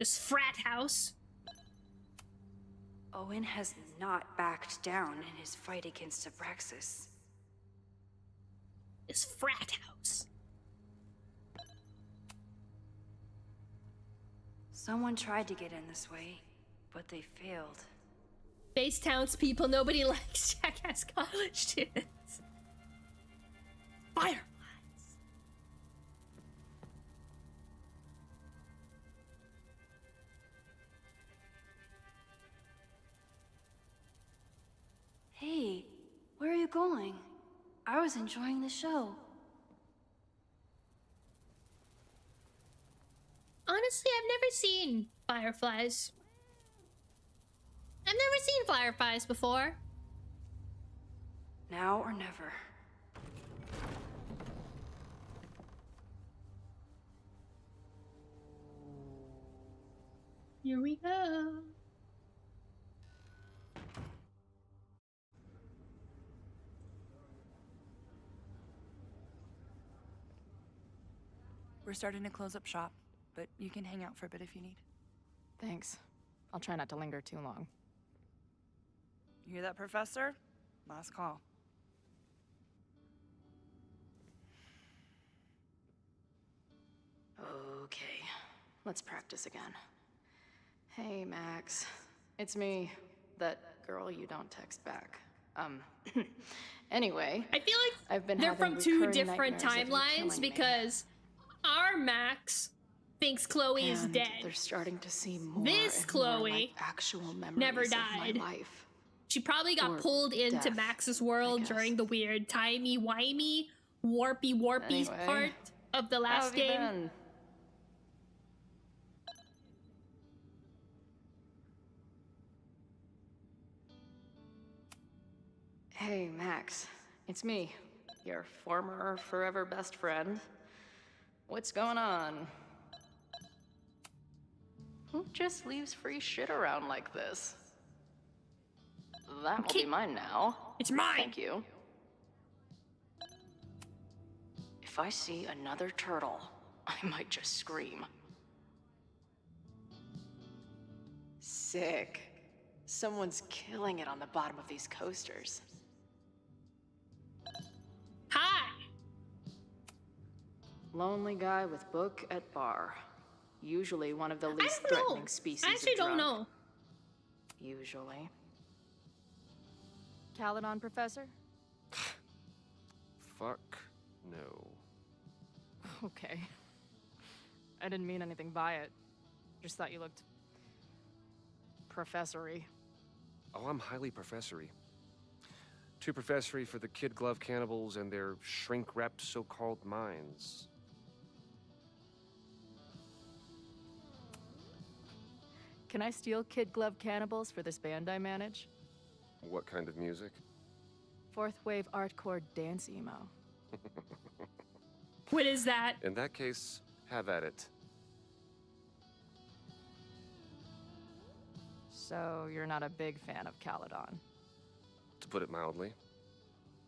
This frat house. Owen has not backed down in his fight against Abraxas. This frat house. Someone tried to get in this way, but they failed. Base townspeople, nobody likes jackass college students. Fireflies. Hey, where are you going? I was enjoying the show. Honestly, I've never seen fireflies. I've never seen fireflies before. Now or never. Here we go. We're starting to close up shop, but you can hang out for a bit if you need. Thanks. I'll try not to linger too long. You hear that, Professor? Last call. Okay, let's practice again. Hey, Max. It's me, that girl you don't text back. Anyway, I feel like I've been they're having from two recurring different nightmares of you timelines killing me. because our Max thinks Chloe is And dead. they're starting to see more This and Chloe more like actual memories never of died. my life. She probably got Or pulled into death, Max's world during the weird timey-wimey, warpy Anyway, part of the How last have you game. been? Hey, Max. It's me, your former forever best friend. What's going on? Who just leaves free shit around like this? That will be mine now. It's mine! Thank you. If I see another turtle, I might just scream. Sick. Someone's killing it on the bottom of these coasters. Hi! Lonely guy with book at bar. Usually one of the least don't know. threatening species I actually of don't drunk. know. Usually. Caledon, Professor? Fuck no. Okay. I didn't mean anything by it. Just thought you looked... professory. Oh, I'm highly professory. Too professory for the kid glove cannibals and their shrink-wrapped so-called minds. Can I steal kid glove cannibals for this band I manage? What kind of music? Fourth wave artcore dance emo. What is that? In that case, have at it. So you're not a big fan of Caledon? To put it mildly.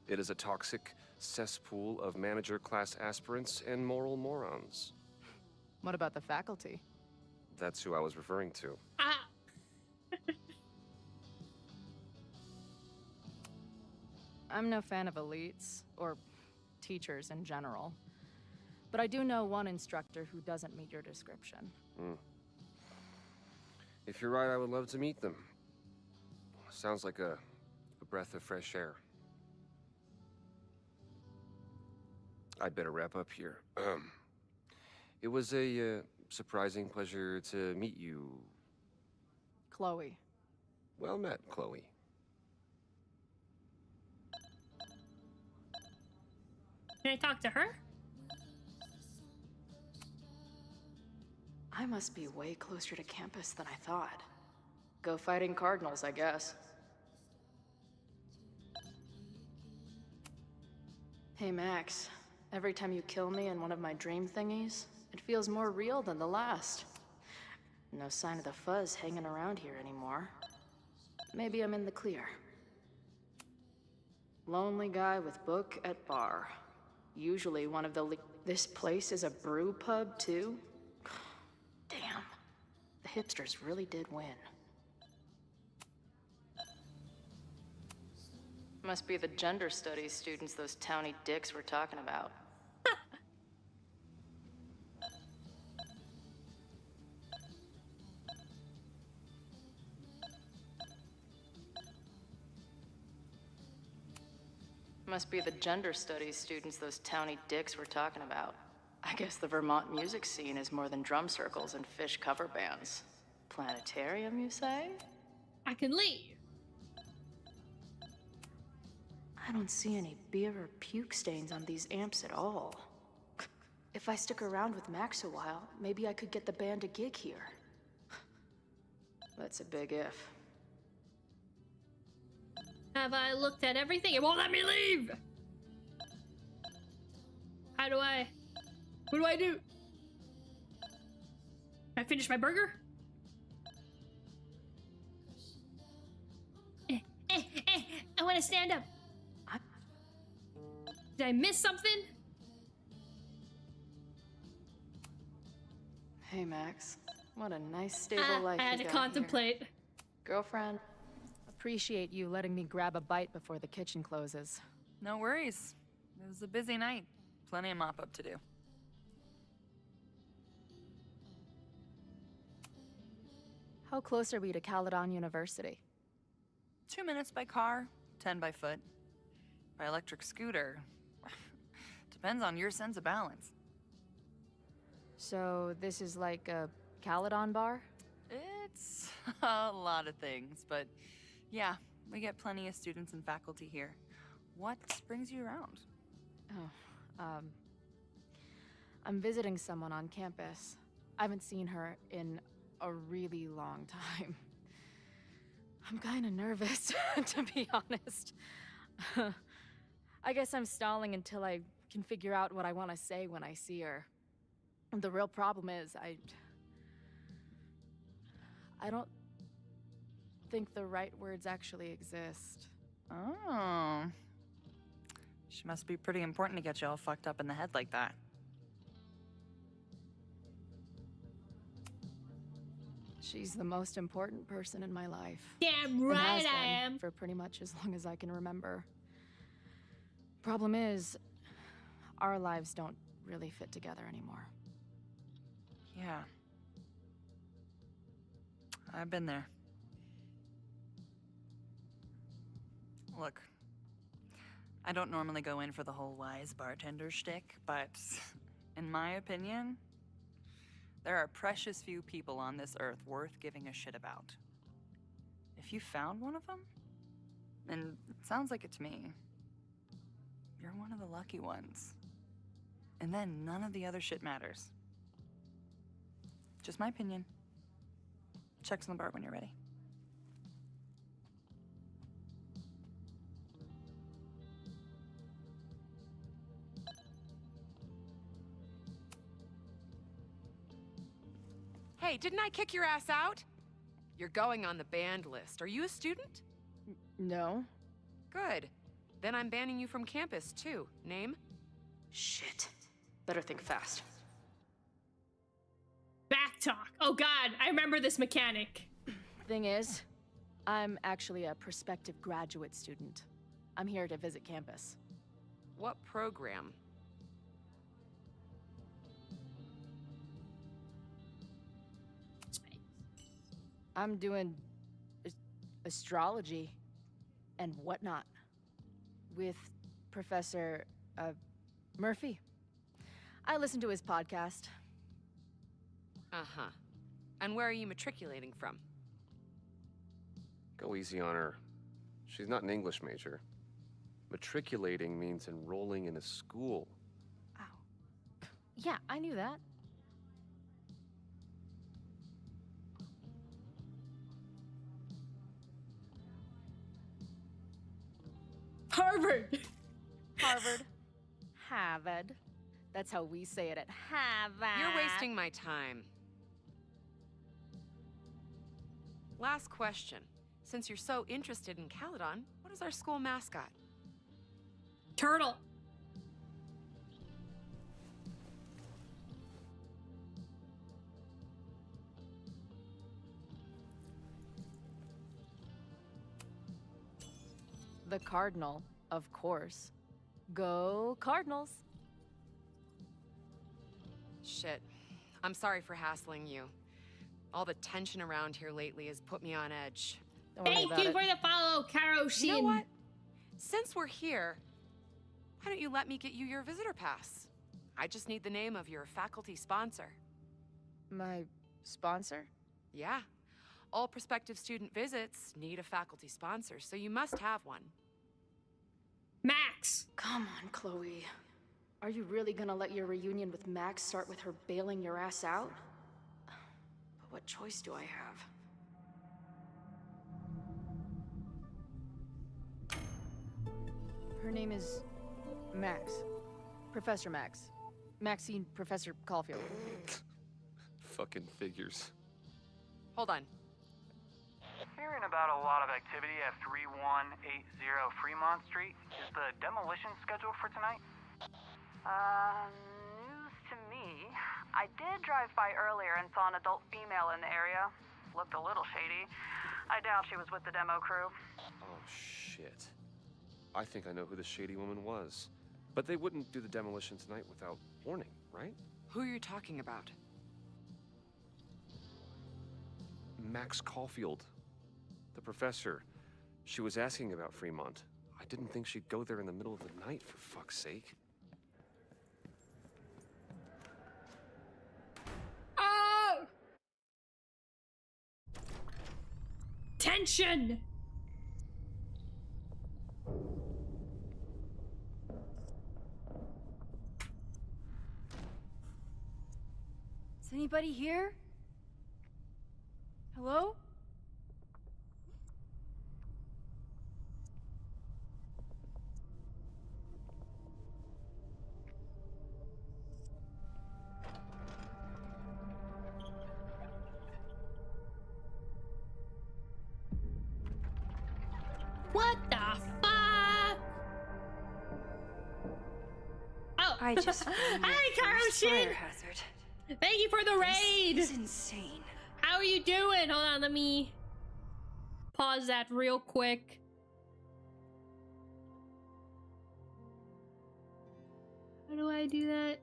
It is a toxic cesspool of manager-class aspirants and moral morons. What about the faculty? That's who I was referring to. Ah! I'm no fan of elites, or teachers in general. But I do know one instructor who doesn't meet your description. If you're right, I would love to meet them. Sounds like a breath of fresh air. I'd better wrap up here. It was a surprising pleasure to meet you. Chloe. Well met, Chloe. Can I talk to her? I must be way closer to campus than I thought. Go fighting Cardinals, I guess. Hey, Max. Every time you kill me in one of my dream thingies, it feels more real than the last. No sign of the fuzz hanging around here anymore. Maybe I'm in the clear. Lonely guy with book at bar. Usually one of the This place is a brew pub, too? Damn. The hipsters really did win. Must be the gender studies students those towny dicks were talking about. Must be the gender studies students those towny dicks were talking about. I guess the Vermont music scene is more than drum circles and fish cover bands. Planetarium, you say? I can leave. I don't see any beer or puke stains on these amps at all. If I stick around with Max a while, maybe I could get the band a gig here. That's a big if. Have I looked at everything? It won't let me leave! How do I... What do I do? Can I finish my burger? I want to stand up. Did I miss something? Hey, Max. What a nice, stable life I had you to got contemplate. here. Girlfriend? Appreciate you letting me grab a bite before the kitchen closes. No worries. It was a busy night. Plenty of mop-up to do. How close are we to Caledon University? 2 minutes by car, 10 by foot. By electric scooter. Depends on your sense of balance. So this is like a Caledon bar? It's a lot of things, but yeah, we get plenty of students and faculty here. What brings you around? I'm visiting someone on campus. I haven't seen her in a really long time. I'm kinda nervous, to be honest. I guess I'm stalling until I can figure out what I want to say when I see her. The real problem is, I don't think the right words actually exist. Oh. She must be pretty important to get you all fucked up in the head like that. She's the most important person in my life. Damn And right has I been am. for pretty much as long as I can remember. Problem is, our lives don't really fit together anymore. Yeah. I've been there. Look, I don't normally go in for the whole wise bartender shtick, but in my opinion, there are precious few people on this earth worth giving a shit about. If you found one of them, and it sounds like it to me, you're one of the lucky ones. And then none of the other shit matters. Just my opinion. Checks on the bar when you're ready. Hey, didn't I kick your ass out? You're going on the banned list. Are you a student? No. Good. Then I'm banning you from campus, too. Name? Shit. Better think fast. Backtalk. Oh god, I remember this mechanic. Thing is, I'm actually a prospective graduate student. I'm here to visit campus. What program? I'm doing astrology and whatnot with Professor Murphy. I listen to his podcast. Uh-huh. And where are you matriculating from? Go easy on her. She's not an English major. Matriculating means enrolling in a school. Yeah, I knew that. Harvard! Harvard. Harvard. That's how we say it at Harvard. You're wasting my time. Last question. Since you're so interested in Caledon, what is our school mascot? Turtle. The Cardinal, of course. Go Cardinals. Shit. I'm sorry for hassling you. All the tension around here lately has put me on edge. Thank you for the follow, Karoline. You know what? Since we're here, why don't you let me get you your visitor pass? I just need the name of your faculty sponsor. My sponsor? Yeah. All prospective student visits need a faculty sponsor, so you must have one. Max! Come on, Chloe. Are you really gonna let your reunion with Max start with her bailing your ass out? But what choice do I have? Her name is Max. Professor Max. Maxine Professor Caulfield. Fucking figures. Hold on. Hearing about a lot of activity at 3180 Fremont Street. Is the demolition scheduled for tonight? News to me. I did drive by earlier and saw an adult female in the area. Looked a little shady. I doubt she was with the demo crew. Oh, shit. I think I know who the shady woman was. But they wouldn't do the demolition tonight without warning, right? Who are you talking about? Max Caulfield. The professor. She was asking about Fremont. I didn't think she'd go there in the middle of the night, for fuck's sake. Oh! Tension! Is anybody here? Hello? What the fuck? Oh. I just found my Hi, first Karoline. fire hazard. Thank you for the raid. This is insane. How are you doing? Hold on, let me pause that real quick. How do I do that?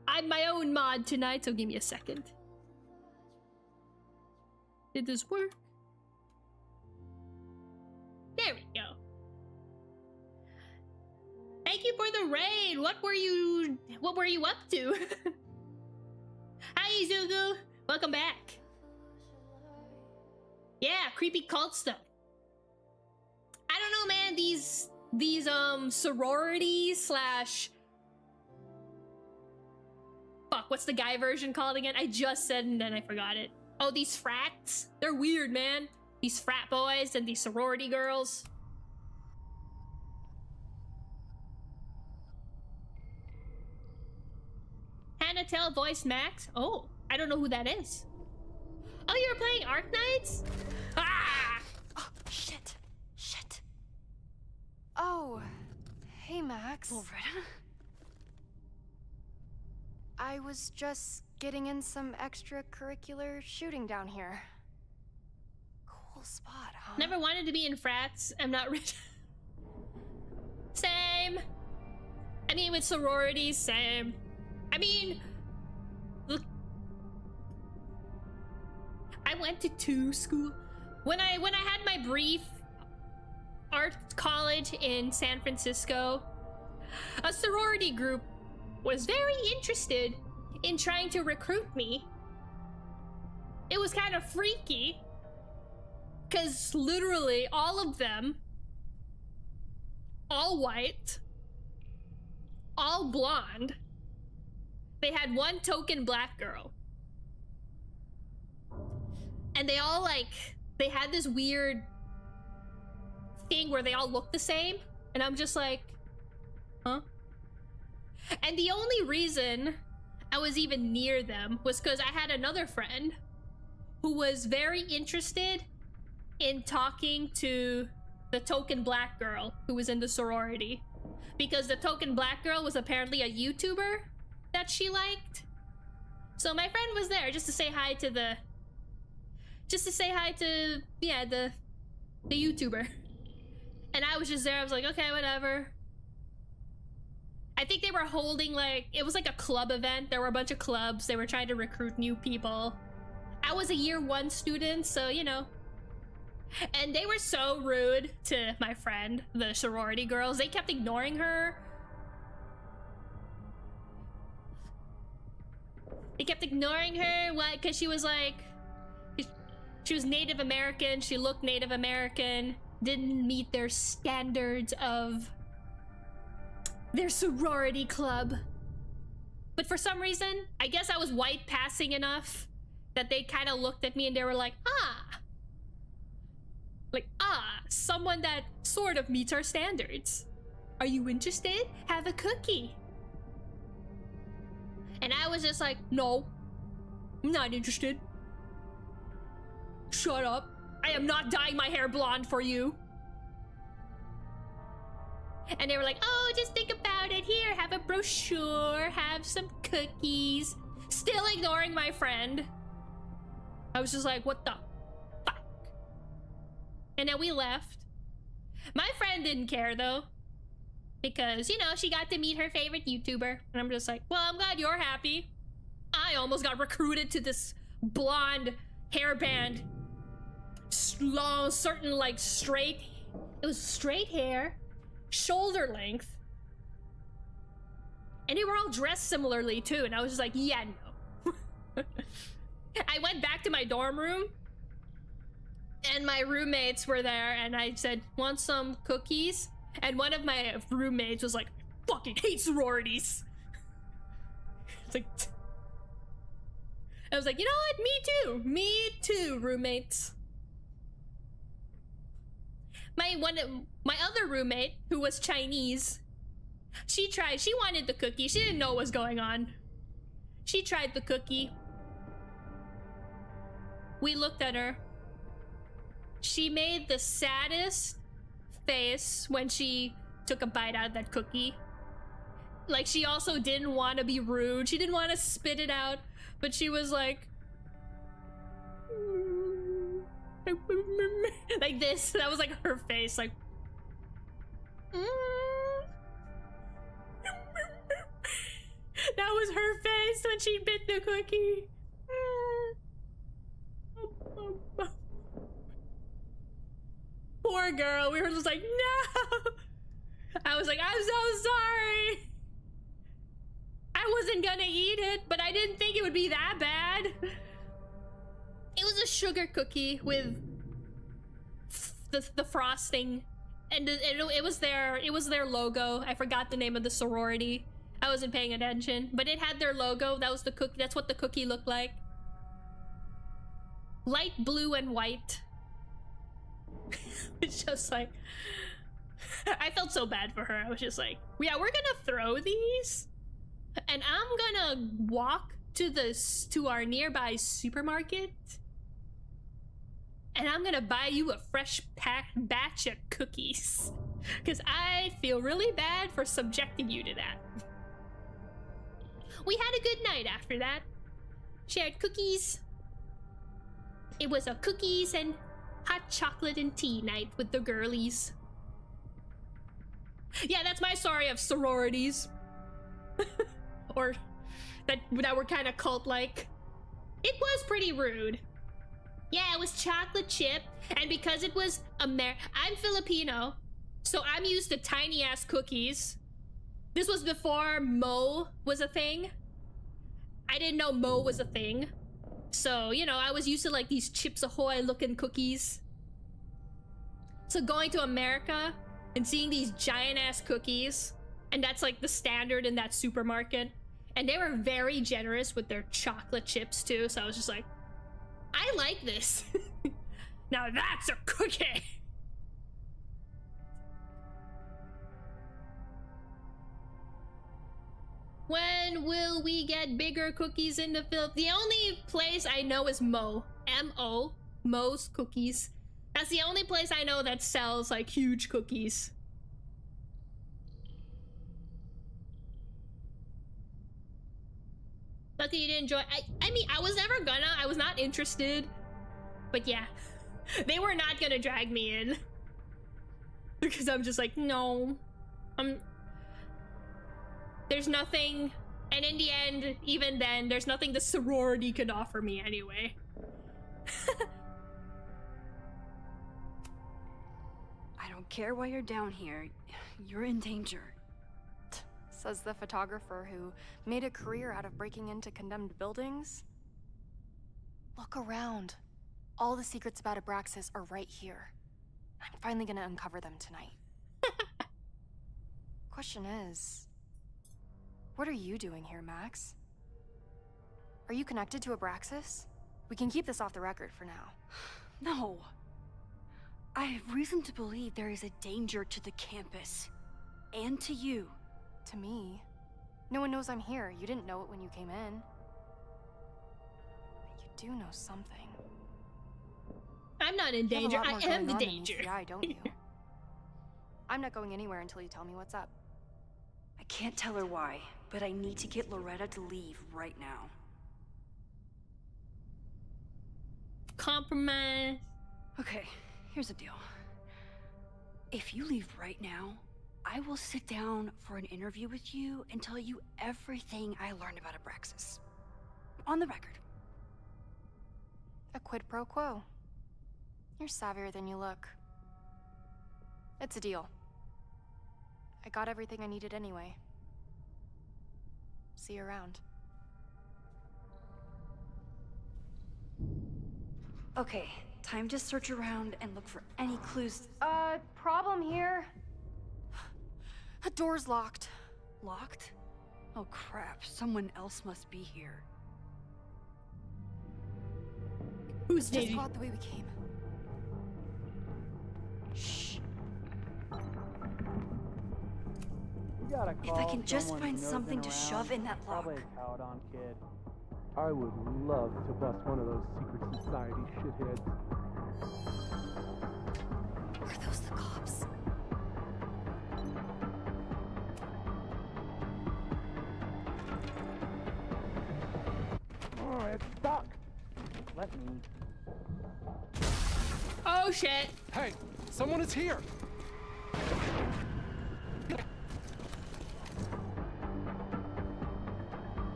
I'm my own mod tonight, so give me a second. Did this work? There we go. Thank you for the raid. What were you up to? Hi, Izugu. Welcome back. Yeah, creepy cult stuff. I don't know, man. These sororities slash... Fuck, what's the guy version called again? I just said and then I forgot it. Oh, these frats? They're weird, man. These frat boys and these sorority girls. Hannah Tell voiced Max? Oh, I don't know who that is. Oh, you were playing Arknights? Ah! Oh, shit. Shit. Oh, hey, Max. Loretta? I was just getting in some extracurricular shooting down here. Cool spot, huh? Never wanted to be in frats. I'm not rich. Same. I mean, with sororities, same. I mean, look, I went to 2 school. When I had my brief art college in San Francisco, a sorority group was very interested in trying to recruit me. It was kind of freaky, because literally all of them, all white, all blonde, they had one token black girl. And they all they had this weird thing where they all looked the same. And I'm just like, huh? And the only reason I was even near them was because I had another friend who was very interested in talking to the token black girl who was in the sorority. Because the token black girl was apparently a YouTuber that she liked. So my friend was there just to say hi to the... yeah, the YouTuber. And I was just there, I was like, okay, whatever. I think they were holding it was like a club event. There were a bunch of clubs. They were trying to recruit new people. I was a year 1 student, so you know. And they were so rude to my friend, the sorority girls. They kept ignoring her. They kept ignoring her, what? Because she was she was Native American. She looked Native American. Didn't meet their standards of their sorority club. But for some reason, I guess I was white passing enough that they kind of looked at me and they were like, someone that sort of meets our standards. Are you interested? Have a cookie. And I was just like, no, I'm not interested. Shut up. I am not dyeing my hair blonde for you. And they were like, oh, just think about it. Here, have a brochure, have some cookies. Still ignoring my friend. I was just like, what the fuck? And then we left. My friend didn't care though. Because, you know, she got to meet her favorite YouTuber. And I'm just like, well, I'm glad you're happy. I almost got recruited to this blonde hairband. Long, certain straight. It was straight hair. Shoulder length. And they were all dressed similarly too. And I was just like, yeah, no. I went back to my dorm room. And my roommates were there. And I said, want some cookies? And one of my roommates was like, fucking hate sororities. It's like... I was like, you know what? Me too. Me too, roommates. My other roommate, who was Chinese, she wanted the cookie. She didn't know what was going on. She tried the cookie. We looked at her. She made the saddest face when she took a bite out of that cookie. Like, she also didn't want to be rude. She didn't want to spit it out, but she was like... like this. That was like her face, like... That was her face when she bit the cookie. Poor girl. We were just like, no. I was like, I'm so sorry. I wasn't gonna eat it, but I didn't think it would be that bad. It was a sugar cookie with the frosting, and it was their logo. I forgot the name of the sorority. I wasn't paying attention, but it had their logo. That was the cookie. That's what the cookie looked like. Light blue and white. It's just like, I felt so bad for her. I was just like, yeah, we're gonna throw these, and I'm gonna walk to our nearby supermarket, and I'm gonna buy you a fresh batch of cookies, because I feel really bad for subjecting you to that. We had a good night after that. Shared cookies. It was a cookies and hot chocolate and tea night with the girlies. Yeah, that's my story of sororities. Or that were kind of cult-like. It was pretty rude. Yeah, it was chocolate chip, and because it was I'm Filipino, so I'm used to tiny-ass cookies. This was before Mo was a thing. I didn't know Mo was a thing. So, you know, I was used to like these Chips Ahoy looking cookies. So going to America and seeing these giant ass cookies, and that's like the standard in that supermarket. And they were very generous with their chocolate chips too. So I was just like, I like this. Now that's a cookie. When will we get bigger cookies in the Philippines? The only place I know is Mo. M-O. Mo's Cookies. That's the only place I know that sells like huge cookies. Lucky you didn't enjoy. I mean, I was never gonna. I was not interested. But yeah. They were not gonna drag me in. Because I'm just like, no. There's nothing, and in the end, even then, there's nothing the sorority could offer me anyway. I don't care why you're down here. You're in danger. Says the photographer who made a career out of breaking into condemned buildings. Look around. All the secrets about Abraxas are right here. I'm finally gonna uncover them tonight. Question is, what are you doing here, Max? Are you connected to Abraxas? We can keep this off the record for now. No. I have reason to believe there is a danger to the campus. And to you. To me? No one knows I'm here. You didn't know it when you came in. But you do know something. I'm not in danger. I am the danger. Yeah, don't you? I'm not going anywhere until you tell me what's up. I can't tell her why, but I need to get Loretta to leave right now. Compromise. Okay, here's the deal. If you leave right now, I will sit down for an interview with you and tell you everything I learned about Abraxas. On the record. A quid pro quo. You're savvier than you look. It's a deal. I got everything I needed anyway. See you around. Okay, time to search around and look for any clues. Problem here. A door's locked. Locked? Oh crap, someone else must be here. Who's just go out the way we came? Shh. If I can just find something to shove in that lock. Probably a Karoline kid. I would love to bust one of those secret society shitheads. Are those the cops? Oh, it's stuck. Let me. Oh shit. Hey, someone is here.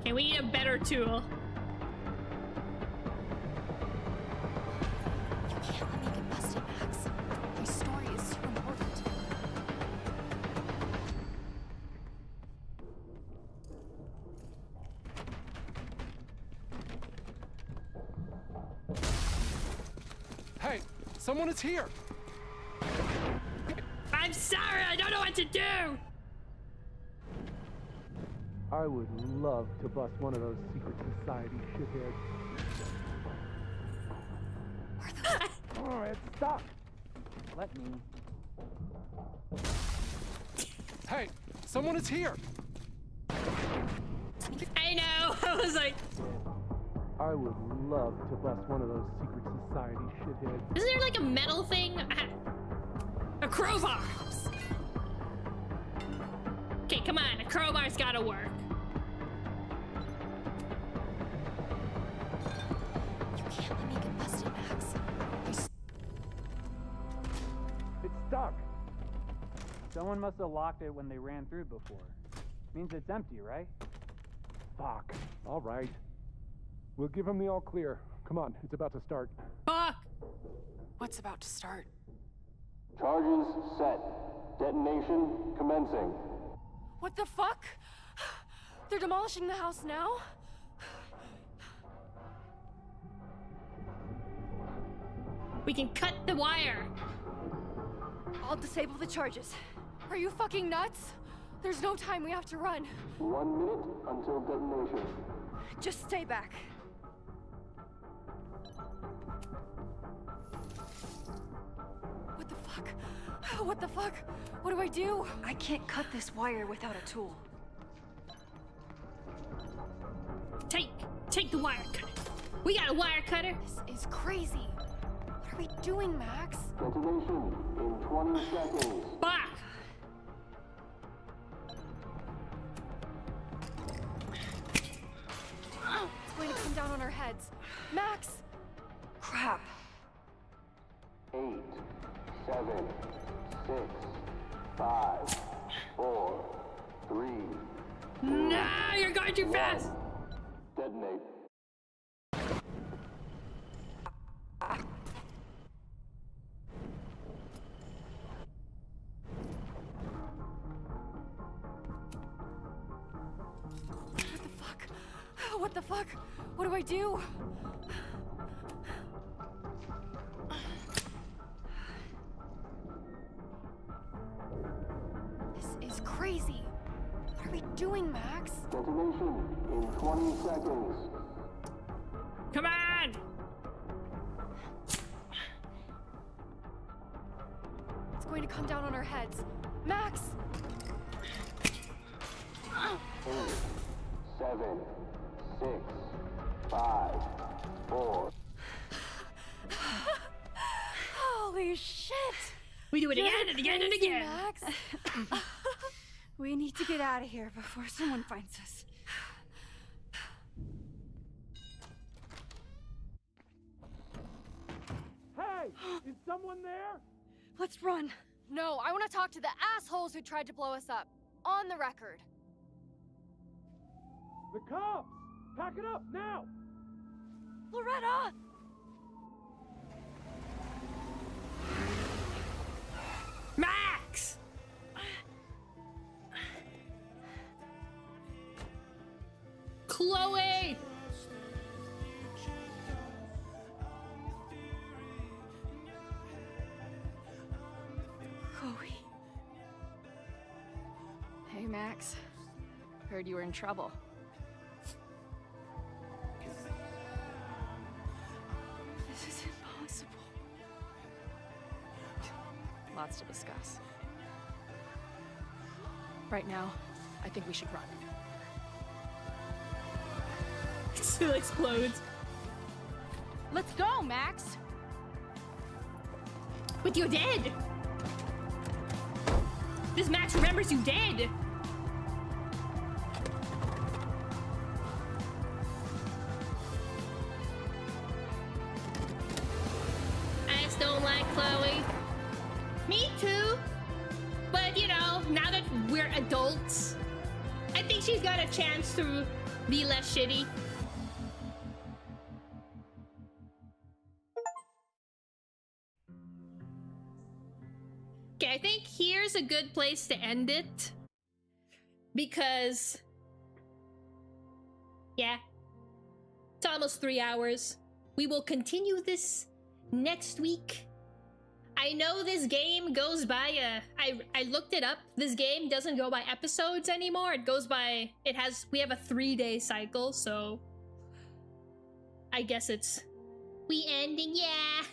Okay, we need a better tool. You can't let me get busted, Max. My story is too important. Hey, someone is here. I'm sorry, I don't know what to do. I would love to bust one of those secret society shitheads. Oh, it's stuck. Let me. Hey, someone is here. I know. I was like, I would love to bust one of those secret society shitheads. isn't there like a metal thing? A crowbar. Okay, come on. A crowbar's gotta work. You can't let me get busted, Max. It's stuck. Someone must have locked it when they ran through before. Means it's empty, right? Fuck. All right. We'll give him the all clear. Come on, it's about to start. Fuck. What's about to start? Charges set. Detonation commencing. What the fuck? They're demolishing the house now? We can cut the wire. I'll disable the charges. Are you fucking nuts? There's no time, we have to run. 1 minute until detonation. Just stay back. What the fuck? What the fuck? What do I do? I can't cut this wire without a tool. Take the wire cutter. We got a wire cutter. This is crazy. What are we doing, Max? Detonation in 20 seconds. Fuck. It's going to come down on our heads. Max! Crap. 8, 7, 6, 5, 4, 3. No, you're going too fast. Detonate. What the fuck? What do I do? This is crazy. What are we doing, Max? Detonation in 20 seconds. Come on! It's going to come down on our heads. Max! 8, 7, 6, 5, 4. Holy shit! We do it You're again and again and crazy, again. Max. We need to get out of here before someone finds us. Hey, is someone there? Let's run. No, I want to talk to the assholes who tried to blow us up. On the record. The cops! Pack it up now! Loretta! Max! Chloe! Chloe. Hey, Max. Heard you were in trouble. This is impossible. Lots to discuss. Right now, I think we should run. Still explodes. Let's go, Max! But you're dead! This match remembers you dead. I just don't like Chloe. Me too. But you know, now that we're adults, I think she's got a chance to be less shitty. Okay, I think here's a good place to end it. Because, yeah, it's almost 3 hours. We will continue this next week. I know this game goes by, I looked it up. This game doesn't go by episodes anymore. It goes by, we have a 3-day cycle, so I guess it's, we ending, yeah.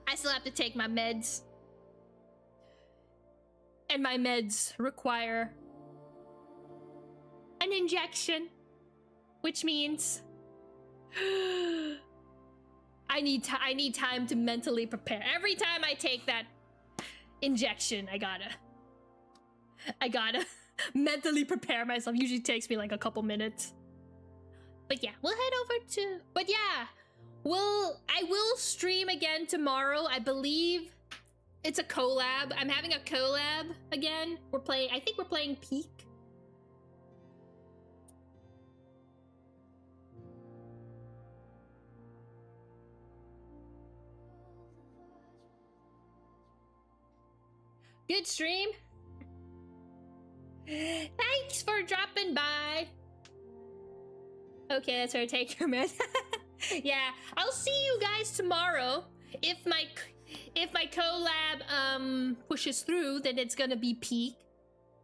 I still have to take my meds. And my meds require an injection, which means I need time to mentally prepare. Every time I take that injection, I gotta mentally prepare myself. Usually takes me like a couple minutes. But yeah, we'll head over to, but yeah, I will stream again tomorrow. I believe it's a collab. I'm having a collab again. I think we're playing Peak. Good stream. Thanks for dropping by. Okay, that's her. Take her, man. Yeah, I'll see you guys tomorrow. If my collab pushes through, then it's gonna be Peak.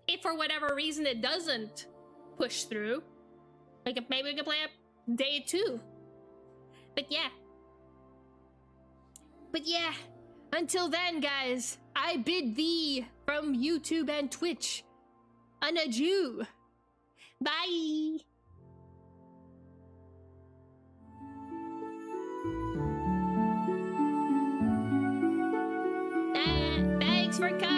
If for whatever reason it doesn't push through, like maybe we can play a day 2. But yeah, until then, guys, I bid thee from YouTube and Twitch an adieu. Bye. Thanks for coming.